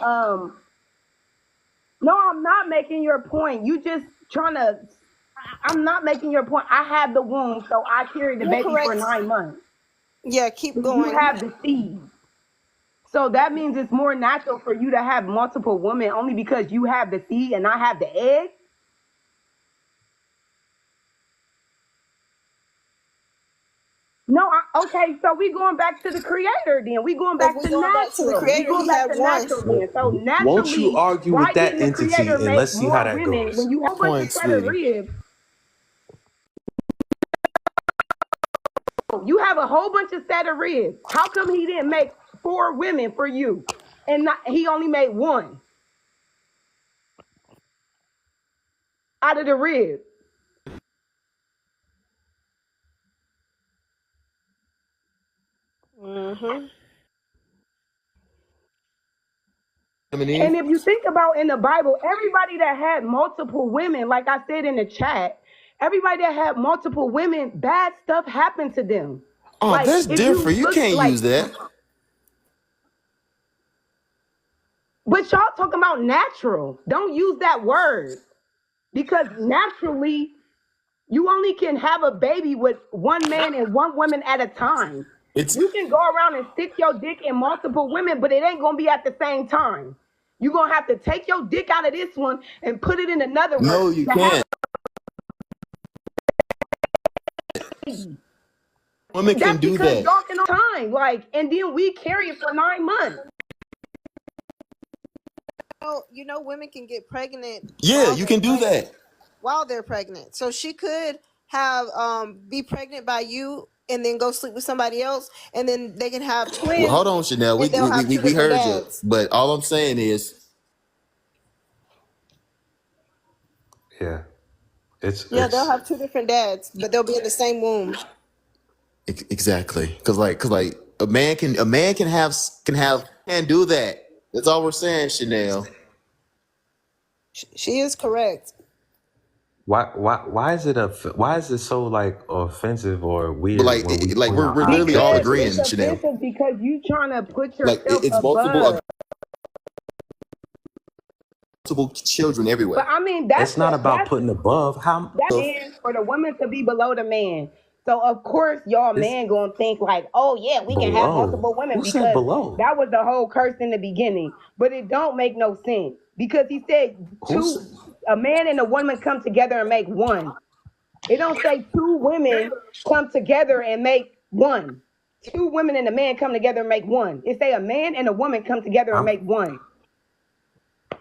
No, I'm not making your point. You just trying to. I'm not making your point. I have the womb, so I carried the You're baby for correct. 9 months. Yeah, keep You going. have the seed. So that means it's more natural for you to have multiple women only because you have the seed and I have the egg. No, okay, so we going back to the creator then. We going If back we to going back to the natural. We creator, going he back had to one. natural then. So Won't you naturally, argue why with that didn't the entity creator and make let's see how more that women goes? when you have a bunch of Point, set of sweetie. ribs? You have a whole bunch of set of ribs. How come he didn't make 4 women for you? And he only made 1 out of the ribs. Mm-hmm. Adam and And Eve. if you think about in the Bible, everybody that had multiple women, like I said in the chat, everybody that had multiple women, bad stuff happened to them. Oh, Like that's if you different. You look can't like, use that. but y'all talking about natural. Don't use that word because naturally you only can have a baby with 1 man and 1 woman at a time. It's You can go around and stick your dick in multiple women, but it ain't gonna be at the same time. You're gonna have to take your dick out of this one and put it in another one no, you to have can't. a baby. Women can That's do because that. y'all can time, like, and then we carry it for 9 months. Women can get pregnant Yeah, you can do that. while they're pregnant. So she could have be pregnant by you and then go sleep with somebody else, and then they can have Well, twins, hold on, Chanel. We and they'll we, have we, two we different heard you, dads. but all I'm saying is Yeah, it's Yeah, they'll it's have two different dads, but they'll be in the same womb. exactly because like a man can do that. That's all we're saying, Chanel. She is correct. why is it so like offensive or But weird like when we like point we're out we're literally obvious all Because it's agreeing, situations? Chanel. offensive because you trying to put Like yourself it's above. multiple children But everywhere. I mean, It's not about putting above. How that man for the woman to be below the man. So of course y'all it's men gonna think like, oh yeah, we can have below? multiple women Who said because below? that was the whole curse in the beginning. But it don't make no sense because he said Who's a man and a woman come together and make one. It don't say 2 women come together and make one. 2 women and a man come together and make one. It say a man and a woman come together and I'm make one.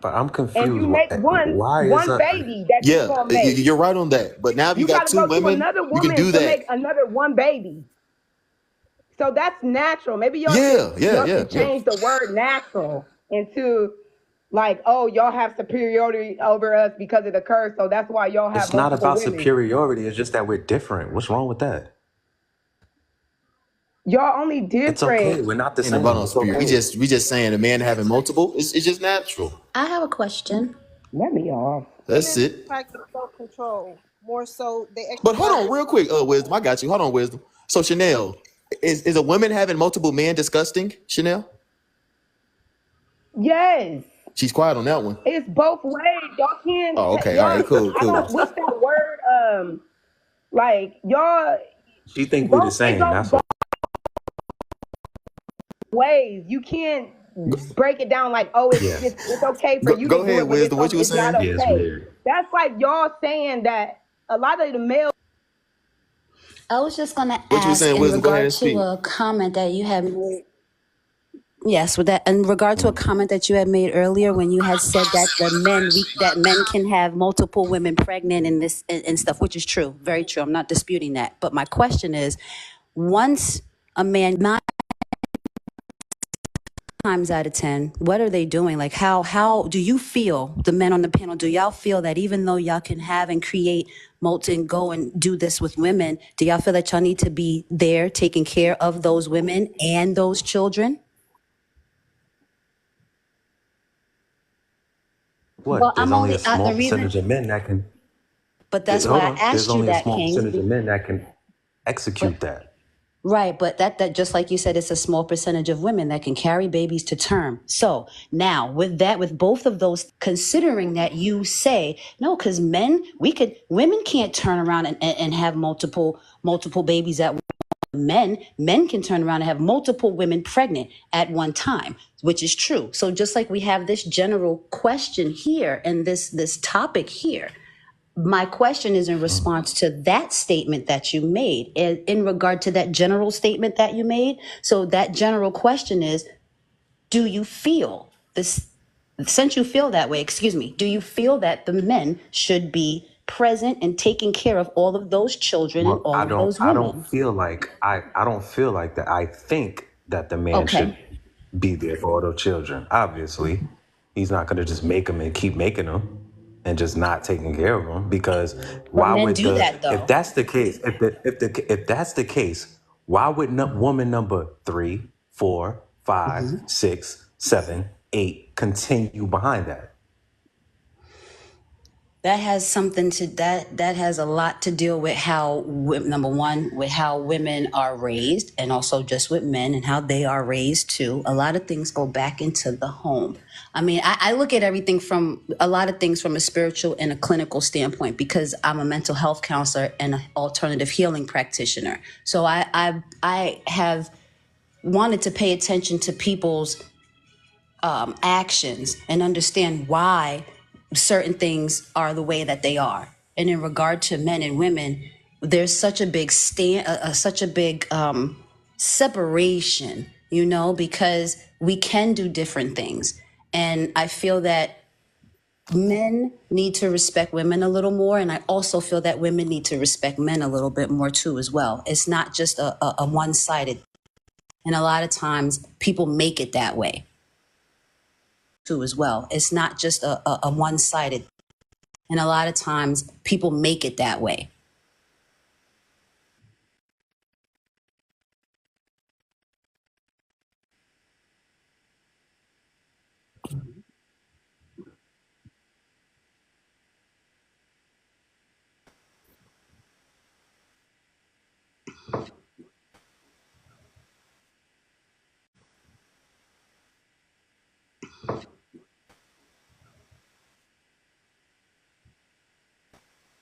I'm And confused. you make Why is one that? baby that you Yeah, gonna make. you're right on that. But now if you You got gotta two go to women, another you can woman do to that. make another one baby. So that's natural. Maybe Yeah, yeah, y'all yeah, should yeah. change the word natural into like, oh, y'all have superiority over us because of the curse. So that's why y'all have It's not multiple about women. superiority. It's just that we're different. What's wrong with that? Y'all only It's okay. different. We're not the Ain't about same. no It's spirit. We okay. just we just saying a man having multiple. It's just natural. I have a question. Let me off. That's Women it. practice self-control more so. They But hold exercise on, it. real quick, wisdom. I got you. Hold on, wisdom. So Chanel, is a woman having multiple men disgusting? Chanel, Yes. she's quiet on that one. It's both ways. Y'all can't Oh, okay. All y'all right. Cool. I Cool. don't what's that word? Like y'all She think we the both it same. goes That's both all. ways. You can't break it down like, oh, Yeah. it's okay for you to Go do ahead, it, but wisdom. What you were it's not saying? Yeah, it's okay. weird. That's like y'all saying that a lot of the male. I was just going to What you were ask saying, in wisdom? Go ahead regard and to speak. a comment that you had made. Yes, with that, in regard to a comment that you had made earlier when you had said that that men can have multiple women pregnant and this and stuff, which is true, very true. I'm not disputing that. But my question is, once a man 9 times out of 10, what are they doing? Like how do you feel, the men on the panel, do y'all feel that even though y'all can have and create and go and do this with women, do y'all feel that y'all need to be there taking care of those women and those children? Well, What? There's I'm only only a small the reason, percentage of men that can. but that's why Hold I on. There's asked you only a that, small Kings. percentage of men that can But execute that. right, but that just like you said, it's a small percentage of women that can carry babies to term. So now with that, with both of those, considering that you say no, because women can't turn around and have multiple babies at once. men can turn around and have multiple women pregnant at one time, which is true. So just like we have this general question here and this topic here, my question is in response to that statement that you made, in regard to that general statement that you made. So that general question is, do you feel this, since you feel that way, excuse me, do you feel that the men should be present and taking care of all of those children and Well, all of those I don't women? feel like I don't feel like that. I think that the man should Okay. be there for all those children. Obviously, he's not going to just make them and keep making them and just not taking care of them. Because But why men would do the that if though. that's the case if that's the case, why would woman number 3, 4, 5, 6, 7, 8 continue behind that? That has something to that has a lot to deal with how number one, with how women are raised, and also just with men and how they are raised too. A lot of things go back into the home. I mean, I look at everything from a lot of things from a spiritual and a clinical standpoint, because I'm a mental health counselor and an alternative healing practitioner. So I have wanted to pay attention to people's actions and understand why certain things are the way that they are. And in regard to men and women, there's such a big such a big separation, you know, because we can do different things. And I feel that men need to respect women a little more, and I also feel that women need to respect men a little bit more too as well. It's not just a one-sided, and a lot of times people make it that way too as well. It's not just a one-sided, and a lot of times people make it that way.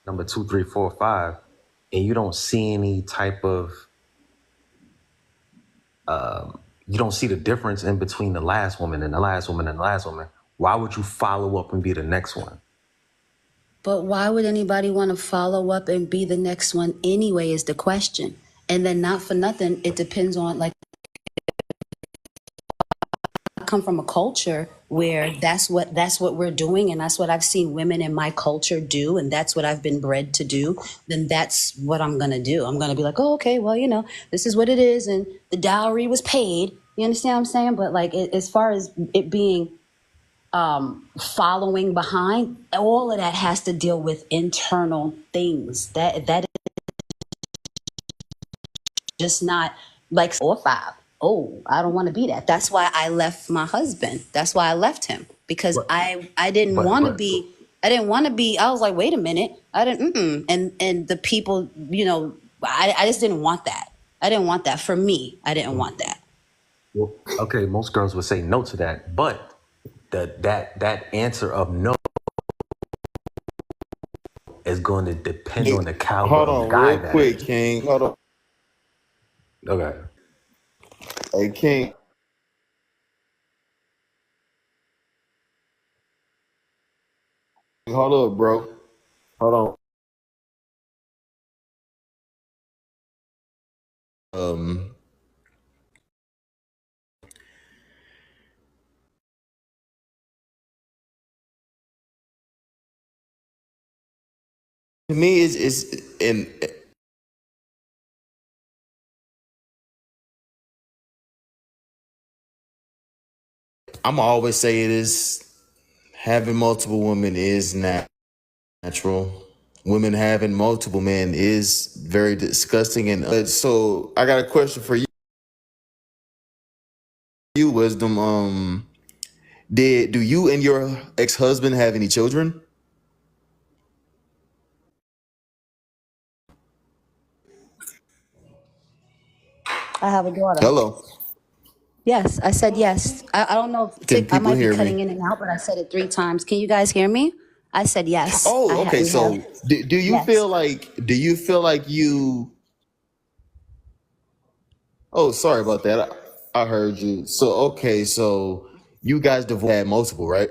Number 2, 3, 4, 5, and you don't see any type of you don't see the difference in between the last woman and the last woman and the last woman, why would you follow up and be the next one? But why would anybody want to follow up and be the next one anyway, is the question. And then, not for nothing, it depends on, like, I come from a culture where that's what we're doing, and that's what I've seen women in my culture do, and that's what I've been bred to do. Then that's what I'm gonna do. I'm gonna be like, oh, okay, well, you know, this is what it is, and the dowry was paid. You understand what I'm saying? But like, as far as it being following behind, all of that has to deal with internal things. That just not like 4 or 5. Oh, I don't want to be that. That's why I left my husband. That's why I left him, because But I didn't but want to but be. I didn't want to be. I was like, wait a minute. I didn't. And the people, you know, I just didn't want that. I didn't want that for me. I didn't want that. well, okay, most girls would say no to that, but that answer of no is going to depend Hey, on the caliber hold of on, guy real that quick, is. King. Hold on. Okay. Hey, King. Hold up, bro. Hold on. Um, to me, is and I'm always say it is, having multiple women is natural. Women having multiple men is very disgusting. And so I got a question for you, Wisdom. Do you and your ex-husband have any children? I have a daughter. Hello. Yes, I said yes. I don't know if Can I people might be hear cutting me? in and out, but I said it 3 times. Can you guys hear me? I said yes. Oh, okay. We have So do you yes. feel like you Oh, sorry about that. I heard you. So okay, so you guys divorced had multiple, right?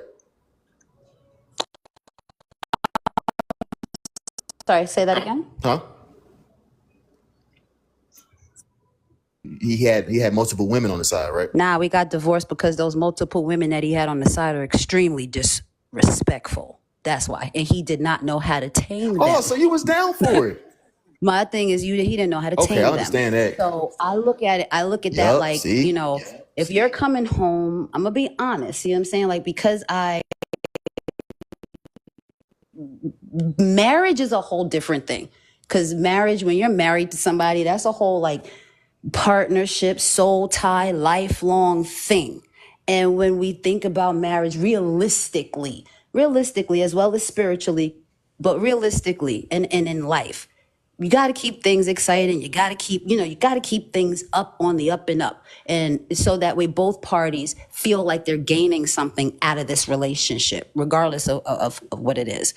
Sorry, say that again. Huh? He had multiple women on the side, right? Nah, we got divorced because those multiple women that he had on the side are extremely disrespectful. That's why. And he did not know how to tame Oh, them. so you was down for it. My thing is he didn't know how to Okay, I tame them. understand that. So I look at that Yup, like, you see? know, if you're coming home, I'm gonna be honest, you know what I'm saying? Like, because marriage is a whole different thing. Because marriage, when you're married to somebody, that's a whole like partnership, soul tie, lifelong thing. And when we think about marriage realistically, as well as spiritually, but realistically and in life, you got to keep things exciting. You got to keep, you got to keep things up on the up and up. And so that way both parties feel like they're gaining something out of this relationship, regardless of what it is.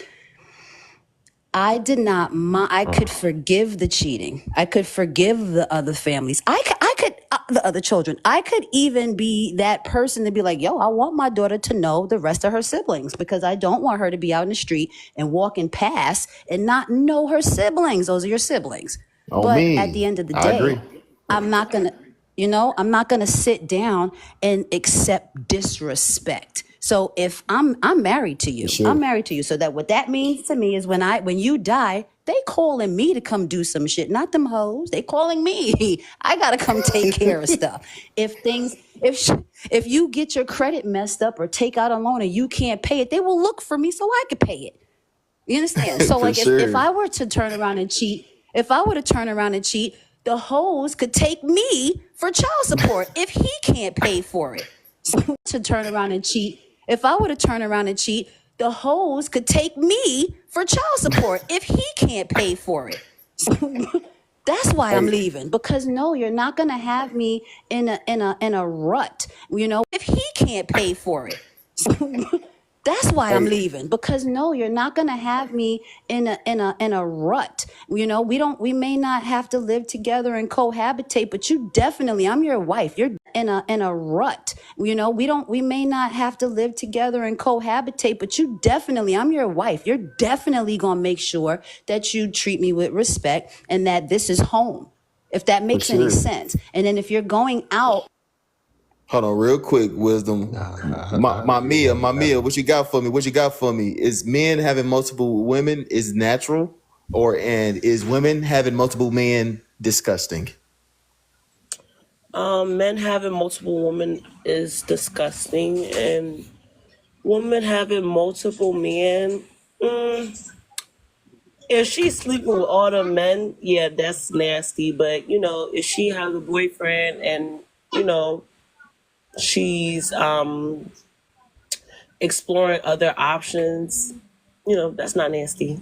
I did not mind. I could forgive the cheating. I could forgive the other families. I could the other children. I could even be that person to be like, yo, I want my daughter to know the rest of her siblings because I don't want her to be out in the street and walking past and not know her siblings. Those are your siblings. On But at the me. end of the I agree. day, I'm not going to, I'm not going to sit down and accept disrespect. So if I'm married to For you, sure. I'm married to you. So that what that means to me is when you die, they calling me to come do some shit, not them hoes. They calling me. I gotta come take care of stuff. If you get your credit messed up or take out a loan and you can't pay it, they will look for me so I could pay it. You understand? So For like if sure. I were to turn around and cheat, the hoes could take me for child support if he can't pay for it. So to turn around and cheat, if I were to turn around and cheat, the hoes could take me for child support if he can't pay for it. So that's why I'm Hey, leaving because no, you're not gonna have me in a rut. If he can't pay for it. So that's why I'm hey, leaving because no, you're not gonna have me in a rut. We may not have to live together and cohabitate, but you definitely, I'm your wife. You're in a rut. We may not have to live together and cohabitate, but you definitely, I'm your wife. You're definitely gonna make sure that you treat me with respect and that this is home. If that for makes any sure. sense. And then if you're going out. Hold on, real quick, wisdom. My I Mia, agree. my Mia, what you got for me? What you got for me? Is men having multiple women is natural, and is women having multiple men disgusting? Men having multiple women is disgusting, and women having multiple men. If she's sleeping with all the men, yeah, that's nasty. But if she has a boyfriend and you know she's exploring other options, that's not nasty.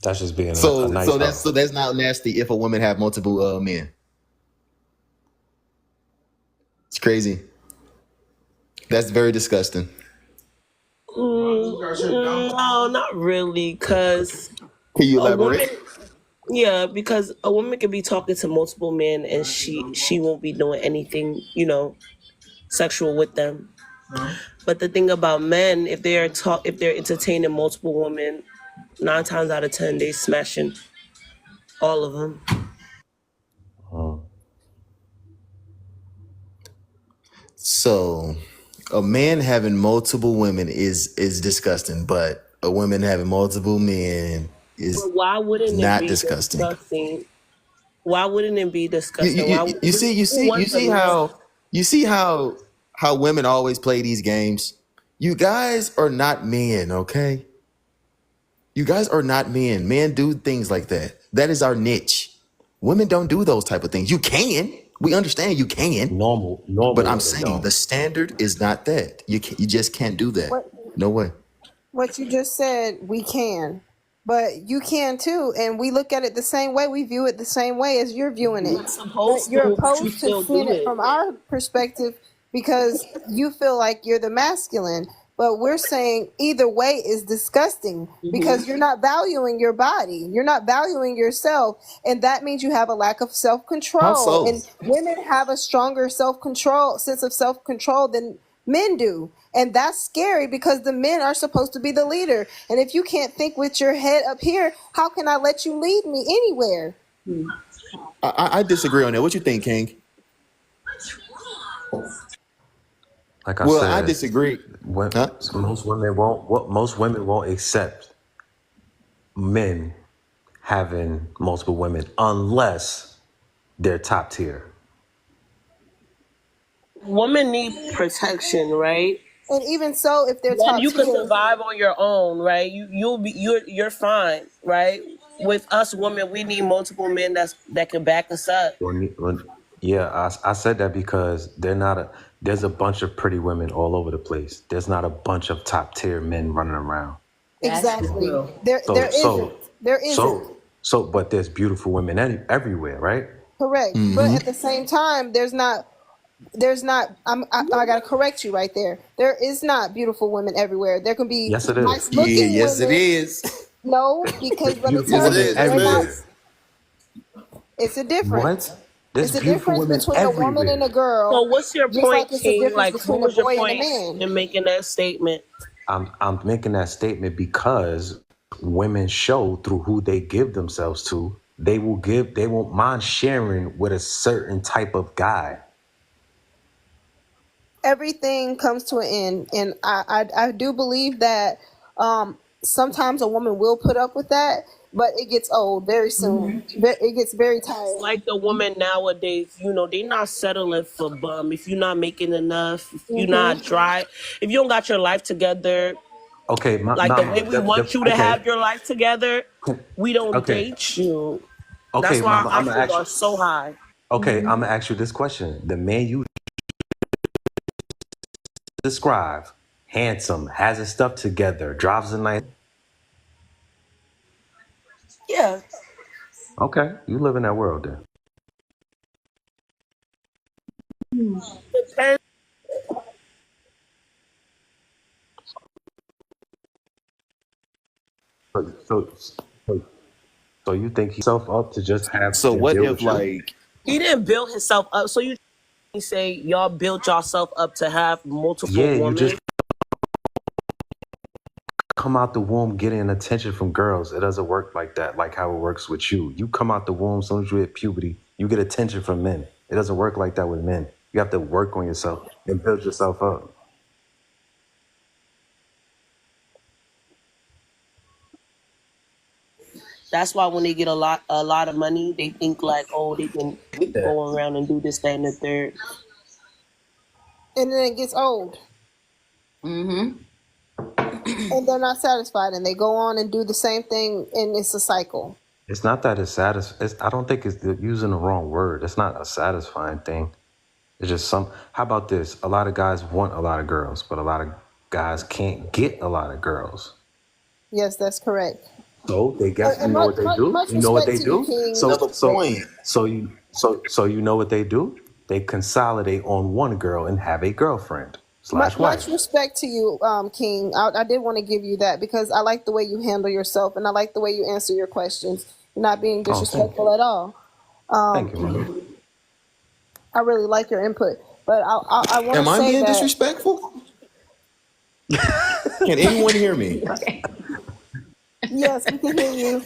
That's just being a So nice so that's hoe. so that's not nasty if a woman have multiple men. It's crazy. That's very disgusting. No, not really, because Can you a elaborate? woman. Yeah, because a woman can be talking to multiple men and she won't be doing anything, sexual with them. But the thing about men, if they're entertaining multiple women, 9 times out of 10 they smashing all of them. Uh, So a man having multiple women is disgusting, but a woman having multiple men is But why wouldn't it not be disgusting. disgusting? Why wouldn't it be You, disgusting? you, Why? you, you see you Who see you wants a see man? how you see how women always play these games. You guys are not men, okay? You guys are not men. Men do things like that. That is our niche. Women don't do those type of things. You can. We understand you can, but normal I'm women saying don't. the standard is not that. You just can't do that. What No way. what you just said, we can. But you can too, and we look at it the same way. We view it the same way as you're viewing You're it. not But supposed you're to, but you opposed to still seeing do it it. from our perspective because you feel like you're the masculine. But we're saying either way is disgusting because you're not valuing your body. You're not valuing yourself. And that means you have a lack of How self-control. so? And women have a stronger sense of self-control than men do. And that's scary because the men are supposed to be the leader. And if you can't think with your head up here, how can I let you lead me anywhere? I disagree on that. What you think, King? Like I Well, I said, disagree. Huh? most women won't. What most women won't accept men having multiple women unless they're top tier. Women need protection, right? And even so, if they're Then top you can tier, survive on your own, right? You're fine, right? With us women, we need multiple men that can back us up. Yeah, I said that because there's a bunch of pretty women all over the place. There's not a bunch of top tier men running around. That's exactly. true. There So isn't. so There isn't. but there's beautiful women everywhere, right? Correct. But at the same time, I gotta correct you right there. There is not beautiful women everywhere. There can be Yes, it nice is. Yeah, looking yes, it women. is. No, because There's let me beautiful Yes, tell it women you, is. Yes, they're it not. everywhere. is. It's a difference. What? There's It's a beautiful difference women between a woman and everywhere. a girl, So what's your just like point, it's a King? difference Like, what between a was your boy and a point man. in making that statement? I'm making that statement because women show through who they give themselves to. They won't mind sharing with a certain type of guy. Everything comes to an end, and I do believe that sometimes a woman will put up with that, but it gets old very soon. It gets very It's tiring. like the woman nowadays, they not settling for bum. If you're not making enough, if you're Hmm. not dry, if you don't got your life together, Okay, like the way we want you to okay, have your life together, we don't okay, date you. okay, That's why our mama. I'm gonna options ask are you. so high. Okay, I'm gonna ask you this question: the man you describe, handsome, has his stuff together, drives a nice. Yeah. Okay, you live in that world then. Depends. So, so you think he's self up to just have So and what deal if with you? like He didn't build himself up. So you say y'all built yourself up to have multiple Yeah, you just women? come out the womb getting attention from girls. It doesn't work like that, like how it works with you. You come out the womb, as soon as you hit puberty, you get attention from men. It doesn't work like that with men. You have to work on yourself and build yourself up. That's why when they get a lot of money, they think like, oh, they can go around and do this, that, and the third. And then it gets old, Mm-hmm. and they're not satisfied, and they go on and do the same thing, and it's a cycle. It's not that it's I don't think it's using the wrong word. It's not a satisfying thing. It's just how about this? A lot of guys want a lot of girls, but a lot of guys can't get a lot of girls. Yes, that's correct. So they guess you And know what they do? much You know what respect they to you, do? King. So another so point? so you know what they do? They consolidate on one girl and have a girlfriend slash Much wife. respect to you, King. I did want to give you that because I like the way you handle yourself, and I like the way you answer your questions. You're not being Oh, disrespectful at all. thank you, mama. I really like your input, but I want to Am I say being that disrespectful? Can anyone hear me? Okay. yes, we can hear you.